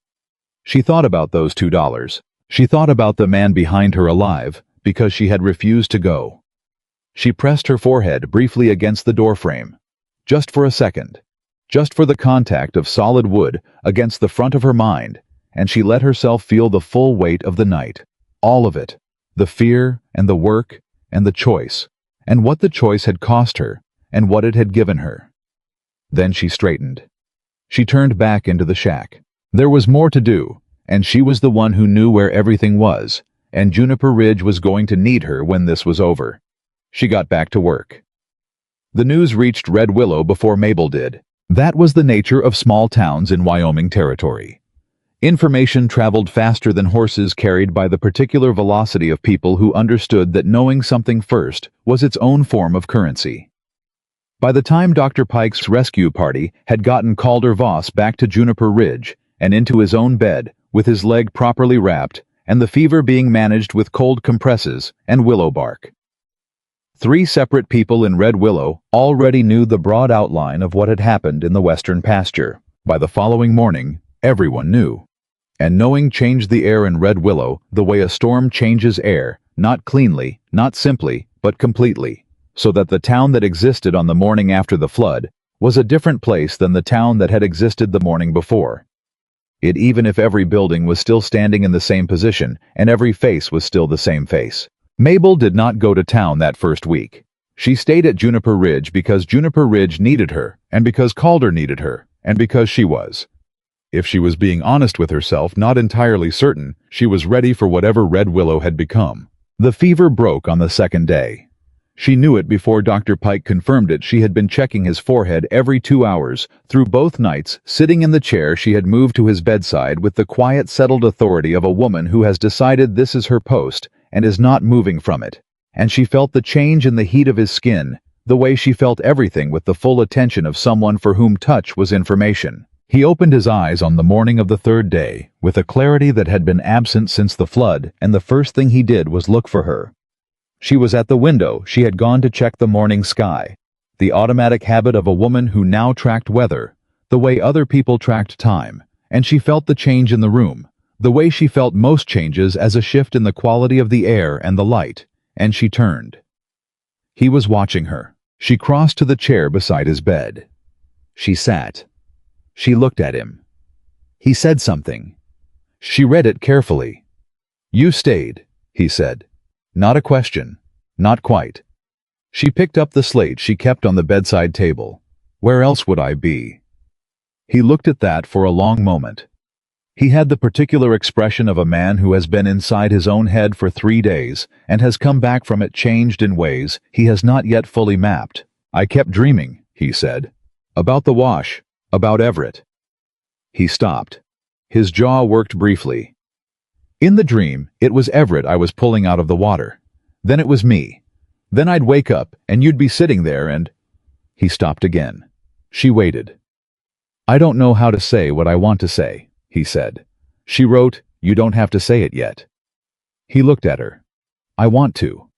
She thought about those $2. She thought about the man behind her alive, because she had refused to go. She pressed her forehead briefly against the doorframe. Just for a second. Just for the contact of solid wood against the front of her mind, and she let herself feel the full weight of the night. All of it. The fear, and the work, and the choice, and what the choice had cost her, and what it had given her. Then she straightened. She turned back into the shack. There was more to do, and she was the one who knew where everything was, and Juniper Ridge was going to need her when this was over. She got back to work. The news reached Red Willow before Mabel did. That was the nature of small towns in Wyoming territory. Information traveled faster than horses carried by the particular velocity of people who understood that knowing something first was its own form of currency. By the time Dr. Pike's rescue party had gotten Calder Voss back to Juniper Ridge and into his own bed, with his leg properly wrapped, and the fever being managed with cold compresses and willow bark. 3 separate people in Red Willow already knew the broad outline of what had happened in the western pasture. By the following morning, everyone knew. And knowing changed the air in Red Willow the way a storm changes air, not cleanly, not simply, but completely, so that the town that existed on the morning after the flood was a different place than the town that had existed the morning before. even if every building was still standing in the same position and every face was still the same face. Mabel did not go to town that first week. She stayed at Juniper Ridge because Juniper Ridge needed her, and because Calder needed her, and because she was. If she was being honest with herself, not entirely certain, she was ready for whatever Red Willow had become. The fever broke on the second day. She knew it before Dr. Pike confirmed it. She had been checking his forehead every 2 hours, through both nights, sitting in the chair she had moved to his bedside with the quiet, settled authority of a woman who has decided this is her post and is not moving from it. And she felt the change in the heat of his skin, the way she felt everything with the full attention of someone for whom touch was information. He opened his eyes on the morning of the third day, with a clarity that had been absent since the flood, and the first thing he did was look for her. She was at the window. She had gone to check the morning sky. The automatic habit of a woman who now tracked weather, the way other people tracked time, and she felt the change in the room, the way she felt most changes as a shift in the quality of the air and the light, and she turned. He was watching her. She crossed to the chair beside his bed. She sat. She looked at him. He said something. She read it carefully. "You stayed," he said. Not a question. Not quite. She picked up the slate she kept on the bedside table. "Where else would I be?" He looked at that for a long moment. He had the particular expression of a man who has been inside his own head for 3 days and has come back from it changed in ways he has not yet fully mapped. "I kept dreaming," he said. "About the wash. About Everett." He stopped. His jaw worked briefly. "In the dream, it was Everett I was pulling out of the water. Then it was me. Then I'd wake up, and you'd be sitting there and—" He stopped again. She waited. "I don't know how to say what I want to say," he said. She wrote, "You don't have to say it yet." He looked at her. "I want to."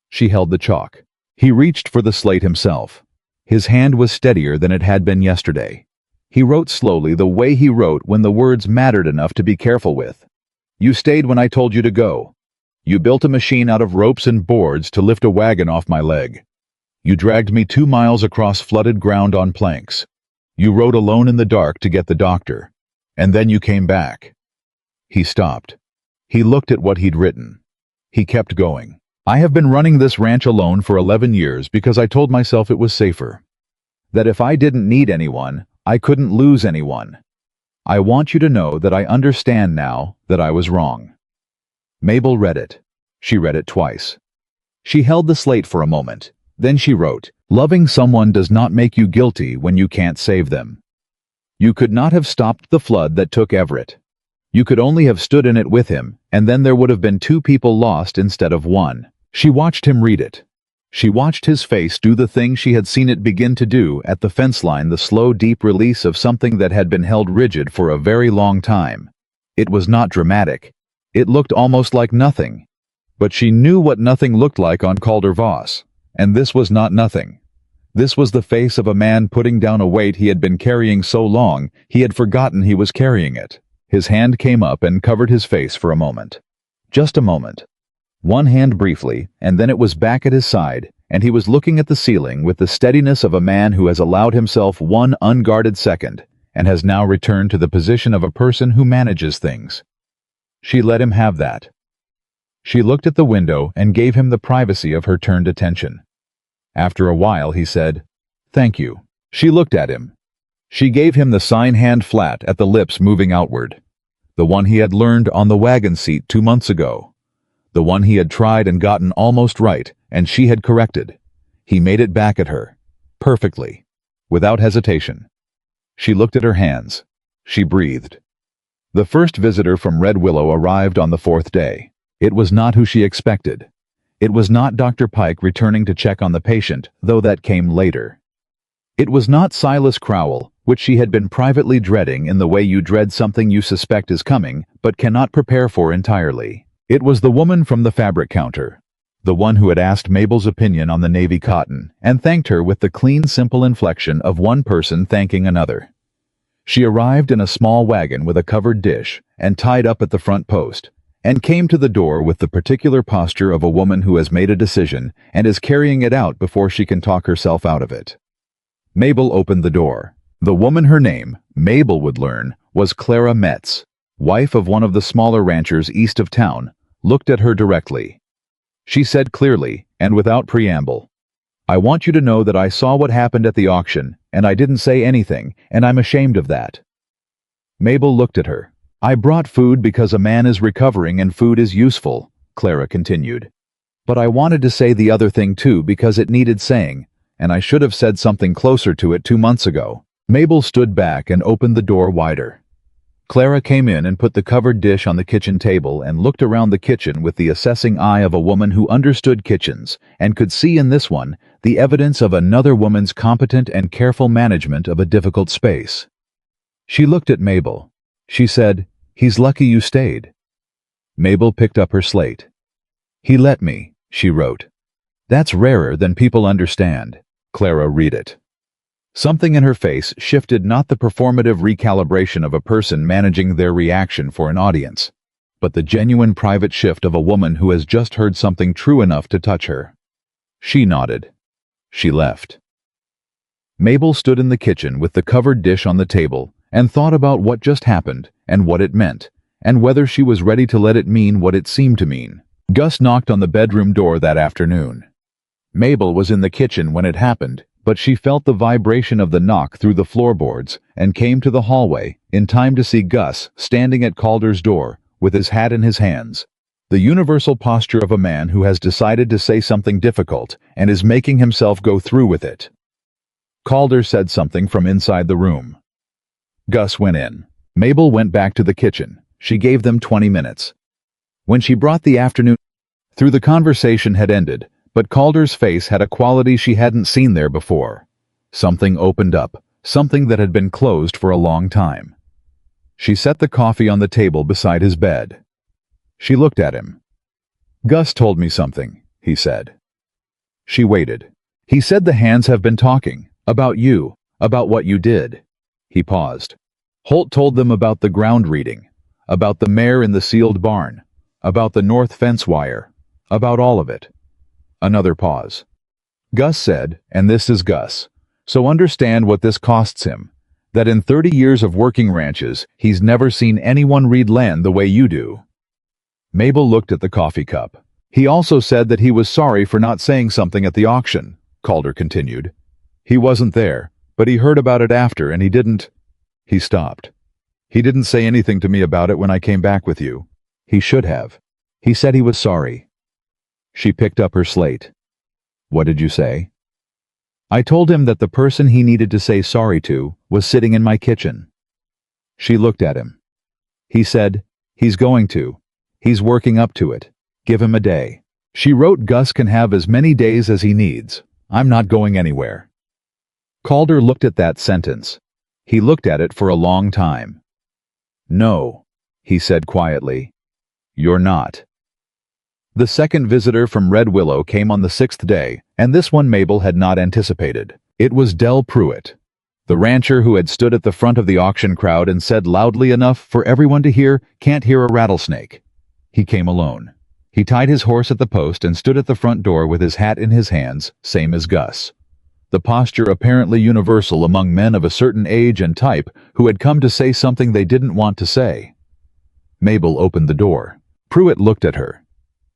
She held the chalk. He reached for the slate himself. His hand was steadier than it had been yesterday. He wrote slowly, the way he wrote when the words mattered enough to be careful with. "You stayed when I told you to go. You built a machine out of ropes and boards to lift a wagon off my leg. You dragged me 2 miles across flooded ground on planks. You rode alone in the dark to get the doctor. And then you came back." He stopped. He looked at what he'd written. He kept going. "I have been running this ranch alone for 11 years because I told myself it was safer. That if I didn't need anyone, I couldn't lose anyone. I want you to know that I understand now that I was wrong." Mabel read it. She read it twice. She held the slate for a moment. Then she wrote, "Loving someone does not make you guilty when you can't save them. You could not have stopped the flood that took Everett. You could only have stood in it with him, and then there would have been 2 people lost instead of 1. She watched him read it. She watched his face do the thing she had seen it begin to do at the fence line, the slow, deep release of something that had been held rigid for a very long time. It was not dramatic. It looked almost like nothing. But she knew what nothing looked like on Calder Voss. And this was not nothing. This was the face of a man putting down a weight he had been carrying so long, he had forgotten he was carrying it. His hand came up and covered his face for a moment. Just a moment. One hand briefly, and then it was back at his side, and he was looking at the ceiling with the steadiness of a man who has allowed himself one unguarded second, and has now returned to the position of a person who manages things. She let him have that. She looked at the window and gave him the privacy of her turned attention. After a while he said, "Thank you." She looked at him. She gave him the sign hand flat at the lips moving outward. The one he had learned on the wagon seat 2 months ago. The one he had tried and gotten almost right, and she had corrected. He made it back at her. Perfectly. Without hesitation. She looked at her hands. She breathed. The first visitor from Red Willow arrived on the 4th day. It was not who she expected. It was not Dr. Pike returning to check on the patient, though that came later. It was not Silas Crowell, which she had been privately dreading in the way you dread something you suspect is coming, but cannot prepare for entirely. It was the woman from the fabric counter, the one who had asked Mabel's opinion on the navy cotton, and thanked her with the clean, simple inflection of one person thanking another. She arrived in a small wagon with a covered dish, and tied up at the front post, and came to the door with the particular posture of a woman who has made a decision and is carrying it out before she can talk herself out of it. Mabel opened the door. The woman her name, Mabel would learn, was Clara Metz, wife of one of the smaller ranchers east of town, looked at her directly. She said clearly, and without preamble, "I want you to know that I saw what happened at the auction, and I didn't say anything, and I'm ashamed of that." Mabel looked at her. "I brought food because a man is recovering and food is useful," Clara continued. "But I wanted to say the other thing too because it needed saying, and I should have said something closer to it 2 months ago." Mabel stood back and opened the door wider. Clara came in and put the covered dish on the kitchen table and looked around the kitchen with the assessing eye of a woman who understood kitchens and could see in this one the evidence of another woman's competent and careful management of a difficult space. She looked at Mabel. She said, "He's lucky you stayed." Mabel picked up her slate. "He let me," she wrote. "That's rarer than people understand." Clara read it. Something in her face shifted, not the performative recalibration of a person managing their reaction for an audience, but the genuine private shift of a woman who has just heard something true enough to touch her. She nodded. She left. Mabel stood in the kitchen with the covered dish on the table and thought about what just happened and what it meant, and whether she was ready to let it mean what it seemed to mean. Gus knocked on the bedroom door that afternoon. Mabel was in the kitchen when it happened, but she felt the vibration of the knock through the floorboards and came to the hallway in time to see Gus standing at Calder's door with his hat in his hands, the universal posture of a man who has decided to say something difficult and is making himself go through with it. Calder said something from inside the room. Gus went in. Mabel went back to the kitchen. She gave them 20 minutes. When she brought the afternoon through, the conversation had ended, but Calder's face had a quality she hadn't seen there before. Something opened up, something that had been closed for a long time. She set the coffee on the table beside his bed. She looked at him. "Gus told me something," he said. She waited. "He said the hands have been talking, about you, about what you did." He paused. "Holt told them about the ground reading, about the mare in the sealed barn, about the north fence wire, about all of it." Another pause. Gus said, and this is Gus, "So understand what this costs him, that in 30 years of working ranches, he's never seen anyone read land the way you do." Mabel looked at the coffee cup. "He also said that he was sorry for not saying something at the auction," Calder continued. "He wasn't there, but he heard about it after and he didn't." He stopped. "He didn't say anything to me about it when I came back with you." "He should have. He said he was sorry." She picked up her slate. "What did you say?" "I told him that the person he needed to say sorry to was sitting in my kitchen." She looked at him. He said, "He's going to. He's working up to it. Give him a day." She wrote, "Gus can have as many days as he needs. I'm not going anywhere." Calder looked at that sentence. He looked at it for a long time. "No," he said quietly. "You're not." The second visitor from Red Willow came on the 6th day, and this one Mabel had not anticipated. It was Del Pruitt, the rancher who had stood at the front of the auction crowd and said loudly enough for everyone to hear, "Can't hear a rattlesnake." He came alone. He tied his horse at the post and stood at the front door with his hat in his hands, same as Gus. The posture apparently universal among men of a certain age and type who had come to say something they didn't want to say. Mabel opened the door. Pruitt looked at her.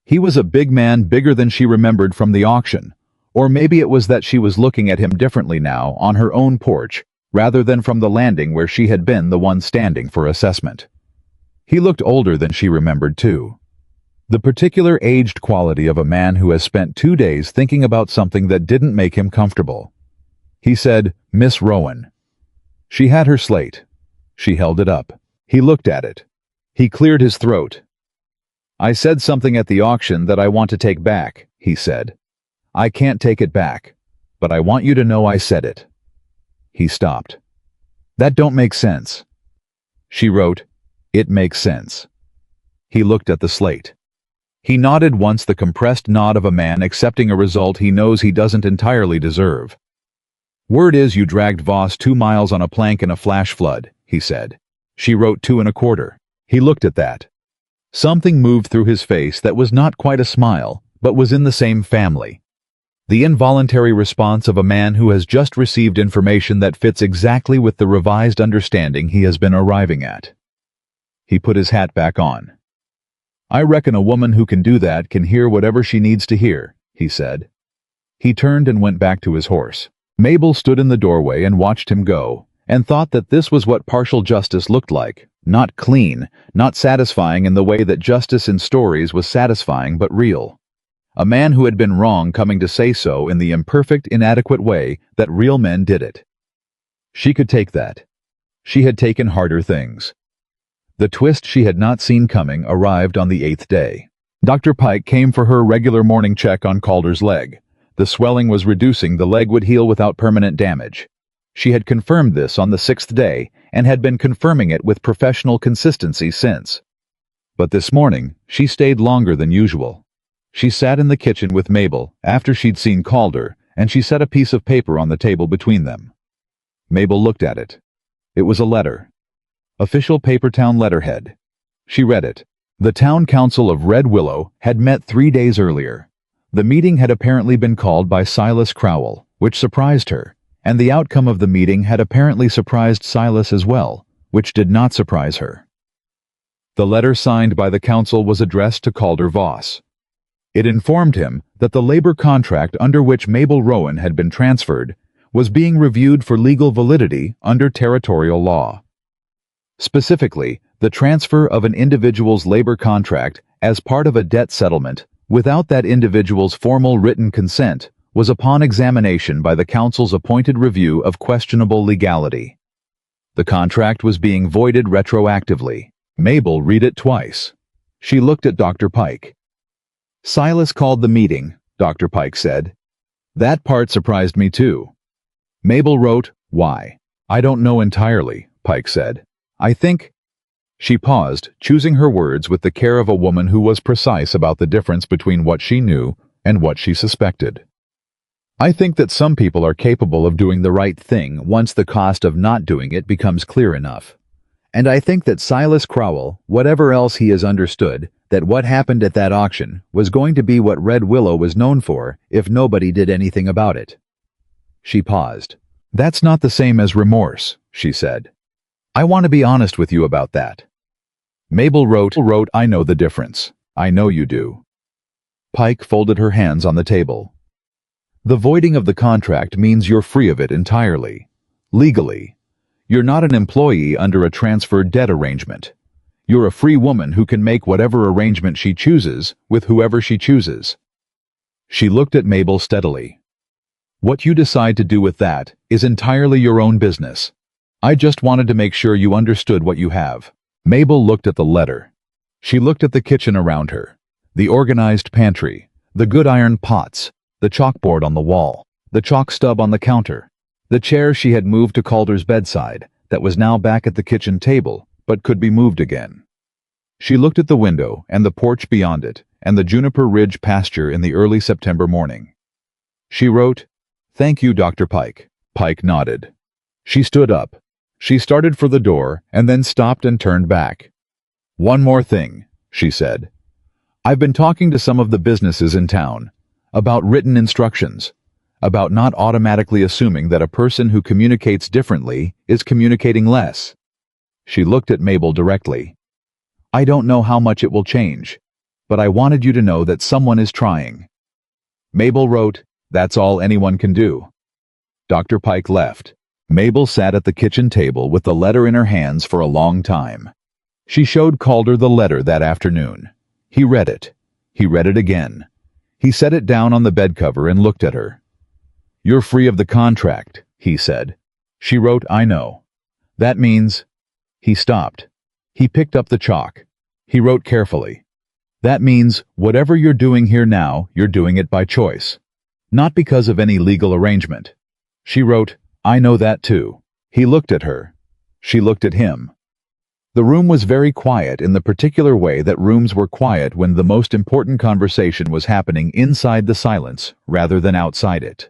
He was a big man, bigger than she remembered from the auction, or maybe it was that she was looking at him differently now on her own porch, rather than from the landing where she had been the one standing for assessment. He looked older than she remembered too. The particular aged quality of a man who has spent 2 days thinking about something that didn't make him comfortable. He said, "Miss Rowan." She had her slate. She held it up. He looked at it. He cleared his throat. "I said something at the auction that I want to take back," he said. "I can't take it back, but I want you to know I said it." He stopped. "That don't make sense." She wrote, "It makes sense." He looked at the slate. He nodded once, the compressed nod of a man accepting a result he knows he doesn't entirely deserve. "Word is you dragged Voss 2 miles on a plank in a flash flood," he said. She wrote 2 1/4. He looked at that. Something moved through his face that was not quite a smile, but was in the same family. The involuntary response of a man who has just received information that fits exactly with the revised understanding he has been arriving at. He put his hat back on. "I reckon a woman who can do that can hear whatever she needs to hear," he said. He turned and went back to his horse. Mabel stood in the doorway and watched him go, and thought that this was what partial justice looked like. Not clean, not satisfying in the way that justice in stories was satisfying but real. A man who had been wrong coming to say so in the imperfect, inadequate way that real men did it. She could take that. She had taken harder things. The twist she had not seen coming arrived on the 8th day. Dr. Pike came for her regular morning check on Calder's leg. The swelling was reducing, the leg would heal without permanent damage. She had confirmed this on the 6th day and had been confirming it with professional consistency since. But this morning, she stayed longer than usual. She sat in the kitchen with Mabel after she'd seen Calder, and she set a piece of paper on the table between them. Mabel looked at it. It was a letter. Official Papertown letterhead. She read it. The town council of Red Willow had met 3 days earlier. The meeting had apparently been called by Silas Crowell, which surprised her, and the outcome of the meeting had apparently surprised Silas as well, which did not surprise her. The letter signed by the council was addressed to Calder Voss. It informed him that the labor contract under which Mabel Rowan had been transferred was being reviewed for legal validity under territorial law. Specifically, the transfer of an individual's labor contract as part of a debt settlement without that individual's formal written consent was upon examination by the council's appointed review of questionable legality. The contract was being voided retroactively. Mabel read it twice. She looked at Dr. Pike. "Silas called the meeting," Dr. Pike said. "That part surprised me too." Mabel wrote, "Why?" "I don't know entirely," Pike said. "I think—" She paused, choosing her words with the care of a woman who was precise about the difference between what she knew and what she suspected. "I think that some people are capable of doing the right thing once the cost of not doing it becomes clear enough. And I think that Silas Crowell, whatever else he has understood, that what happened at that auction was going to be what Red Willow was known for if nobody did anything about it." She paused. "That's not the same as remorse," she said. "I want to be honest with you about that." Mabel wrote, "I know the difference. I know you do." Pike folded her hands on the table. "The voiding of the contract means you're free of it entirely. Legally. You're not an employee under a transferred debt arrangement. You're a free woman who can make whatever arrangement she chooses with whoever she chooses." She looked at Mabel steadily. "What you decide to do with that is entirely your own business. I just wanted to make sure you understood what you have." Mabel looked at the letter. She looked at the kitchen around her, the organized pantry, the good iron pots, the chalkboard on the wall, the chalk stub on the counter, the chair she had moved to Calder's bedside that was now back at the kitchen table but could be moved again. She looked at the window and the porch beyond it and the Juniper Ridge pasture in the early September morning. She wrote, "Thank you, Dr. Pike." Pike nodded. She stood up. She started for the door and then stopped and turned back. "One more thing," she said. "I've been talking to some of the businesses in town about written instructions, about not automatically assuming that a person who communicates differently is communicating less." She looked at Mabel directly. "I don't know how much it will change, but I wanted you to know that someone is trying." Mabel wrote, "That's all anyone can do." Dr. Pike left. Mabel sat at the kitchen table with the letter in her hands for a long time. She showed Calder the letter that afternoon. He read it. He read it again. He set it down on the bed cover and looked at her. "You're free of the contract," he said. She wrote, "I know. That means—" He stopped. He picked up the chalk. He wrote carefully. "That means whatever you're doing here now, you're doing it by choice. Not because of any legal arrangement." She wrote, "I know that too." He looked at her. She looked at him. The room was very quiet in the particular way that rooms were quiet when the most important conversation was happening inside the silence rather than outside it.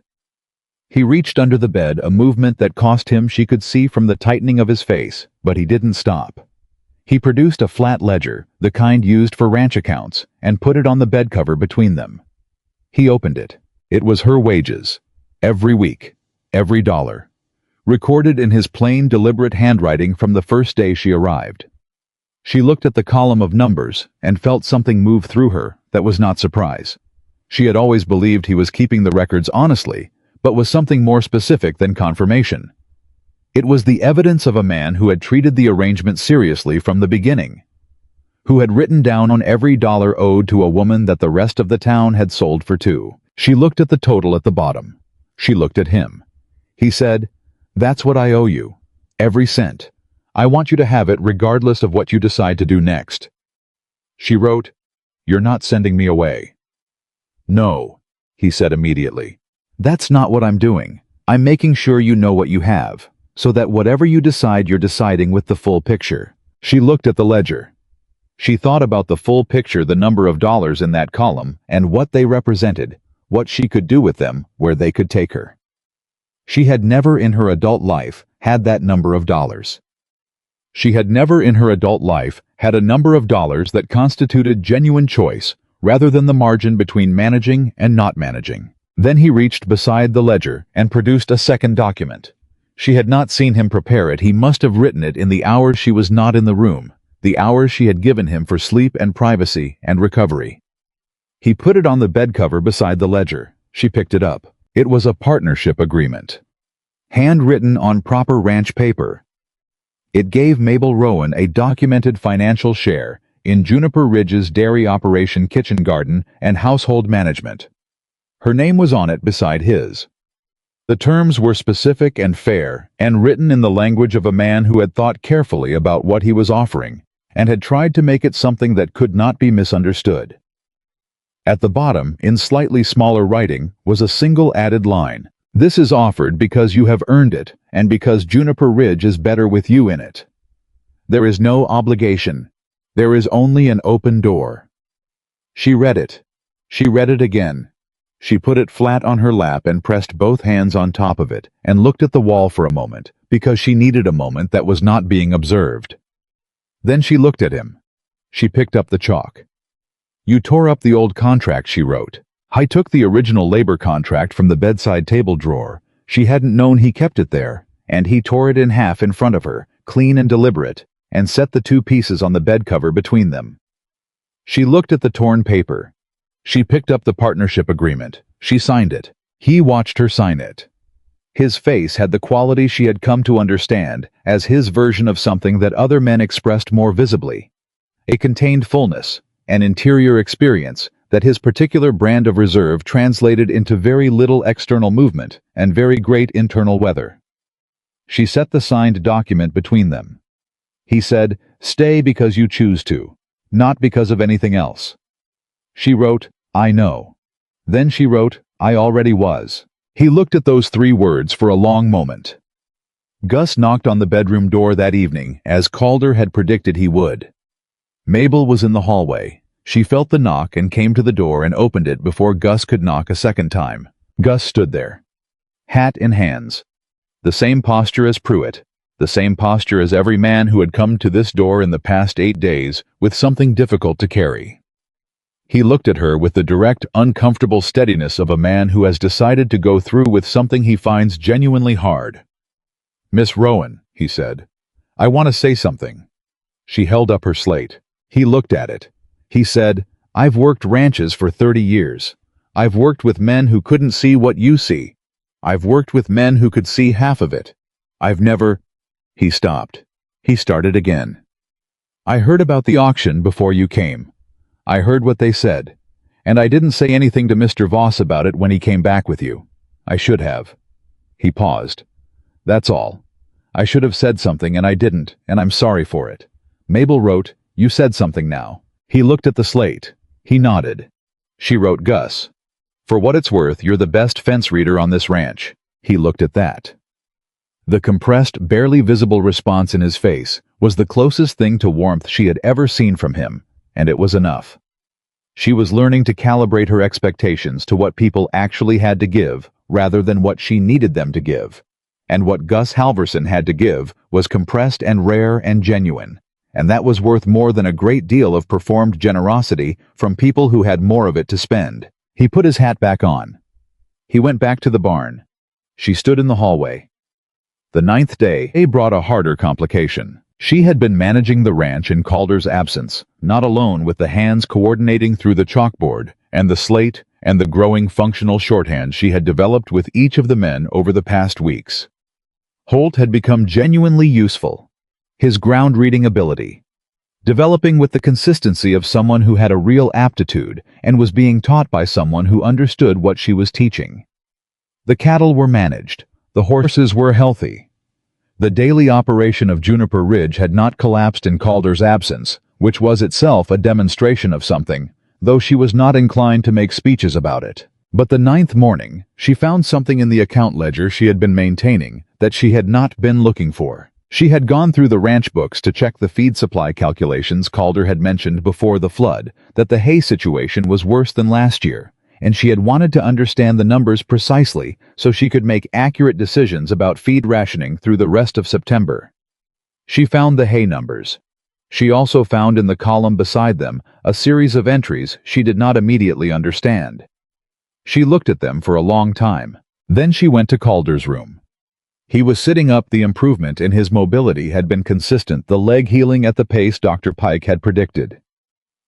He reached under the bed, a movement that cost him she could see from the tightening of his face, but he didn't stop. He produced a flat ledger, the kind used for ranch accounts, and put it on the bed cover between them. He opened it. It was her wages. Every week. Every dollar. Recorded in his plain, deliberate handwriting from the first day she arrived. She looked at the column of numbers and felt something move through her that was not surprise. She had always believed he was keeping the records honestly, but was something more specific than confirmation. It was the evidence of a man who had treated the arrangement seriously from the beginning, who had written down on every dollar owed to a woman that the rest of the town had sold for two. She looked at the total at the bottom. She looked at him. He said, "That's what I owe you. Every cent. I want you to have it regardless of what you decide to do next." She wrote, "You're not sending me away." "No," he said immediately. "That's not what I'm doing. I'm making sure you know what you have, so that whatever you decide you're deciding with the full picture." She looked at the ledger. She thought about the full picture, the number of dollars in that column, and what they represented, what she could do with them, where they could take her. She had never in her adult life had that number of dollars. She had never in her adult life had a number of dollars that constituted genuine choice, rather than the margin between managing and not managing. Then he reached beside the ledger and produced a second document. She had not seen him prepare it. He must have written it in the hours she was not in the room, the hours she had given him for sleep and privacy and recovery. He put it on the bed cover beside the ledger. She picked it up. It was a partnership agreement, handwritten on proper ranch paper. It gave Mabel Rowan a documented financial share in Juniper Ridge's dairy operation, kitchen garden, and household management. Her name was on it beside his. The terms were specific and fair, and written in the language of a man who had thought carefully about what he was offering, and had tried to make it something that could not be misunderstood. At the bottom, in slightly smaller writing, was a single added line. "This is offered because you have earned it, and because Juniper Ridge is better with you in it. There is no obligation. There is only an open door." She read it. She read it again. She put it flat on her lap and pressed both hands on top of it, and looked at the wall for a moment, because she needed a moment that was not being observed. Then she looked at him. She picked up the chalk. "You tore up the old contract," she wrote. "I took the original labor contract from the bedside table drawer. She hadn't known he kept it there, and he tore it in half in front of her, clean and deliberate, and set the two pieces on the bed cover between them." She looked at the torn paper. She picked up the partnership agreement. She signed it. He watched her sign it. His face had the quality she had come to understand as his version of something that other men expressed more visibly. A contained fullness, an interior experience that his particular brand of reserve translated into very little external movement and very great internal weather. She set the signed document between them. He said, "Stay because you choose to, not because of anything else." She wrote, "I know." Then she wrote, "I already was." He looked at those three words for a long moment. Gus knocked on the bedroom door that evening, as Calder had predicted he would. Mabel was in the hallway. She felt the knock and came to the door and opened it before Gus could knock a second time. Gus stood there, hat in hands. The same posture as Pruitt, the same posture as every man who had come to this door in the past 8 days with something difficult to carry. He looked at her with the direct, uncomfortable steadiness of a man who has decided to go through with something he finds genuinely hard. "Miss Rowan," he said, "I want to say something." She held up her slate. He looked at it. He said, "I've worked ranches for 30 years. I've worked with men who couldn't see what you see. I've worked with men who could see half of it. I've never—" He stopped. He started again. "I heard about the auction before you came. I heard what they said. And I didn't say anything to Mr. Voss about it when he came back with you. I should have." He paused. "That's all. I should have said something and I didn't, and I'm sorry for it." Mabel wrote, "You said something now." He looked at the slate. He nodded. She wrote, "Gus, for what it's worth, you're the best fence reader on this ranch." He looked at that. The compressed, barely visible response in his face was the closest thing to warmth she had ever seen from him, and it was enough. She was learning to calibrate her expectations to what people actually had to give rather than what she needed them to give. And what Gus Halverson had to give was compressed and rare and genuine, and that was worth more than a great deal of performed generosity from people who had more of it to spend. He put his hat back on. He went back to the barn. She stood in the hallway. The ninth day brought a harder complication. She had been managing the ranch in Calder's absence, not alone, with the hands coordinating through the chalkboard and the slate and the growing functional shorthand she had developed with each of the men over the past weeks. Holt had become genuinely useful. His ground-reading ability, developing with the consistency of someone who had a real aptitude and was being taught by someone who understood what she was teaching. The cattle were managed. The horses were healthy. The daily operation of Juniper Ridge had not collapsed in Calder's absence, which was itself a demonstration of something, though she was not inclined to make speeches about it. But the ninth morning, she found something in the account ledger she had been maintaining that she had not been looking for. She had gone through the ranch books to check the feed supply calculations Calder had mentioned before the flood, that the hay situation was worse than last year, and she had wanted to understand the numbers precisely so she could make accurate decisions about feed rationing through the rest of September. She found the hay numbers. She also found in the column beside them a series of entries she did not immediately understand. She looked at them for a long time. Then she went to Calder's room. He was sitting up. The improvement in his mobility had been consistent, the leg healing at the pace Dr. Pike had predicted.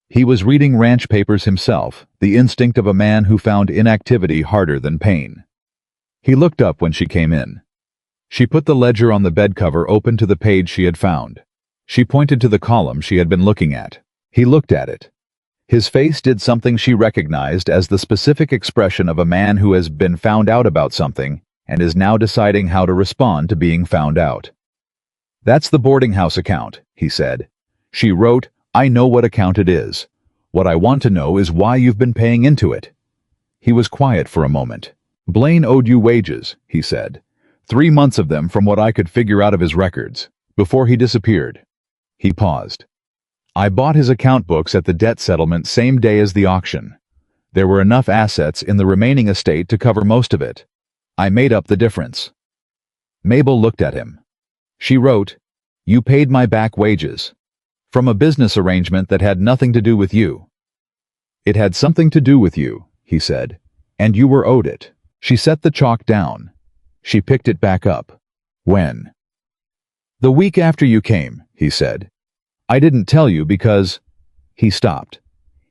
He was reading ranch papers himself, the instinct of a man who found inactivity harder than pain. He looked up when she came in. She put the ledger on the bed cover open to the page she had found. She pointed to the column she had been looking at. He looked at it. His face did something she recognized as the specific expression of a man who has been found out about something and is now deciding how to respond to being found out. "That's the boarding house account," he said. She wrote, "I know what account it is. What I want to know is why you've been paying into it." He was quiet for a moment. "Blaine owed you wages," he said. 3 months of them from what I could figure out of his records, before he disappeared. He paused. "I bought his account books at the debt settlement same day as the auction. There were enough assets in the remaining estate to cover most of it. I made up the difference." Mabel looked at him. She wrote, "You paid my back wages. From a business arrangement that had nothing to do with you." "It had something to do with you," he said, "and you were owed it." She set the chalk down. She picked it back up. "When?" "The week after you came," he said. "I didn't tell you because—" He stopped.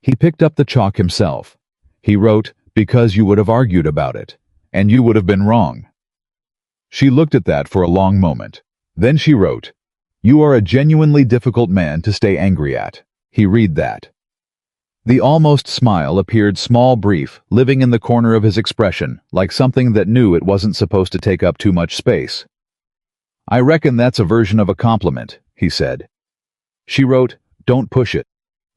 He picked up the chalk himself. He wrote, "Because you would have argued about it, and you would have been wrong." She looked at that for a long moment. Then she wrote, "You are a genuinely difficult man to stay angry at." He read that. The almost smile appeared small, brief, living in the corner of his expression, like something that knew it wasn't supposed to take up too much space. "I reckon that's a version of a compliment," he said. She wrote, "Don't push it."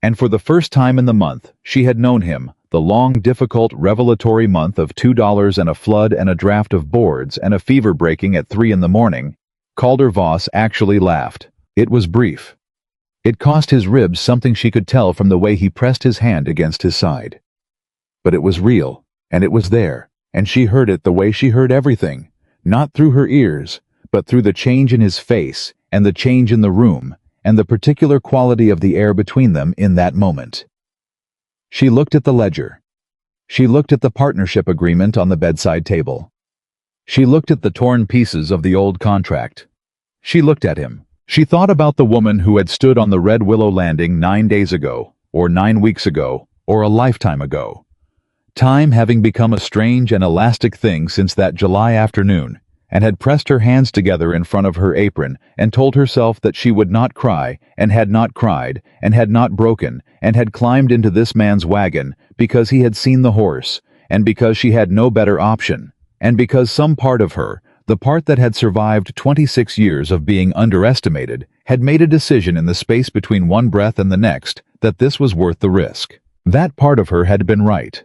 And for the first time in the month she had known him, the long, difficult, revelatory month of $2 and a flood and a draft of boards and a fever breaking at 3 in the morning, Calder Voss actually laughed. It was brief. It cost his ribs something she could tell from the way he pressed his hand against his side. But it was real, and it was there, and she heard it the way she heard everything, not through her ears, but through the change in his face and the change in the room and the particular quality of the air between them in that moment. She looked at the ledger. She looked at the partnership agreement on the bedside table. She looked at the torn pieces of the old contract. She looked at him. She thought about the woman who had stood on the Red Willow Landing 9 days ago, or 9 weeks ago, or a lifetime ago. Time having become a strange and elastic thing since that July afternoon, and had pressed her hands together in front of her apron and told herself that she would not cry, and had not cried, and had not broken, and had climbed into this man's wagon because he had seen the horse, and because she had no better option, and because some part of her, the part that had survived 26 years of being underestimated, had made a decision in the space between one breath and the next that this was worth the risk. That part of her had been right.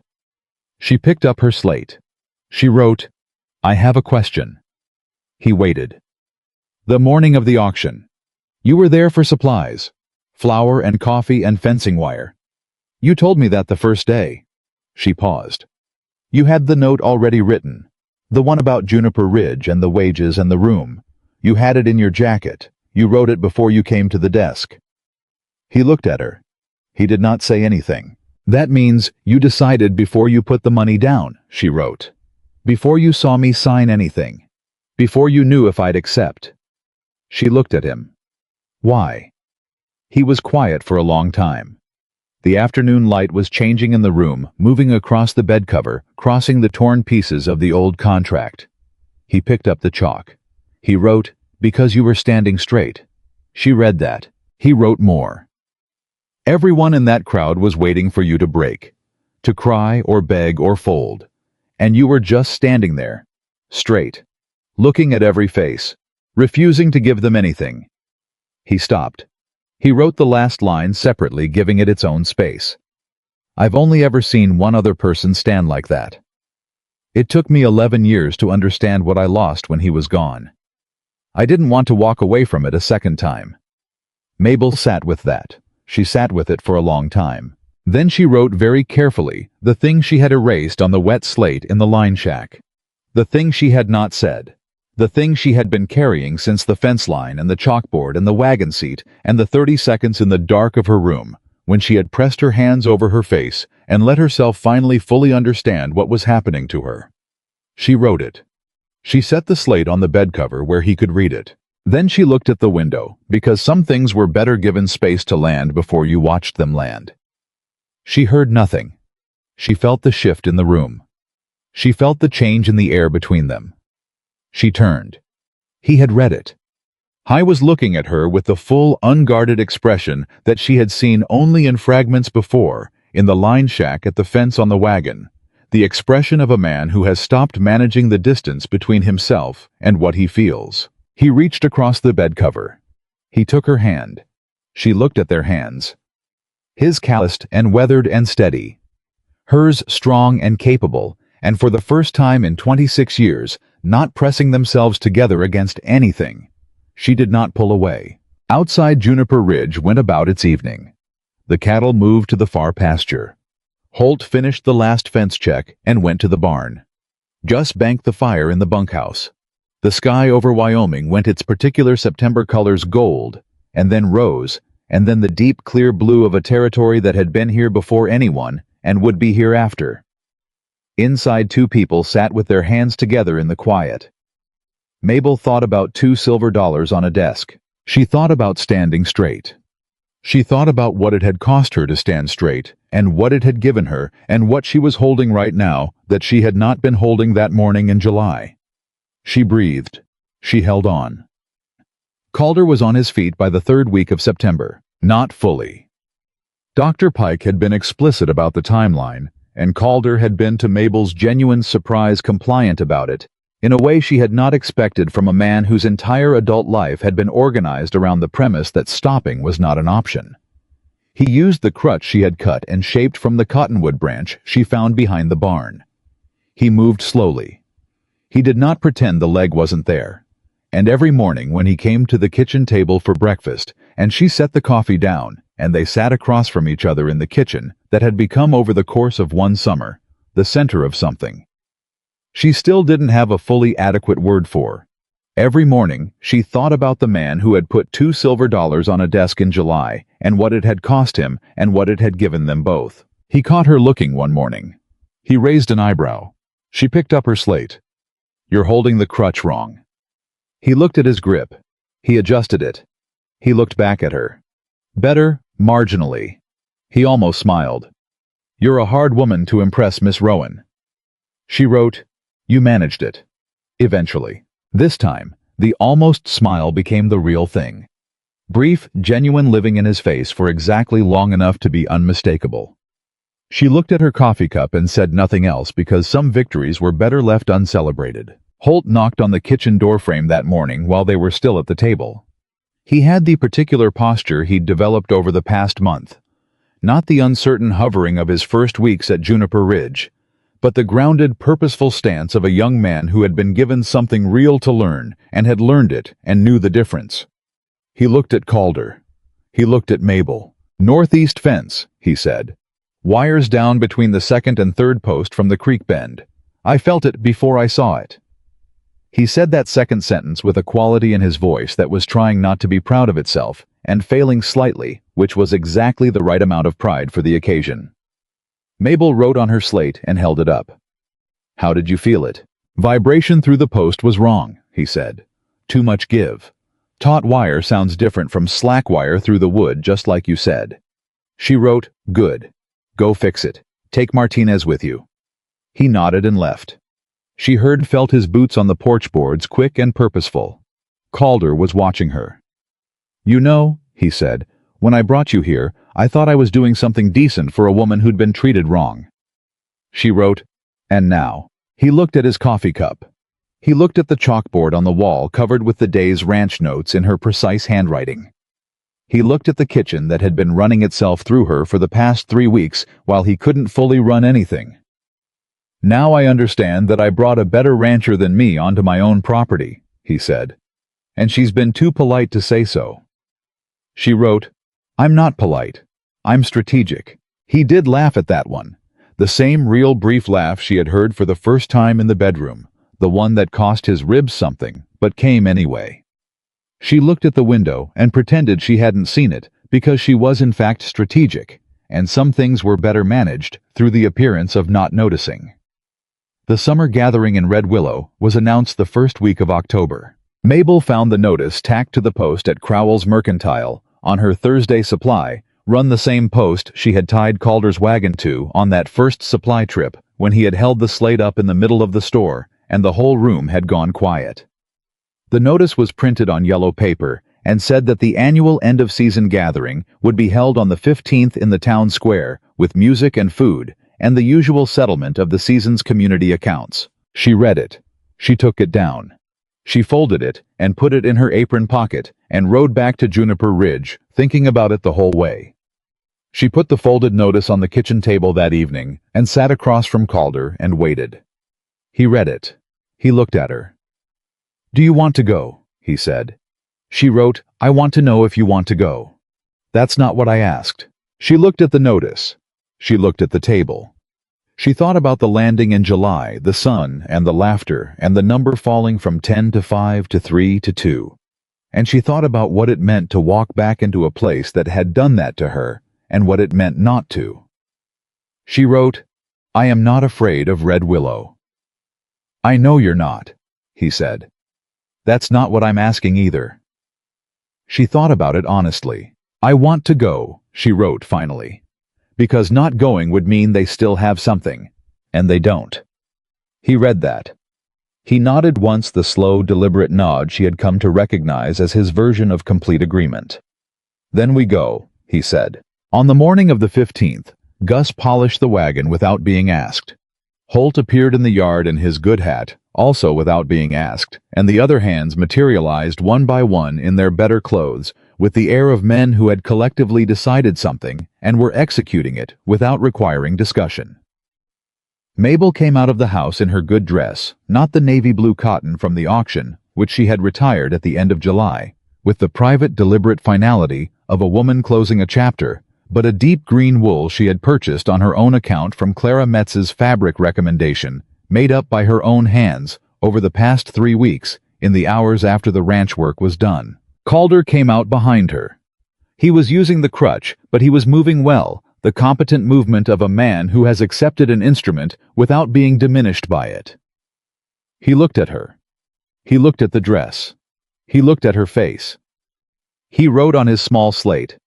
She picked up her slate. She wrote, "I have a question." He waited. "The morning of the auction. You were there for supplies. Flour and coffee and fencing wire. You told me that the first day." She paused. "You had the note already written. The one about Juniper Ridge and the wages and the room. You had it in your jacket. You wrote it before you came to the desk." He looked at her. He did not say anything. "That means you decided before you put the money down," she wrote. Before you saw me sign anything. Before you knew if I'd accept." She looked at him. Why? He was quiet for a long time. The afternoon light was changing in the room, moving across the bed cover, crossing the torn pieces of the old contract. He picked up the chalk. He wrote, "Because you were standing straight." She read that. He wrote more. Everyone in that crowd was waiting for you to break, to cry or beg or fold. And you were just standing there, straight, looking at every face, refusing to give them anything. He stopped. He wrote the last line separately, giving it its own space. "I've only ever seen one other person stand like that. It took me 11 years to understand what I lost when he was gone. I didn't want to walk away from it a second time." Mabel sat with that. She sat with it for a long time. Then she wrote very carefully the thing she had erased on the wet slate in the line shack. The thing she had not said. The thing she had been carrying since the fence line and the chalkboard and the wagon seat and the 30 seconds in the dark of her room, when she had pressed her hands over her face and let herself finally fully understand what was happening to her. She wrote it. She set the slate on the bed cover where he could read it. Then she looked at the window, because some things were better given space to land before you watched them land. She heard nothing. She felt the shift in the room. She felt the change in the air between them. She turned. He had read it. He was looking at her with the full, unguarded expression that she had seen only in fragments before, in the line shack at the fence on the wagon, the expression of a man who has stopped managing the distance between himself and what he feels. He reached across the bed cover. He took her hand. She looked at their hands. His calloused and weathered and steady. Hers strong and capable, and for the first time in 26 years, not pressing themselves together against anything. She did not pull away. Outside Juniper Ridge went about its evening. The cattle moved to the far pasture. Holt finished the last fence check and went to the barn. Gus banked the fire in the bunkhouse. The sky over Wyoming went its particular September colors gold, and then rose, and then the deep clear blue of a territory that had been here before anyone and would be here after. Inside, two people sat with their hands together in the quiet. Mabel thought about $2 silver on a desk. She thought about standing straight. She thought about what it had cost her to stand straight, and what it had given her, and what she was holding right now that she had not been holding that morning in July. She breathed. She held on. Calder was on his feet by the 3rd week of September. Not fully. Dr. Pike had been explicit about the timeline, and Calder had been, to Mabel's genuine surprise, compliant about it, in a way she had not expected from a man whose entire adult life had been organized around the premise that stopping was not an option. He used the crutch she had cut and shaped from the cottonwood branch she found behind the barn. He moved slowly. He did not pretend the leg wasn't there. And every morning when he came to the kitchen table for breakfast, and she set the coffee down, and they sat across from each other in the kitchen that had become over the course of one summer, the center of something. She still didn't have a fully adequate word for. Every morning, she thought about the man who had put $2 silver on a desk in July, and what it had cost him, and what it had given them both. He caught her looking one morning. He raised an eyebrow. She picked up her slate. "You're holding the crutch wrong." He looked at his grip. He adjusted it. He looked back at her. Better, marginally. He almost smiled. "You're a hard woman to impress, Miss Rowan." She wrote, "You managed it." Eventually. This time, the almost smile became the real thing. Brief, genuine living in his face for exactly long enough to be unmistakable. She looked at her coffee cup and said nothing else because some victories were better left uncelebrated. Holt knocked on the kitchen doorframe that morning while they were still at the table. He had the particular posture he'd developed over the past month. Not the uncertain hovering of his first weeks at Juniper Ridge, but the grounded, purposeful stance of a young man who had been given something real to learn and had learned it and knew the difference. He looked at Calder. He looked at Mabel. "Northeast fence," he said. "Wires down between the 2nd and 3rd post from the creek bend. I felt it before I saw it." He said that second sentence with a quality in his voice that was trying not to be proud of itself, and failing slightly, which was exactly the right amount of pride for the occasion. Mabel wrote on her slate and held it up. "How did you feel it?" Vibration through the post was wrong, he said. Too much give. Taut wire sounds different from slack wire through the wood, just like you said. She wrote, "Good. Go fix it. Take Martinez with you." He nodded and left. She felt his boots on the porch boards, quick and purposeful. Calder was watching her. "You know," he said, "when I brought you here, I thought I was doing something decent for a woman who'd been treated wrong." She wrote, "And now." He looked at his coffee cup. He looked at the chalkboard on the wall covered with the day's ranch notes in her precise handwriting. He looked at the kitchen that had been running itself through her for the past 3 weeks while he couldn't fully run anything. "Now I understand that I brought a better rancher than me onto my own property," he said. "And she's been too polite to say so." She wrote, "I'm not polite. I'm strategic." He did laugh at that one. The same real brief laugh she had heard for the first time in the bedroom, the one that cost his ribs something, but came anyway. She looked at the window and pretended she hadn't seen it because she was in fact strategic, and some things were better managed through the appearance of not noticing. The summer gathering in Red Willow was announced the first week of October. Mabel found the notice tacked to the post at Crowell's Mercantile on her Thursday supply, run the same post she had tied Calder's wagon to on that first supply trip when he had held the slate up in the middle of the store and the whole room had gone quiet. The notice was printed on yellow paper and said that the annual end-of-season gathering would be held on the 15th in the town square with music and food and the usual settlement of the season's community accounts. She read it. She took it down. She folded it and put it in her apron pocket and rode back to Juniper Ridge, thinking about it the whole way. She put the folded notice on the kitchen table that evening and sat across from Calder and waited. He read it. He looked at her. "Do you want to go?" he said. She wrote, "I want to know if you want to go." "That's not what I asked." She looked at the notice. She looked at the table. She thought about the landing in July, the sun and the laughter and the number falling from 10 to 5 to 3 to 2. And she thought about what it meant to walk back into a place that had done that to her and what it meant not to. She wrote, "I am not afraid of Red Willow." "I know you're not," he said. "That's not what I'm asking either." She thought about it honestly. "I want to go," she wrote finally. Because not going would mean they still have something, and they don't. He read that. He nodded once, the slow, deliberate nod she had come to recognize as his version of complete agreement. "Then we go," he said. On the morning of the 15th, Gus polished the wagon without being asked. Holt appeared in the yard in his good hat, also without being asked, and the other hands materialized one by one in their better clothes, with the air of men who had collectively decided something and were executing it without requiring discussion. Mabel came out of the house in her good dress, not the navy blue cotton from the auction, which she had retired at the end of July, with the private, deliberate finality of a woman closing a chapter, but a deep green wool she had purchased on her own account from Clara Metz's fabric recommendation, made up by her own hands over the past 3 weeks in the hours after the ranch work was done. Calder came out behind her. He was using the crutch, but he was moving well, the competent movement of a man who has accepted an instrument without being diminished by it. He looked at her. He looked at the dress. He looked at her face. He wrote on his small slate,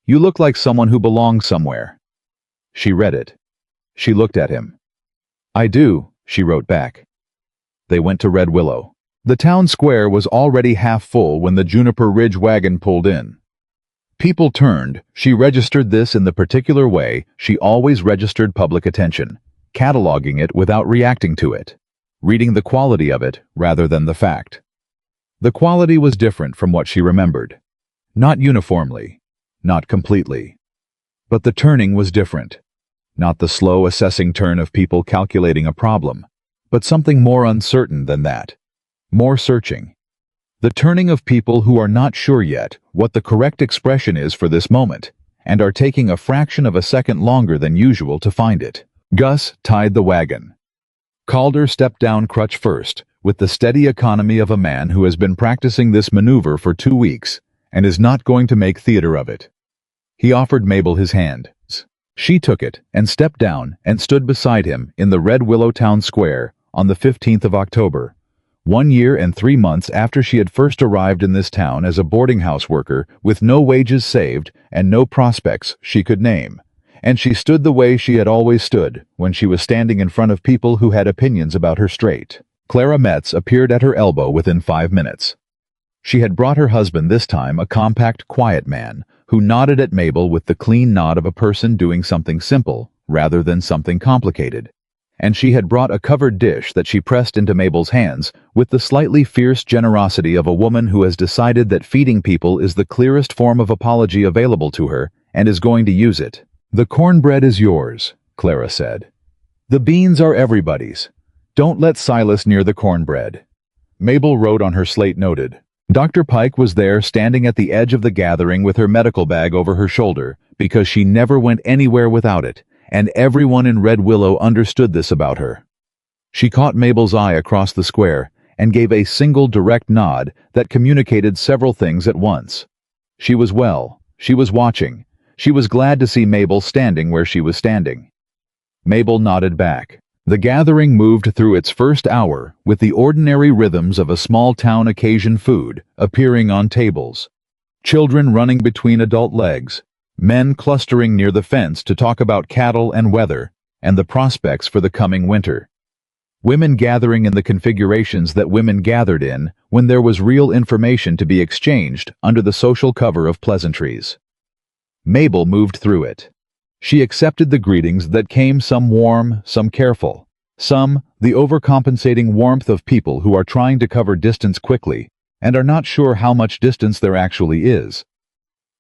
"You look like someone who belongs somewhere." She read it. She looked at him. "I do," she wrote back. They went to Red Willow. The town square was already half full when the Juniper Ridge wagon pulled in. People turned. She registered this in the particular way she always registered public attention, cataloging it without reacting to it, reading the quality of it rather than the fact. The quality was different from what she remembered. Not uniformly, not completely. But the turning was different. Not the slow assessing turn of people calculating a problem, but something more uncertain than that. More searching. The turning of people who are not sure yet what the correct expression is for this moment, and are taking a fraction of a second longer than usual to find it. Gus tied the wagon. Calder stepped down crutch first, with the steady economy of a man who has been practicing this maneuver for 2 weeks, and is not going to make theater of it. He offered Mabel his hand. She took it and stepped down and stood beside him in the Red Willow town square on the 15th of October, 1 year and 3 months after she had first arrived in this town as a boarding house worker with no wages saved and no prospects she could name. And she stood the way she had always stood when she was standing in front of people who had opinions about her straight. Clara Metz appeared at her elbow within 5 minutes. She had brought her husband this time, a compact, quiet man, who nodded at Mabel with the clean nod of a person doing something simple rather than something complicated. And she had brought a covered dish that she pressed into Mabel's hands with the slightly fierce generosity of a woman who has decided that feeding people is the clearest form of apology available to her and is going to use it. "The cornbread is yours," Clara said. "The beans are everybody's. Don't let Silas near the cornbread." Mabel wrote on her slate noted. Dr. Pike was there standing at the edge of the gathering with her medical bag over her shoulder because she never went anywhere without it, and everyone in Red Willow understood this about her. She caught Mabel's eye across the square and gave a single direct nod that communicated several things at once. She was well, she was watching, she was glad to see Mabel standing where she was standing. Mabel nodded back. The gathering moved through its first hour with the ordinary rhythms of a small-town occasion: food appearing on tables, children running between adult legs, men clustering near the fence to talk about cattle and weather and the prospects for the coming winter, women gathering in the configurations that women gathered in when there was real information to be exchanged under the social cover of pleasantries. Mabel moved through it. She accepted the greetings that came, some warm, some careful, some the overcompensating warmth of people who are trying to cover distance quickly and are not sure how much distance there actually is.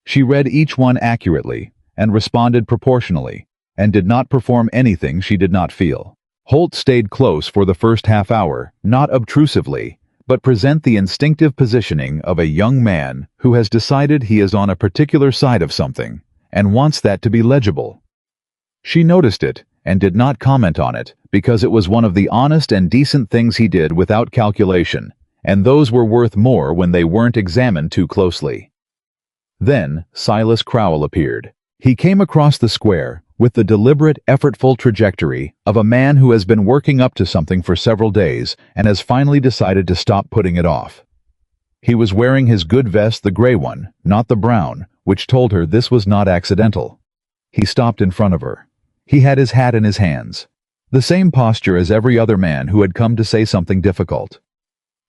She read each one accurately and responded proportionally, and did not perform anything she did not feel. Holt stayed close for the first half hour, not obtrusively, but present the instinctive positioning of a young man who has decided he is on a particular side of something and wants that to be legible. She noticed it and did not comment on it because it was one of the honest and decent things he did without calculation, and those were worth more when they weren't examined too closely. Then Silas Crowell appeared. He came across the square with the deliberate, effortful trajectory of a man who has been working up to something for several days and has finally decided to stop putting it off. He was wearing his good vest, the gray one, not the brown, which told her this was not accidental. He stopped in front of her. He had his hat in his hands, the same posture as every other man who had come to say something difficult.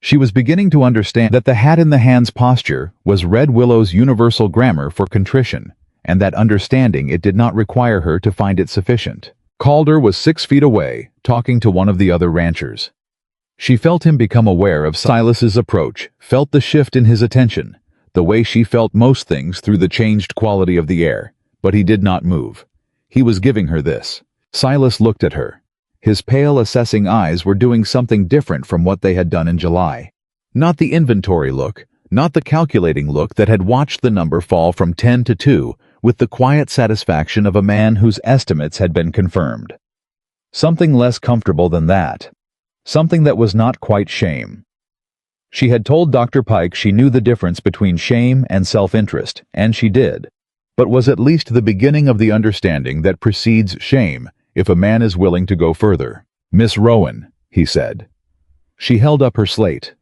She was beginning to understand that the hat-in-the-hands posture was Red Willow's universal grammar for contrition, and that understanding it did not require her to find it sufficient. Calder was 6 feet away, talking to one of the other ranchers. She felt him become aware of Silas's approach, felt the shift in his attention, the way she felt most things through the changed quality of the air, but he did not move. He was giving her this. Silas looked at her. His pale, assessing eyes were doing something different from what they had done in July. Not the inventory look, not the calculating look that had watched the number fall from 10 to 2 with the quiet satisfaction of a man whose estimates had been confirmed. Something less comfortable than that. Something that was not quite shame. She had told Dr. Pike she knew the difference between shame and self-interest, and she did, but was at least the beginning of the understanding that precedes shame if a man is willing to go further. "Miss Rowan," he said. She held up her slate.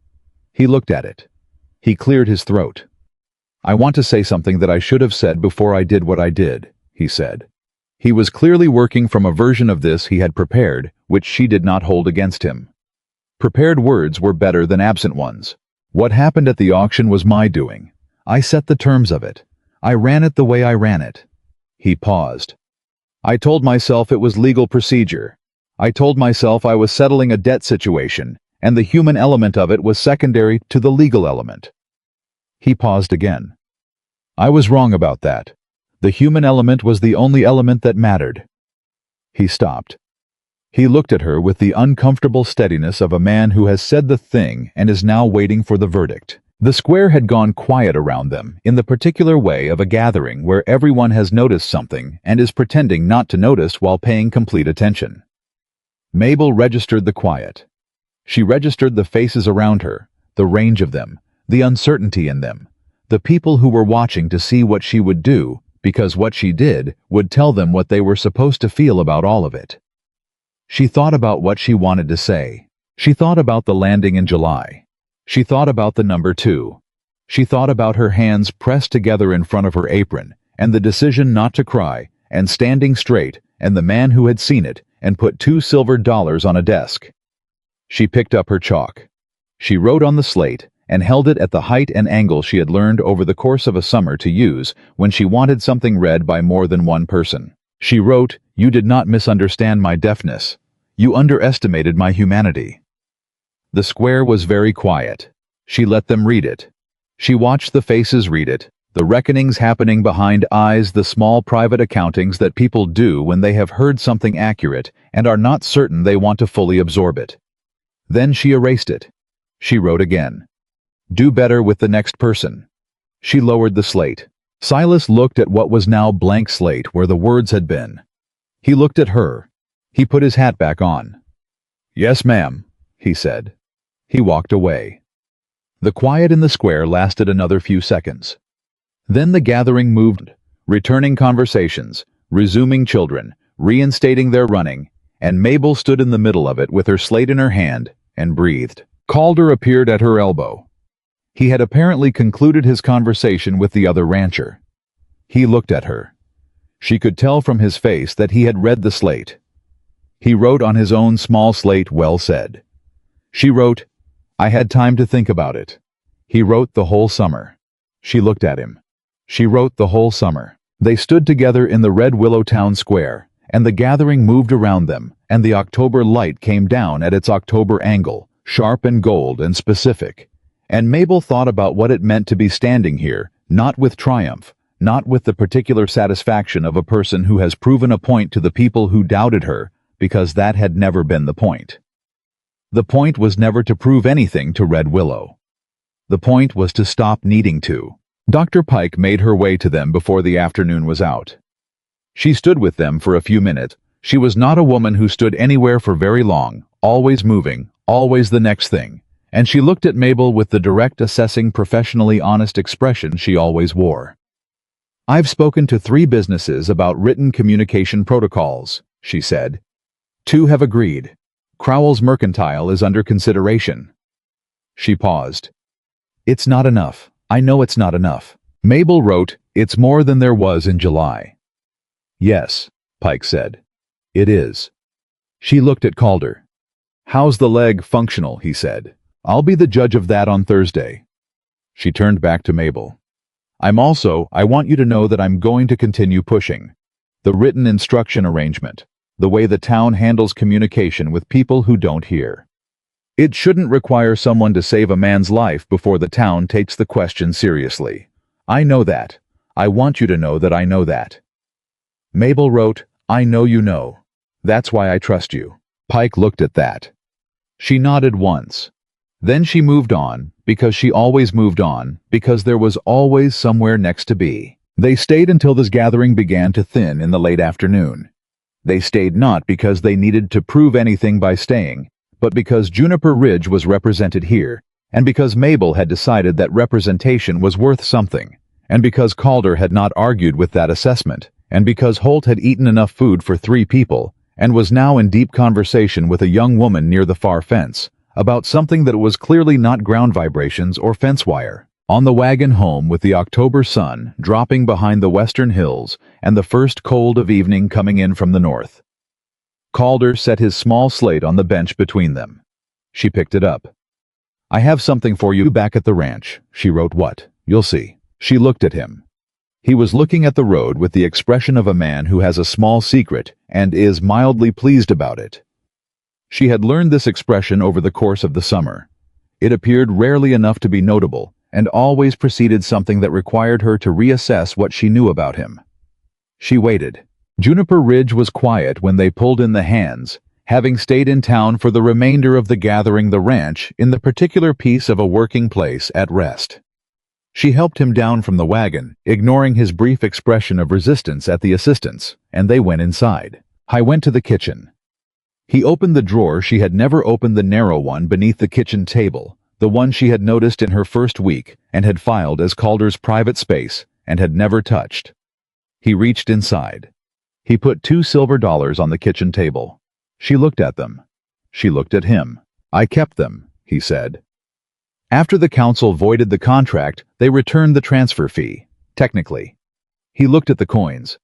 He looked at it. He cleared his throat. "I want to say something that I should have said before I did what I did," he said. He was clearly working from a version of this he had prepared, which she did not hold against him. Prepared words were better than absent ones. "What happened at the auction was my doing. I set the terms of it. I ran it the way I ran it." He paused. "I told myself it was legal procedure. I told myself I was settling a debt situation, and the human element of it was secondary to the legal element." He paused again. "I was wrong about that. The human element was the only element that mattered." He stopped. He looked at her with the uncomfortable steadiness of a man who has said the thing and is now waiting for the verdict. The square had gone quiet around them in the particular way of a gathering where everyone has noticed something and is pretending not to notice while paying complete attention. Mabel registered the quiet. She registered the faces around her, the range of them, the uncertainty in them, the people who were watching to see what she would do, because what she did would tell them what they were supposed to feel about all of it. She thought about what she wanted to say. She thought about the landing in July. She thought about the number 2. She thought about her hands pressed together in front of her apron, and the decision not to cry, and standing straight, and the man who had seen it, and put $2 on a desk. She picked up her chalk. She wrote on the slate, and held it at the height and angle she had learned over the course of a summer to use when she wanted something read by more than one person. She wrote, "You did not misunderstand my deafness. You underestimated my humanity." The square was very quiet. She let them read it. She watched the faces read it, the reckonings happening behind eyes, the small private accountings that people do when they have heard something accurate and are not certain they want to fully absorb it. Then she erased it. She wrote again. "Do better with the next person." She lowered the slate. Silas looked at what was now blank slate where the words had been. He looked at her. He put his hat back on. "Yes, ma'am," he said. He walked away. The quiet in the square lasted another few seconds. Then the gathering moved, returning conversations, resuming children, reinstating their running, and Mabel stood in the middle of it with her slate in her hand and breathed. Calder appeared at her elbow. He had apparently concluded his conversation with the other rancher. He looked at her. She could tell from his face that he had read the slate. He wrote on his own small slate, "Well said." She wrote, "I had time to think about it." He wrote, "The whole summer." She looked at him. She wrote, "The whole summer." They stood together in the Red Willow Town Square, and the gathering moved around them, and the October light came down at its October angle, sharp and gold and specific. And Mabel thought about what it meant to be standing here, not with triumph, not with the particular satisfaction of a person who has proven a point to the people who doubted her, because that had never been the point. The point was never to prove anything to Red Willow. The point was to stop needing to. Dr. Pike made her way to them before the afternoon was out. She stood with them for a few minutes. She was not a woman who stood anywhere for very long, always moving, always the next thing, and she looked at Mabel with the direct, assessing, professionally honest expression she always wore. "I've spoken to 3 businesses about written communication protocols," she said. 2 have agreed. Crowell's Mercantile is under consideration." She paused. "It's not enough. I know it's not enough." Mabel wrote, "It's more than there was in July." "Yes," Pike said. "It is." She looked at Calder. "How's the leg functional?" he said. "I'll be the judge of that on Thursday." She turned back to Mabel. I want you to know that I'm going to continue pushing. The written instruction arrangement. The way the town handles communication with people who don't hear. It shouldn't require someone to save a man's life before the town takes the question seriously. I know that. I want you to know that I know that." Mabel wrote, "I know you know. That's why I trust you." Pike looked at that. She nodded once. Then she moved on, because she always moved on, because there was always somewhere next to be. They stayed until this gathering began to thin in the late afternoon. They stayed not because they needed to prove anything by staying, but because Juniper Ridge was represented here, and because Mabel had decided that representation was worth something, and because Calder had not argued with that assessment, and because Holt had eaten enough food for 3 people, and was now in deep conversation with a young woman near the far fence, about something that was clearly not ground vibrations or fence wire. On the wagon home with the October sun dropping behind the western hills and the first cold of evening coming in from the north. Calder set his small slate on the bench between them. She picked it up. "I have something for you back at the ranch," she wrote. "What? You'll see." She looked at him. He was looking at the road with the expression of a man who has a small secret and is mildly pleased about it. She had learned this expression over the course of the summer. It appeared rarely enough to be notable, and always preceded something that required her to reassess what she knew about him. She waited. Juniper Ridge was quiet when they pulled in the hands, having stayed in town for the remainder of the gathering, the ranch, in the particular piece of a working place, at rest. She helped him down from the wagon, ignoring his brief expression of resistance at the assistance, and they went inside. I went to the kitchen. He opened the drawer she had never opened, the narrow one beneath the kitchen table, the one she had noticed in her first week and had filed as Calder's private space and had never touched. He reached inside. He put $2 silver on the kitchen table. She looked at them. She looked at him. I kept them, he said. After the council voided the contract, they returned the transfer fee, technically. He looked at the coins.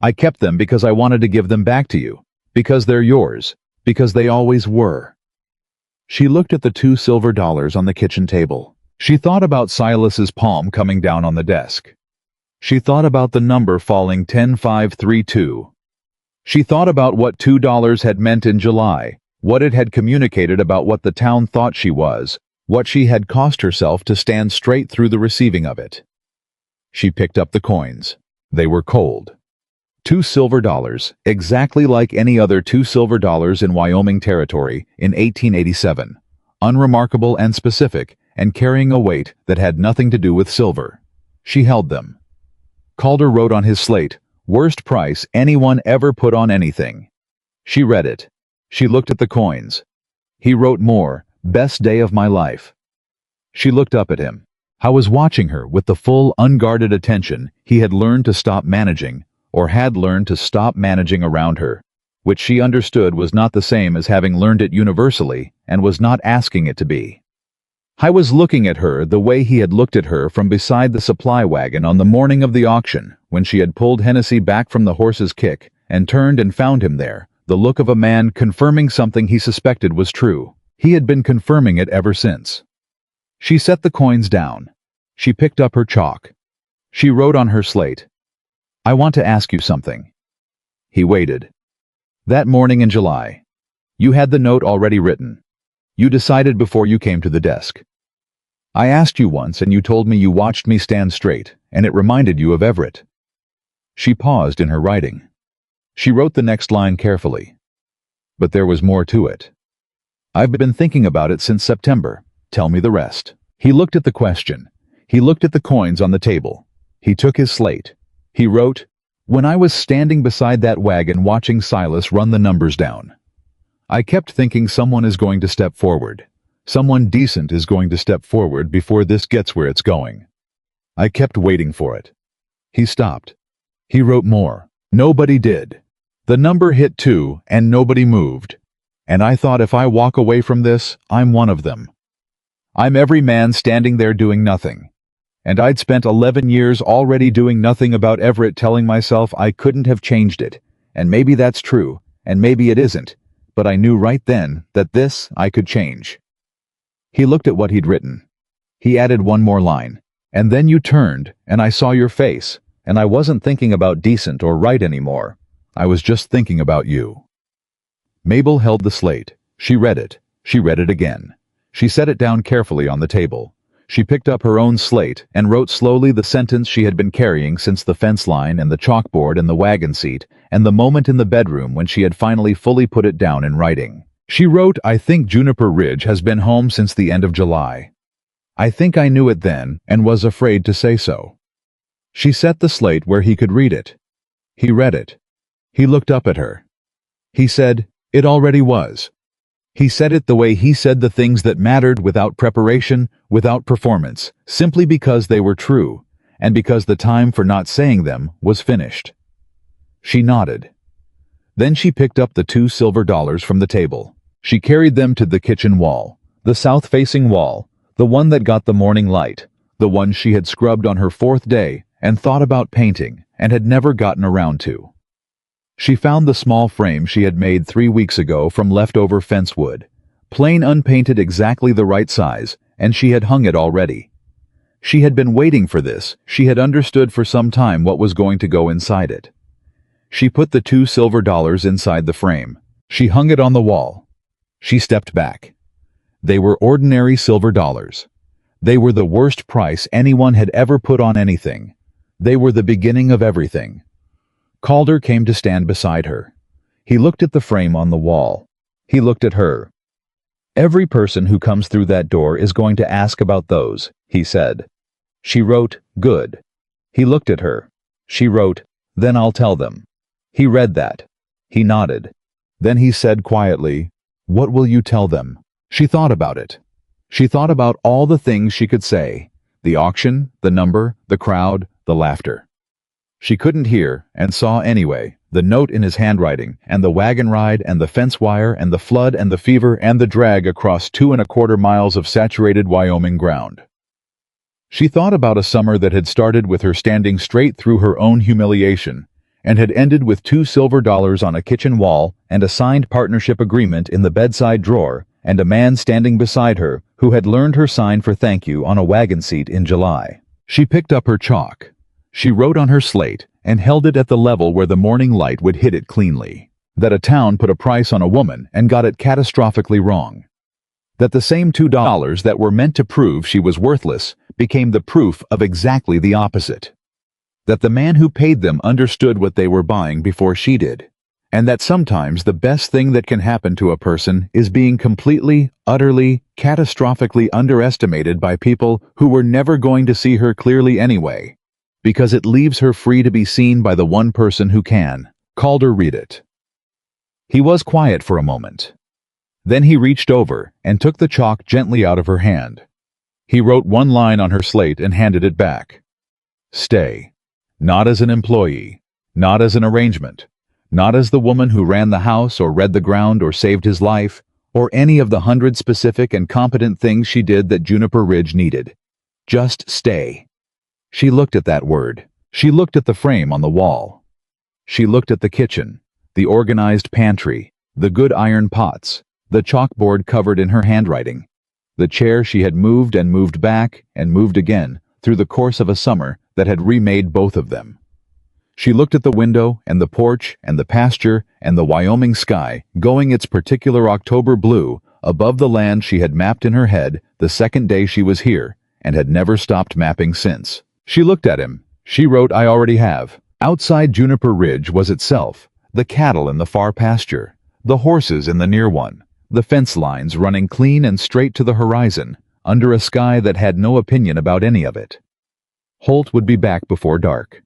I kept them because I wanted to give them back to you, because they're yours, because they always were. She looked at the $2 on the kitchen table. She thought about Silas's palm coming down on the desk. She thought about the number falling 10532. She thought about what $2 had meant in July, what it had communicated about what the town thought she was, what she had cost herself to stand straight through the receiving of it. She picked up the coins. They were cold. $2, exactly like any other $2 in Wyoming Territory in 1887, unremarkable and specific, and carrying a weight that had nothing to do with silver. She held them. Calder wrote on his slate, "Worst price anyone ever put on anything." She read it. She looked at the coins. He wrote more, "Best day of my life." She looked up at him. Howe was watching her with the full, unguarded attention he had learned to stop managing, or had learned to stop managing around her, which she understood was not the same as having learned it universally and was not asking it to be. Howe was looking at her the way he had looked at her from beside the supply wagon on the morning of the auction when she had pulled Hennessy back from the horse's kick and turned and found him there, the look of a man confirming something he suspected was true. He had been confirming it ever since. She set the coins down. She picked up her chalk. She wrote on her slate, "I want to ask you something." He waited. That morning in July. You had the note already written. You decided before you came to the desk. I asked you once and you told me you watched me stand straight, and it reminded you of Everett. She paused in her writing. She wrote the next line carefully. But there was more to it. I've been thinking about it since September. Tell me the rest. He looked at the question. He looked at the coins on the table. He took his slate. He wrote, "When I was standing beside that wagon watching Silas run the numbers down, I kept thinking someone is going to step forward. Someone decent is going to step forward before this gets where it's going. I kept waiting for it." He stopped. He wrote more. Nobody did. The number hit 2 and nobody moved. And I thought if I walk away from this, I'm one of them. I'm every man standing there doing nothing. And I'd spent 11 years already doing nothing about Everett, telling myself I couldn't have changed it. And maybe that's true, and maybe it isn't, but I knew right then that this I could change. He looked at what he'd written. He added one more line. And then you turned, and I saw your face, and I wasn't thinking about decent or right anymore. I was just thinking about you. Mabel held the slate. She read it. She read it again. She set it down carefully on the table. She picked up her own slate and wrote slowly the sentence she had been carrying since the fence line and the chalkboard and the wagon seat and the moment in the bedroom when she had finally fully put it down in writing. She wrote, "I think Juniper Ridge has been home since the end of July. I think I knew it then and was afraid to say so." She set the slate where he could read it. He read it. He looked up at her. He said, "It already was." He said it the way he said the things that mattered, without preparation, without performance, simply because they were true, and because the time for not saying them was finished. She nodded. Then she picked up the $2 from the table. She carried them to the kitchen wall, the south-facing wall, the one that got the morning light, the one she had scrubbed on her 4th day and thought about painting and had never gotten around to. She found the small frame she had made 3 weeks ago from leftover fence wood, plain unpainted, exactly the right size, and she had hung it already. She had been waiting for this. She had understood for some time what was going to go inside it. She put the $2 inside the frame. She hung it on the wall. She stepped back. They were ordinary silver dollars. They were the worst price anyone had ever put on anything. They were the beginning of everything. Calder came to stand beside her. He looked at the frame on the wall. He looked at her. "Every person who comes through that door is going to ask about those," he said. She wrote, "Good." He looked at her. She wrote, "Then I'll tell them." He read that. He nodded. Then he said quietly, "What will you tell them?" She thought about it. She thought about all the things she could say. The auction, the number, the crowd, the laughter. She couldn't hear, and saw anyway, the note in his handwriting, and the wagon ride, and the fence wire, and the flood, and the fever, and the drag across 2¼ miles of saturated Wyoming ground. She thought about a summer that had started with her standing straight through her own humiliation, and had ended with $2 on a kitchen wall and a signed partnership agreement in the bedside drawer, and a man standing beside her who had learned her sign for thank you on a wagon seat in July. She picked up her chalk. She wrote on her slate and held it at the level where the morning light would hit it cleanly. That a town put a price on a woman and got it catastrophically wrong. That the same $2 that were meant to prove she was worthless became the proof of exactly the opposite. That the man who paid them understood what they were buying before she did. And that sometimes the best thing that can happen to a person is being completely, utterly, catastrophically underestimated by people who were never going to see her clearly anyway, because it leaves her free to be seen by the one person who can. Calder read it. He was quiet for a moment. Then he reached over and took the chalk gently out of her hand. He wrote one line on her slate and handed it back. Stay. Not as an employee. Not as an arrangement. Not as the woman who ran the house or read the ground or saved his life, or any of the 100 specific and competent things she did that Juniper Ridge needed. Just stay. She looked at that word. She looked at the frame on the wall. She looked at the kitchen, the organized pantry, the good iron pots, the chalkboard covered in her handwriting, the chair she had moved and moved back and moved again through the course of a summer that had remade both of them. She looked at the window and the porch and the pasture and the Wyoming sky going its particular October blue above the land she had mapped in her head the second day she was here and had never stopped mapping since. She looked at him. She wrote, I already have. Outside Juniper Ridge was itself, the cattle in the far pasture, the horses in the near one, the fence lines running clean and straight to the horizon, under a sky that had no opinion about any of it. Holt would be back before dark.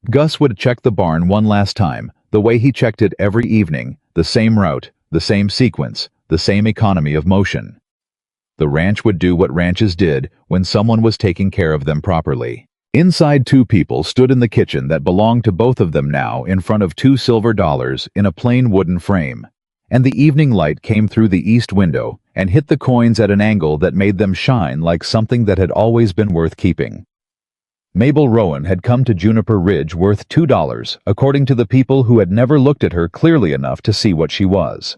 Gus would check the barn one last time, the way he checked it every evening, the same route, the same sequence, the same economy of motion. The ranch would do what ranches did when someone was taking care of them properly. Inside, two people stood in the kitchen that belonged to both of them now in front of $2 silver in a plain wooden frame. And the evening light came through the east window and hit the coins at an angle that made them shine like something that had always been worth keeping. Mabel Rowan had come to Juniper Ridge worth $2, according to the people who had never looked at her clearly enough to see what she was.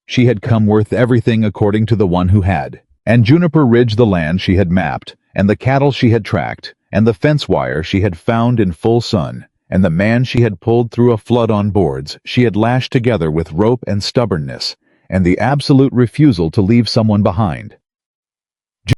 She had come worth everything according to the one who had, and Juniper Ridge the land she had mapped, and the cattle she had tracked, and the fence wire she had found in full sun, and the man she had pulled through a flood on boards she had lashed together with rope and stubbornness, and the absolute refusal to leave someone behind.